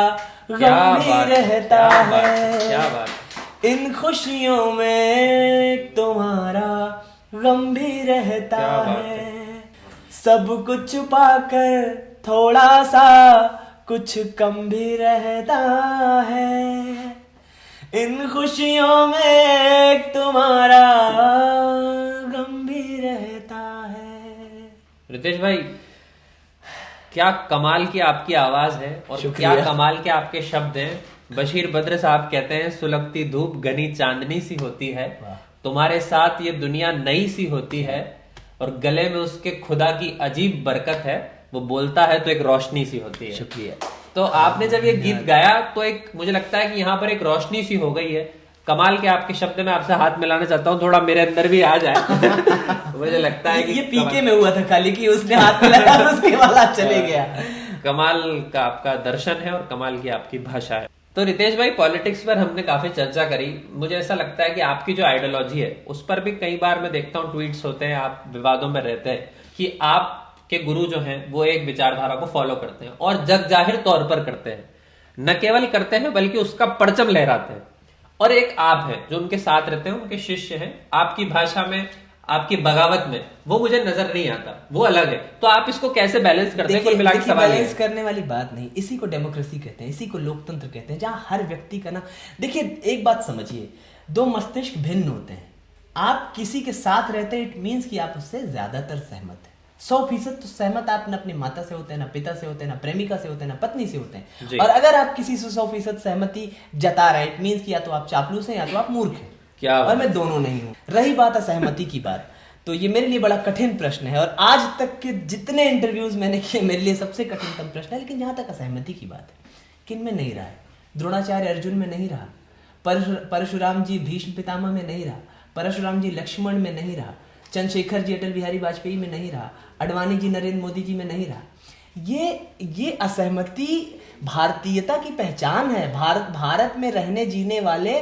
गम भी रहता है। क्या बात। इन खुशियों में तुम्हारा गम भी रहता है। सब कुछ पाकर थोड़ा सा कुछ कम भी रहता है। इन खुशियों में तुम्हारा गम भी रहता है। रितेश भाई, क्या कमाल की आपकी आवाज है और क्या कमाल के आपके शब्द हैं। बशीर बद्र साहब कहते हैं, सुलगती धूप घनी चांदनी सी होती है, तुम्हारे साथ ये दुनिया नई सी होती है, और गले में उसके खुदा की अजीब बरकत है, वो बोलता है तो एक रोशनी सी होती है। शुक्रिया। तो आपने जब ये गीत गाया तो एक मुझे लगता है कि यहाँ पर एक रोशनी सी हो गई है। कमाल के आपके शब्द में आपसे हाथ मिलाना चाहता हूँ, थोड़ा मेरे अंदर भी आ जाए। मुझे लगता है कि ये पीके में हुआ था खाली कि उसने हाथ मिलाया उसके बाद चले गया। कमाल का आपका दर्शन है और कमाल की आपकी भाषा है। तो रितेश भाई, पॉलिटिक्स पर हमने काफी चर्चा करी। मुझे ऐसा लगता है कि आपकी जो आइडियोलॉजी है उस पर भी कई बार मैं देखता हूँ ट्वीट्स होते हैं, आप विवादों में रहते हैं कि आपके गुरु जो हैं वो एक विचारधारा को फॉलो करते हैं और जग जाहिर तौर पर करते हैं। न केवल करते हैं बल्कि उसका परचम लहराते हैं। और एक आप हैं जो उनके साथ रहते हैं, उनके शिष्य हैं। आपकी भाषा में आपकी बगावत में, वो मुझे नजर नहीं आता, वो अलग है। तो आप इसको कैसे बैलेंस करते हैं? कुल मिला के सवाल ये बैलेंस है। करने वाली बात नहीं, इसी को डेमोक्रेसी कहते हैं, इसी को लोकतंत्र कहते हैं, जहां हर व्यक्ति का ना, देखिए एक बात समझिए, दो मस्तिष्क भिन्न होते हैं। आप किसी के साथ रहते हैं, इट मीन्स कि आप उससे ज्यादातर सहमत हैं। 100% तो सहमत आप न अपनी माता से होते हैं, ना पिता से होते हैं, ना प्रेमिका से होते हैं, ना पत्नी से होते जी। हैं। और अगर आप किसी से 100% सहमति जता रहे हैं, इट मीन्स कि या तो आप चापलूस हैं या तो आप मूर्ख हैं। क्या और मैं दोनों नहीं हूं। रही बात असहमति की बात, तो ये मेरे लिए बड़ा कठिन प्रश्न है, और आज तक के जितने इंटरव्यूज मैंने किए मेरे लिए सबसे कठिनतम प्रश्न है। लेकिन जहां तक असहमति की बात है, किन में नहीं रहा है? द्रोणाचार्य अर्जुन में नहीं रहा, परशुराम जी भीष्म पितामह में नहीं रहा, परशुराम जी लक्ष्मण में नहीं रहा, चंद्रशेखर जी अटल बिहारी वाजपेयी में नहीं रहा, अडवाणी जी नरेंद्र मोदी जी में नहीं रहा। ये असहमति भारतीयता की पहचान है। भारत में रहने जीने वाले,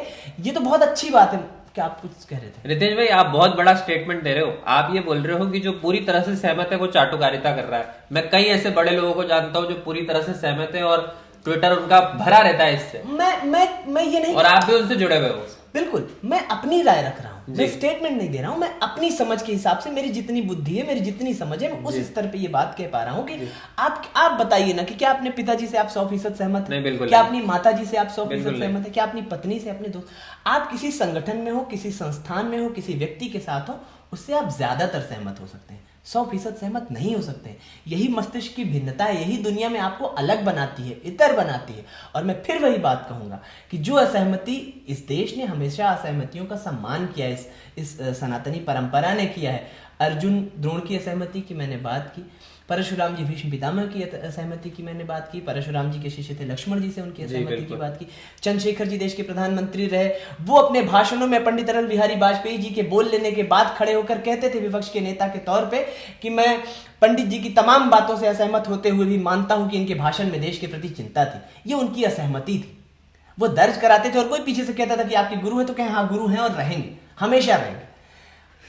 ये तो बहुत अच्छी बात है। क्या आप कुछ कह रहे थे? रितेश भाई, आप बहुत बड़ा स्टेटमेंट दे रहे हो। आप ये बोल रहे हो कि जो पूरी तरह से सहमत है वो चाटुकारिता कर रहा है। मैं कई ऐसे बड़े लोगों को जानता हूं जो पूरी तरह से सहमत है और ट्विटर उनका भरा रहता है इससे। मैं ये नहीं, और आप भी उनसे जुड़े हुए हो। बिल्कुल, मैं अपनी राय रख रहा हूँ, जी। मैं स्टेटमेंट नहीं दे रहा हूँ, मैं अपनी समझ के हिसाब से, मेरी जितनी बुद्धि है, मेरी जितनी समझ है, मैं उस स्तर पे ये बात कह पा रहा हूँ कि आप बताइए ना कि क्या अपने पिताजी से आप 100% सहमत नहीं, हैं? बिल्कुल क्या नहीं। अपनी माता जी से आप 100% बिल्कुल सहमत हैं? क्या अपनी पत्नी से, अपने दोस्त, आप किसी संगठन में हो, किसी संस्थान में हो, किसी व्यक्ति के साथ हो, उससे आप ज्यादातर सहमत हो सकते हैं, 100% सहमत नहीं हो सकते हैं। यही मस्तिष्क की भिन्नता है, यही दुनिया में आपको अलग बनाती है, इतर बनाती है। और मैं फिर वही बात कहूंगा कि जो असहमति, इस देश ने हमेशा असहमतियों का सम्मान किया है, इस सनातनी परंपरा ने किया है। अर्जुन द्रोण की असहमति की मैंने बात की, परशुराम जी भीष्म पितामह की असहमति की मैंने बात की, परशुराम जी के शिष्य थे लक्ष्मण जी से उनकी असहमति की बात की, चंद्रशेखर जी देश के प्रधानमंत्री रहे, वो अपने भाषणों में पंडित अटल बिहारी वाजपेयी जी के बोल लेने के बाद खड़े होकर कहते थे विपक्ष के नेता के तौर पे कि मैं पंडित जी की तमाम बातों से असहमत होते हुए भी मानता हूं कि इनके भाषण में देश के प्रति चिंता थी। ये उनकी असहमति थी, वो दर्ज कराते थे। और कोई पीछे से कहता था कि आपके गुरु है, तो कहें हाँ गुरु हैं और रहेंगे, हमेशा रहेंगे।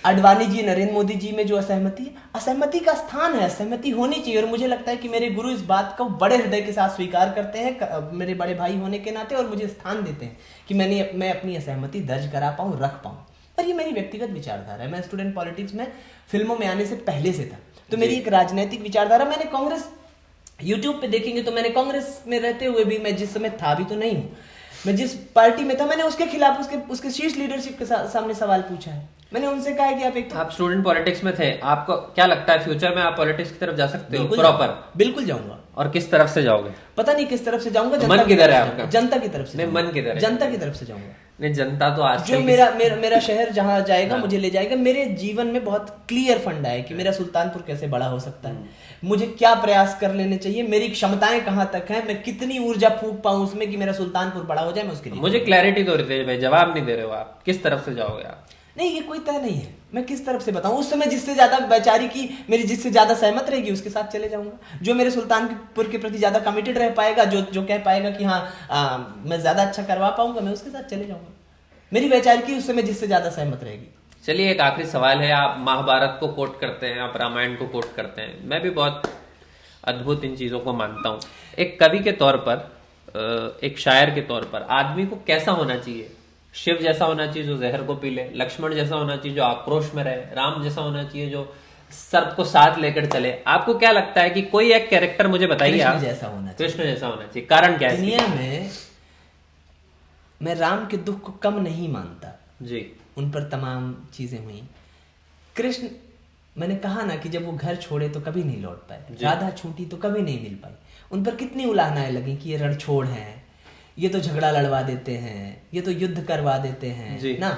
अडवाणी जी, नरेंद्र मोदी जी में जो असहमति है, असहमति का स्थान है, असहमति होनी चाहिए। और मुझे लगता है कि मेरे गुरु इस बात को बड़े हृदय के साथ स्वीकार करते हैं, मेरे बड़े भाई होने के नाते, और मुझे स्थान देते हैं कि मैं अपनी असहमति दर्ज करा पाऊं, रख पाऊं। पर ये मेरी व्यक्तिगत विचारधारा है। मैं स्टूडेंट पॉलिटिक्स में फिल्मों में आने से पहले से था, तो मेरी एक राजनीतिक विचारधारा, मैंने कांग्रेस, यूट्यूब पे देखेंगे तो मैंने कांग्रेस में रहते हुए भी, मैं जिस समय था भी तो नहीं हूँ, मैं जिस पार्टी में था, मैंने उसके खिलाफ, उसके शीर्ष लीडरशिप के सामने सवाल पूछा है। मैंने उनसे कहा कि आप स्टूडेंट पॉलिटिक्स में थे, आपको क्या लगता है फ्यूचर में आप पॉलिटिक्स की तरफ जा सकते हो? बिल्कुल जाऊंगा। और किस तरफ से जाओगे? पता नहीं किस तरफ से जाऊंगा। मन किधर है आपका? जनता की तरफ से। नहीं, मन किधर है? जनता की तरफ से जाऊंगा। नहीं, जनता तो आज जो मेरा शहर जहां जाएगा, मुझे ले जाएगा। मेरे जीवन में बहुत क्लियर फंडा है कि मेरा सुल्तानपुर कैसे बड़ा हो सकता है, मुझे क्या प्रयास कर लेने चाहिए, मेरी क्षमताएं कहां तक हैं, मैं कितनी ऊर्जा फूंक पाऊं उसमें कि मेरा सुल्तानपुर बड़ा हो जाए, मैं उसके लिए। मुझे क्लैरिटी दो रितेश भाई, जवाब नहीं दे रहे हो आप, किस तरफ से जाओगे आप? नहीं, ये कोई तय नहीं है, मैं किस तरफ से बताऊं। उस समय जिससे ज्यादा बेचारी की, मेरी जिससे ज्यादा सहमत रहेगी उसके साथ चले जाऊंगा। जो मेरे सुल्तानपुर के प्रति ज्यादा कमिटेड रह पाएगा, जो कह पाएगा कि हाँ मैं ज्यादा अच्छा करवा पाऊंगा, मैं उसके साथ चले जाऊंगा। मेरी बेचारी की उस समय जिससे ज्यादा सहमत रहेगी। चलिए, एक आखिरी सवाल है। आप महाभारत को कोट करते हैं, आप रामायण को कोट करते हैं, मैं भी बहुत अद्भुत इन चीजों को मानता हूं। एक कवि के तौर पर, एक शायर के तौर पर, आदमी को कैसा होना चाहिए? शिव जैसा होना चाहिए जो जहर को पी ले, लक्ष्मण जैसा होना चाहिए जो आक्रोश में रहे, राम जैसा होना चाहिए जो सर्प को साथ लेकर चले? आपको क्या लगता है कि कोई एक कैरेक्टर मुझे बताइए? कृष्ण जैसा होना चाहिए। कृष्ण जैसा होना चाहिए। कारण क्या है? दुनिया में मैं राम के दुख को कम नहीं मानता जी, उन पर तमाम चीजें हुई। कृष्ण, मैंने कहा ना कि जब वो घर छोड़े तो कभी नहीं लौट पाए, राधा छूटी तो कभी नहीं मिल पाई। उन पर कितनी उलाहनाएं लगी कि ये रणछोड़ हैं, ये तो झगड़ा लड़वा देते हैं, ये तो युद्ध करवा देते हैं ना,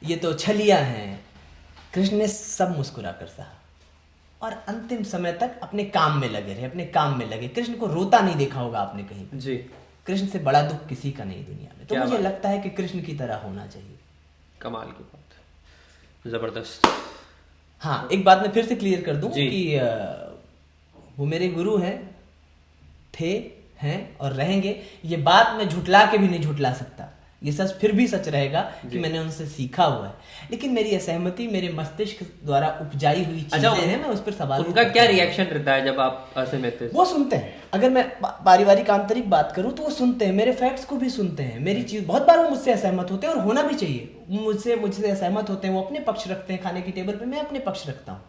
ये तो छलिया हैं। कृष्ण ने सब मुस्कुरा कर सहा और अंतिम समय तक अपने काम में लगे रहे, अपने काम में लगे। कृष्ण को रोता नहीं देखा होगा आपने कहीं जी। कृष्ण से बड़ा दुख किसी का नहीं दुनिया में। तो मुझे लगता है कि कृष्ण की तरह होना चाहिए। कमाल की बात है, जबरदस्त। हाँ, एक बात मैं फिर से क्लियर कर दूं कि वो मेरे गुरु हैं, थे, हैं और रहेंगे। ये बात मैं झुटला के भी नहीं झुटला सकता, ये सच फिर भी सच रहेगा कि मैंने उनसे सीखा हुआ है, लेकिन मेरी असहमति मेरे मस्तिष्क द्वारा उपजाई हुई चीजें हैं, मैं उस पर सवाल उनका क्या रिएक्शन रहता है जब आप असहमत हैं? वो सुनते हैं। अगर मैं पारिवारिक आंतरिक बात करूं तो वो सुनते हैं, मेरे फैक्ट्स को भी सुनते हैं, मेरी चीज बहुत बार वो मुझसे असहमत होते हैं और होना भी चाहिए। मुझसे असहमत होते हैं, वो अपने पक्ष रखते हैं खाने की टेबल पे, मैं अपने पक्ष रखता हूँ।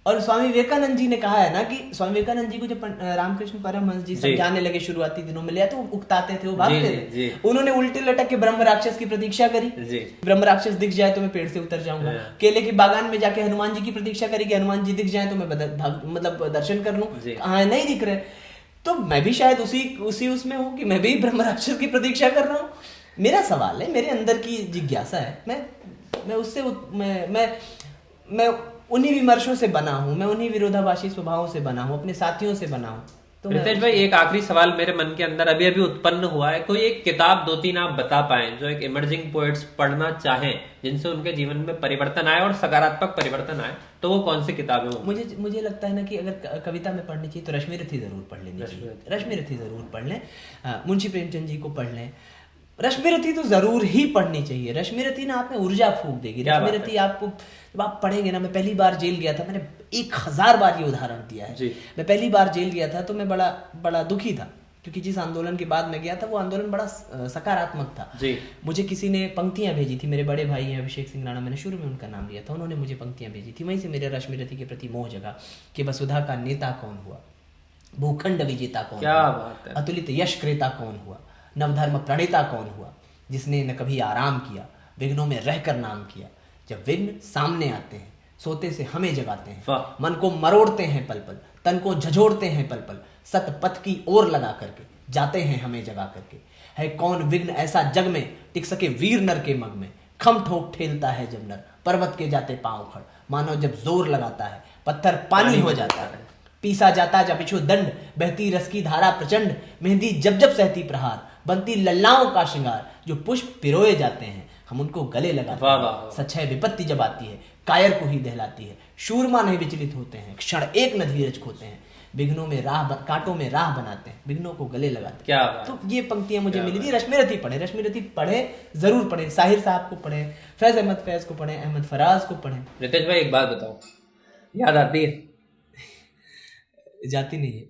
और स्वामी विवेकानंद जी ने कहा है ना कि स्वामी विवेकानंद जी को जब रामकृष्ण परमहंस जी समझाने लगे शुरुआती दिनों में लिया तो वो उकताते थे, वो भागते थे। उन्होंने उल्टे लटक के ब्रह्म राक्षस की प्रतीक्षा करी, ब्रह्म राक्षस दिख जाए तो मैं पेड़ से उतर जाऊंगा। केले के बागान में जाके हनुमान जी की प्रतीक्षा करी कि हनुमान जी दिख जाए तो मैं मतलब दर्शन कर लूं, कहाँ नहीं दिख रहे। तो मैं भी शायद उसी उसमें हूँ कि मैं भी ब्रह्म राक्षस की प्रतीक्षा कर रहा हूँ। मेरा सवाल है, मेरे अंदर की जिज्ञासा है, मैं उससे मैं उन्हीं विमर्शों से बना हूं, मैं उन्हीं विरोधाभासी स्वभावों से बना हूं, अपने साथियों से बना हूं। तो रितेश भाई, एक आखिरी सवाल मेरे मन के अंदर अभी उत्पन्न हुआ है। कोई एक किताब 2-3 आप बता पाए जो एक इमर्जिंग पोएट्स पढ़ना चाहें, जिनसे उनके जीवन में परिवर्तन आए और सकारात्मक परिवर्तन आए, तो वो कौन सी किताबें होंगी? मुझे लगता है ना कि अगर कविता में पढ़नी चाहिए तो रश्मि रथी जरूर पढ़ लेनी चाहिए। रश्मि रथी जरूर पढ़ लें, मुंशी प्रेमचंद जी को पढ़ लें। रश्मि रथी तो जरूर ही पढ़नी चाहिए। रश्मि रथी ना आप में ऊर्जा फूंक देगी। रश्मि रथी आपको जब आप पढ़ेंगे ना, मैं पहली बार जेल गया था, मैंने 1000 बार ये उदाहरण दिया है। मैं पहली बार जेल गया था तो मैं बड़ा दुखी था, क्योंकि जिस आंदोलन के बाद मैं गया था वो आंदोलन बड़ा सकारात्मक था। मुझे किसी ने पंक्तियां भेजी थी, मेरे बड़े भाई हैं अभिषेक सिंह राणा, मैंने शुरू में उनका नाम लिया था, उन्होंने मुझे पंक्तियां भेजी थी। वहीं से मेरे रश्मि रथी के प्रति मोह जगा कि वसुधा का नेता कौन हुआ, भूखंड विजेता कौन हुआ, अतुलित यश क्रेता कौन हुआ, नवधर्म प्रणेता कौन हुआ, जिसने न कभी आराम किया, विघ्नों में रहकर नाम किया। जब विघ्न सामने आते हैं, सोते से हमें जगाते हैं, मन को मरोड़ते हैं पल पल, तन को झझोड़ते हैं पल पल, सत पथ की ओर लगा करके जाते हैं हमें जगा करके। है कौन विघ्न ऐसा जग में, टिक सके वीर नर के मग में, खम ठोक ठेलता है जब नर, पर्वत के जाते पांव खड़, मानो जब जोर लगाता है पत्थर पानी हो जाता है। पीसा जाता जब पिछो दंड, बहती रस की धारा प्रचंड, मेहंदी जब जब सहती प्रहार, बनती लल्लाओं का श्रृंगार। जो पुष्प पिरोए जाते हैं हम उनको गले लगाते हैं। सच्चाई विपत्ति जब आती है कायर को ही दहलाती है। शूरमा नहीं विचलित होते हैं, क्षण एक न धीरज खोते हैं, विघ्नों में कांटों में राह बनाते हैं, विघ्नों को गले लगाते हैं। तो ये पंक्तियां मुझे मिली थी। रश्मि रथी पढ़े, रश्मि रथी पढ़े, जरूर पढ़े। साहिर साहब को पढ़े, फैज अहमद फैज को पढ़े, अहमद फराज को पढ़े। रितेश भाई, एक बात बताओ, याद आती है? जाती नहीं है।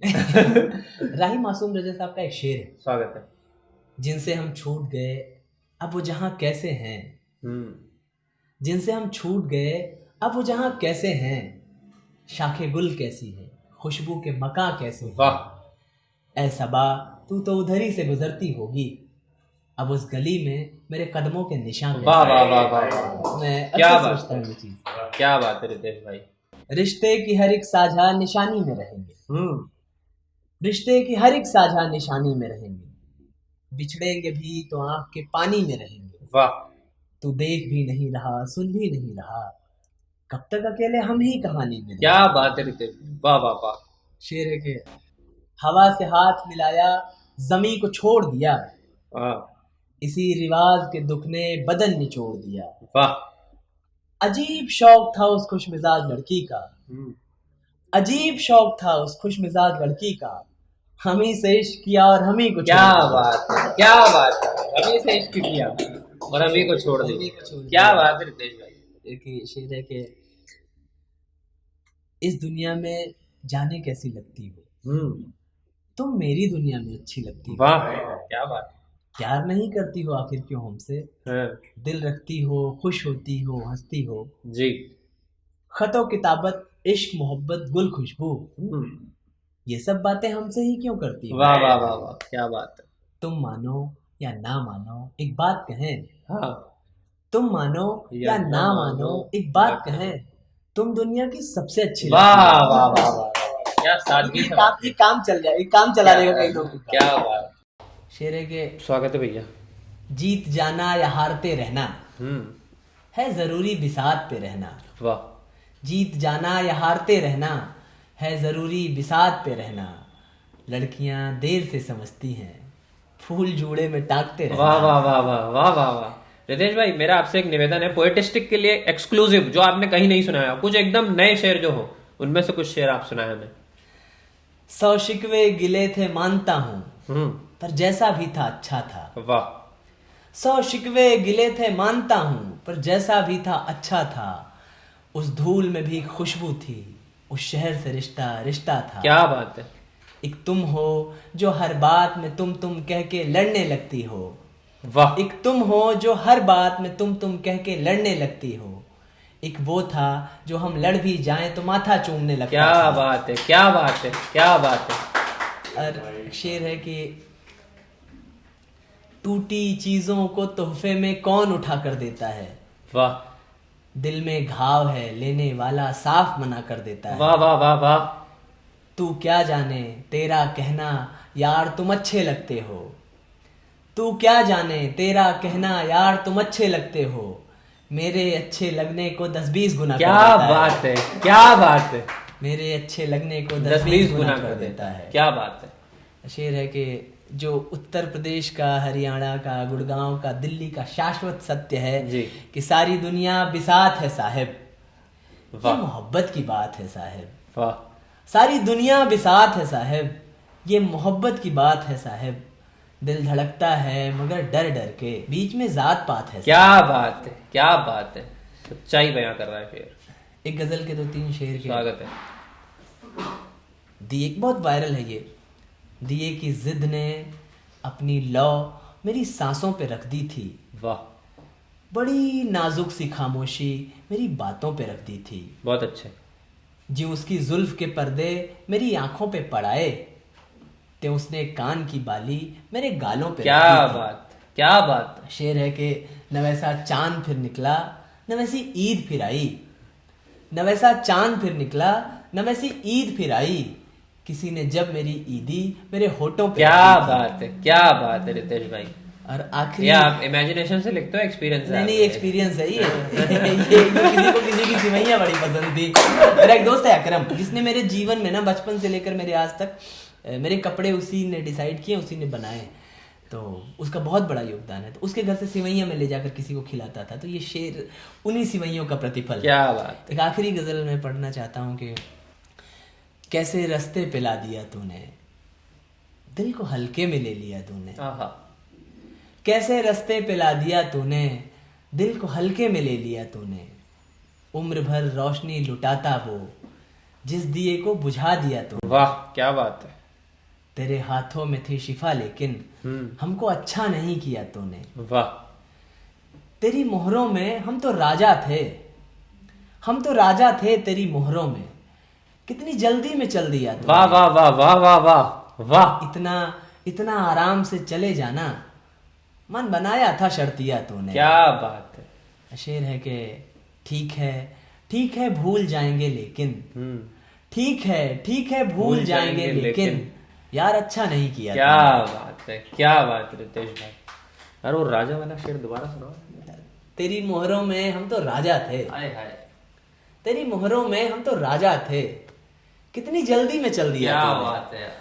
राही मासूम रजा साहब का एक शेर है, स्वागत है। जिनसे हम छूट गए अब वो जहां कैसे हैं, जिनसे हम छूट गए अब वो जहां कैसे हैं, शाखे गुल कैसी है, खुशबू के मकां कैसे हैं। वाह। ऐ सबा तू तो उधर ही से गुजरती होगी, अब उस गली में मेरे कदमों के निशान। वाह वाह वाह वाह, मैं क्या सोचता हूँ ये चीज। क्या बात है रितेश भाई। रिश्ते की हर एक साझा निशानी में रहेंगे, रिश्ते की हर एक साझा निशानी में रहेंगे, बिछड़ेंगे भी तो आंख के पानी में रहेंगे। वाह। तू देख भी नहीं रहा, सुन भी नहीं रहा, कब तक अकेले हम ही कहानी में। क्या बात है रितेश, वाह वाह वाह। शेर है कि हवा से हाथ मिलाया, जमी को छोड़ दिया, इसी रिवाज के दुख ने बदन निचोड़ दिया। वाह। अजीब शौक था उस खुशमिजाज लड़की का, अजीब शौक था उस खुशमिजाज लड़की का, हम ही से इश्क किया और हम ही को। क्या बात है, क्या बात है, हम ही से इश्क किया और हम ही को छोड़ दिया। क्या बात है रितेश भाई। एक शेर है कि इस दुनिया में जाने कैसी लगती हो, तुम मेरी दुनिया में अच्छी लगती हो। वाह, क्या बात है। प्यार नहीं करती हो आखिर क्यों हमसे, दिल रखती हो, खुश होती हो, हंसती हो जी। खतो किताबत, इश्क मोहब्बत, गुल खुशबू, ये सब बातें हमसे ही क्यों करती हो। वाह वाह वाह वाह, क्या बात है। तुम मानो या ना मानो एक बात कहें, हाँ। तुम मानो या ना मानो एक बात कहें, तुम दुनिया की सबसे अच्छी। वाह वाह वाह वाह, क्या सादगी। ये काम चल जाए, ये काम चला देगा कई लोग। क्या बात। शेर है के स्वागत है भैया। जीत जाना या हारते रहना, है जरूरी बिसात पे रहना। वाह। जीत जाना या हारते रहना, है जरूरी बिसात पे रहना, लड़कियां देर से समझती हैं, फूल जूड़े में टांगते रहना। वाह वाह वाह वाह वाह वाह वाह। रितेश भाई, मेरा आपसे एक निवेदन है, पोएटिस्टिक के लिए एक्सक्लूसिव, जो आपने कहीं नहीं सुनाया, कुछ एकदम नए शेर जो हो, उनमें से कुछ शेर आप सुनाए हमें। 100 शिकवे गिले थे मानता हूं, पर जैसा भी था अच्छा था। वाह। 100 शिकवे गिले थे मानता हूं, पर जैसा भी था अच्छा था। उस धूल में भी खुशबू थी, उस शहर से रिश्ता रिश्ता था। क्या बात है। एक तुम हो जो हर बात में तुम कह के लड़ने लगती हो। वाह। एक तुम हो जो हर बात में तुम कह के लड़ने लगती हो। एक वो था जो हम लड़ भी जाएं तो माथा चूमने लगता क्या था। बात है, क्या बात है, क्या बात है। और शेर है कि टूटी चीजों को तोहफे में कौन उठा कर देता है। वाह दिल में घाव है लेने वाला साफ मना कर देता है। वाह वाह वाह वाह। तू क्या जाने तेरा कहना यार तुम अच्छे लगते हो। तू क्या जाने तेरा कहना यार तुम अच्छे लगते हो। मेरे अच्छे लगने को 10-20 गुना क्या कर देता बात है, क्या बात है। मेरे अच्छे लगने को 10-20 10-20 गुना कर देता है। क्या बात है। शेर है कि जो उत्तर प्रदेश का, हरियाणा का, गुड़गांव का, दिल्ली का शाश्वत सत्य है जी। कि सारी दुनिया बिसात है साहिब। ये वाह मोहब्बत की बात है साहिब। वाह। सारी दुनिया बिसात है साहिब, ये मोहब्बत की बात है साहिब। दिल धड़कता है मगर डर डर के, बीच में जात पात है। क्या बात है, क्या बात है। सच्चाई बयां कर रहा है शेर। एक गजल के 2-3 शेर के स्वागत है। दिए, बहुत वायरल है ये। दिए की जिद ने अपनी लौ मेरी सांसों पे रख दी थी। वाह। बड़ी नाजुक सी खामोशी मेरी बातों पे रख दी थी। बहुत अच्छे। जी उसकी जुल्फ के पर्दे मेरी आंखों पे पड़ाए, ते उसने कान की बाली मेरे गालों पे क्या रख दी थी। बात, क्या बात। शेर है कि न वैसा चांद फिर निकला न वैसी ईद फिर आई। न वैसा चांद फिर निकला न वैसी ईद फिर आई। किसी ने जब मेरी ईदी मेरे होठों पे क्या रखी थी। बात है, क्या बात है रितेश भाई। और आखिरी, ये आप इमेजिनेशन से लिखते हो एक्सपीरियंस है? नहीं एक्सपीरियंस है ये किसी को किसी की सिवैयां बड़ी पसंद थी। मेरा एक दोस्त है अकरम, जिसने मेरे जीवन में ना बचपन से लेकर मेरे आज तक मेरे कपड़े उसी ने डिसाइड किए, उसी ने बनाए। तो उसका बहुत बड़ा योगदान है। तो उसके घर से सिवैयां मैं ले जाकर किसी को खिलाता था। तो ये शेर उन्हीं सिवैयों का प्रतिफल है। क्या बात। एक आखिरी गजल मैं पढ़ना चाहता हूँ कि कैसे रास्ते पिला दिया तूने, दिल को हल्के में ले लिया तूने। आहा। कैसे रास्ते पिला दिया तूने, दिल को हल्के में ले लिया तूने। उम्र भर रोशनी लुटाता वो, जिस दिए को बुझा दिया तूने। वाह क्या बात है। तेरे हाथों में थी शिफा लेकिन हमको अच्छा नहीं किया तूने। वाह। तेरी मोहरों में हम तो राजा थे, हम तो राजा थे तेरी मोहरों में। कितनी जल्दी में चल दिया तूने। वाह वाह वाह वाह वाह वाह वाह। इतना इतना आराम से चले जाना, मन बनाया था शर्तिया तूने। क्या बात है। शेर है कि ठीक है भूल जाएंगे लेकिन, ठीक है भूल जाएंगे लेकिन यार अच्छा नहीं किया। क्या बात है, क्या बात है रितेश भाई। यार वो राजा वाला शेर दोबारा सुनाओ। तेरी मोहरों में हम तो राजा थे, हाय हाय। तेरी मोहरों में हम तो राजा थे, कितनी जल्दी में चल दिया क्या तूने। बात है यार।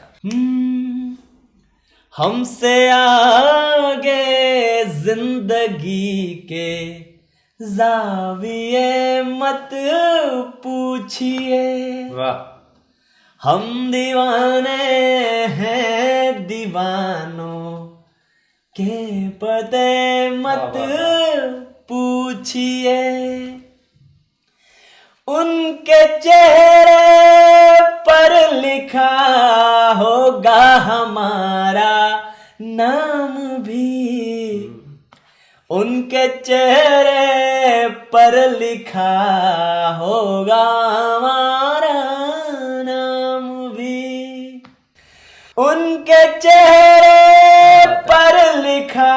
हमसे आगे जिंदगी के जाविये मत पूछिए। वाह। हम दीवाने हैं दीवानों के पते मत पूछिए। उनके चेहरे पर लिखा होगा हमारा नाम भी, उनके चेहरे पर लिखा होगा हमारा नाम भी। उनके चेहरे पर लिखा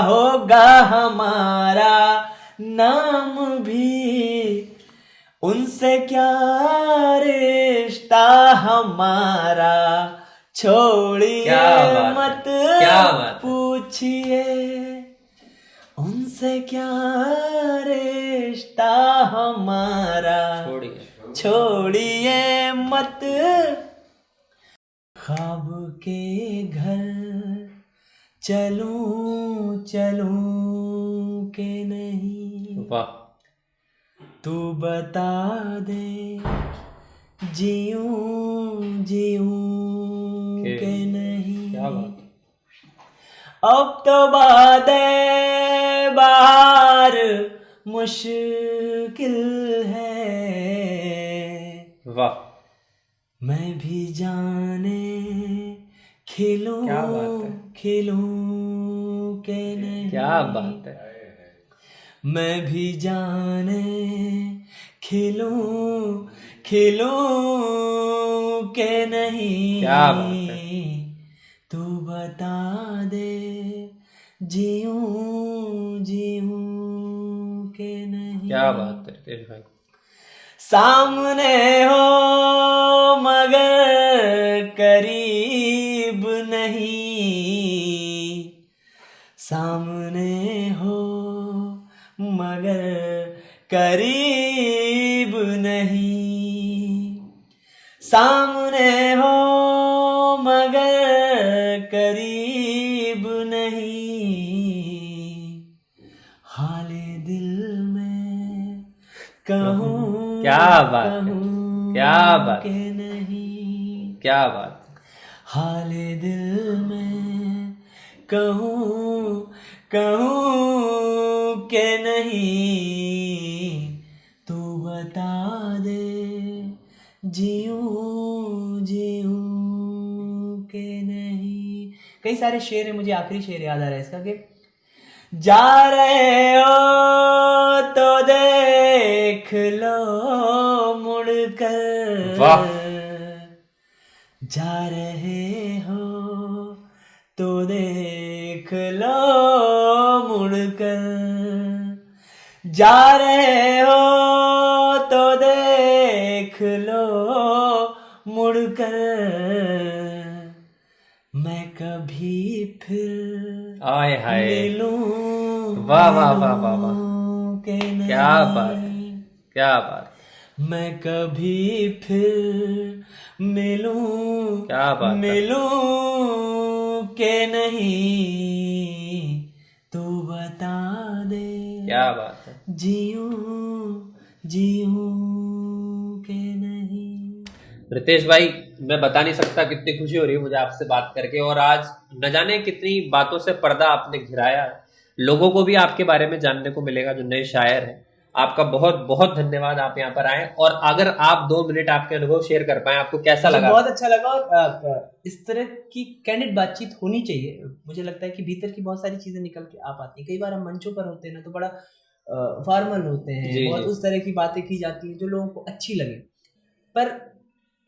होगा हमारा नाम भी। उनसे क्या रिश्ता हमारा, छोड़िए मत पूछिए। उनसे क्या रिश्ता हमारा, छोड़िए मत। ख्वाब के घर चलूं चलूं के नहीं। वाह। तू बता दे जीऊं जीऊं के नहीं। क्या बात। अब तो बातें पार मुश्किल है। वाह, मैं भी जाने खेलूं क्या बात है, खेलूं के नहीं, क्या बात है, मैं भी जाने खेलूं खेलूं के नहीं, क्या बात है, तू बता दे जीऊं जीऊं के नहीं। क्या बात है रितेश भाई। सामने हो मगर करीब नहीं, सामने हो मगर करीब नहीं, सामने हो मगर करीब नहीं, हाले दिल में कहूँ क्या बात है, क्या बात, के नहीं, क्या बात, हाले दिल में कहूँ के नहीं, तू बता दे जीऊं जीऊं के नहीं। कई सारे शेर है, मुझे आखिरी शेर याद आ रहा है इसका कि जा रहे हो तो देख लो मुड़कर, वाह, जा रहे हो तो देख लो मुड़कर, जा रहे हो तो देख लो मुड़कर, मैं कभी फिर आय हाय, मिलूं वाह वाह वाह वाह वाह, के नहीं, क्या बात है, क्या बात, मैं कभी फिर मिलूं क्या बात है, के नहीं, तू बता दे क्या बात है। जीऊं जीऊं के नहीं। रितेश भाई, मैं बता नहीं सकता कितनी खुशी हो रही है मुझे आपसे बात करके, और आज न जाने कितनी बातों से पर्दा आपने घिराया है। लोगों को भी आपके बारे में जानने को मिलेगा जो नए शायर हैं। आपका बहुत बहुत धन्यवाद, आप यहाँ पर आए, और अगर आप 2 मिनट आपके अनुभव शेयर कर पाए, आपको कैसा मुझे लगा? बहुत अच्छा लगा, और इस तरह की कैंडिड बातचीत होनी चाहिए। मुझे लगता है कि भीतर की बहुत सारी चीजें निकल के आ पाती हैं। कई बार हम मंचों पर होते हैं ना तो बड़ा फॉर्मल होते हैं, जी बहुत जी, उस तरह की बातें की जाती हैं जो लोगों को अच्छी लगे। पर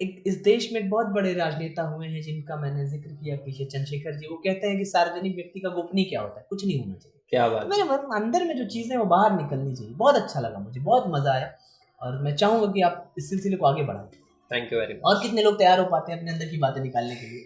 एक इस देश में एक बहुत बड़े राजनेता हुए हैं जिनका मैंने जिक्र किया पीछे, चंद्रशेखर जी। वो कहते हैं कि सार्वजनिक व्यक्ति का गोपनीय क्या होता है, कुछ नहीं होना चाहिए। क्या बात, मेरे मन अंदर में जो चीजें वो बाहर निकलनी चाहिए। बहुत अच्छा लगा, मुझे बहुत मजा आया, और मैं चाहूंगा कि आप इस सिलसिले को आगे बढ़ाएं। Thank you very much. और कितने लोग तैयार हो पाते हैं अपने अंदर की बातें निकालने के लिए।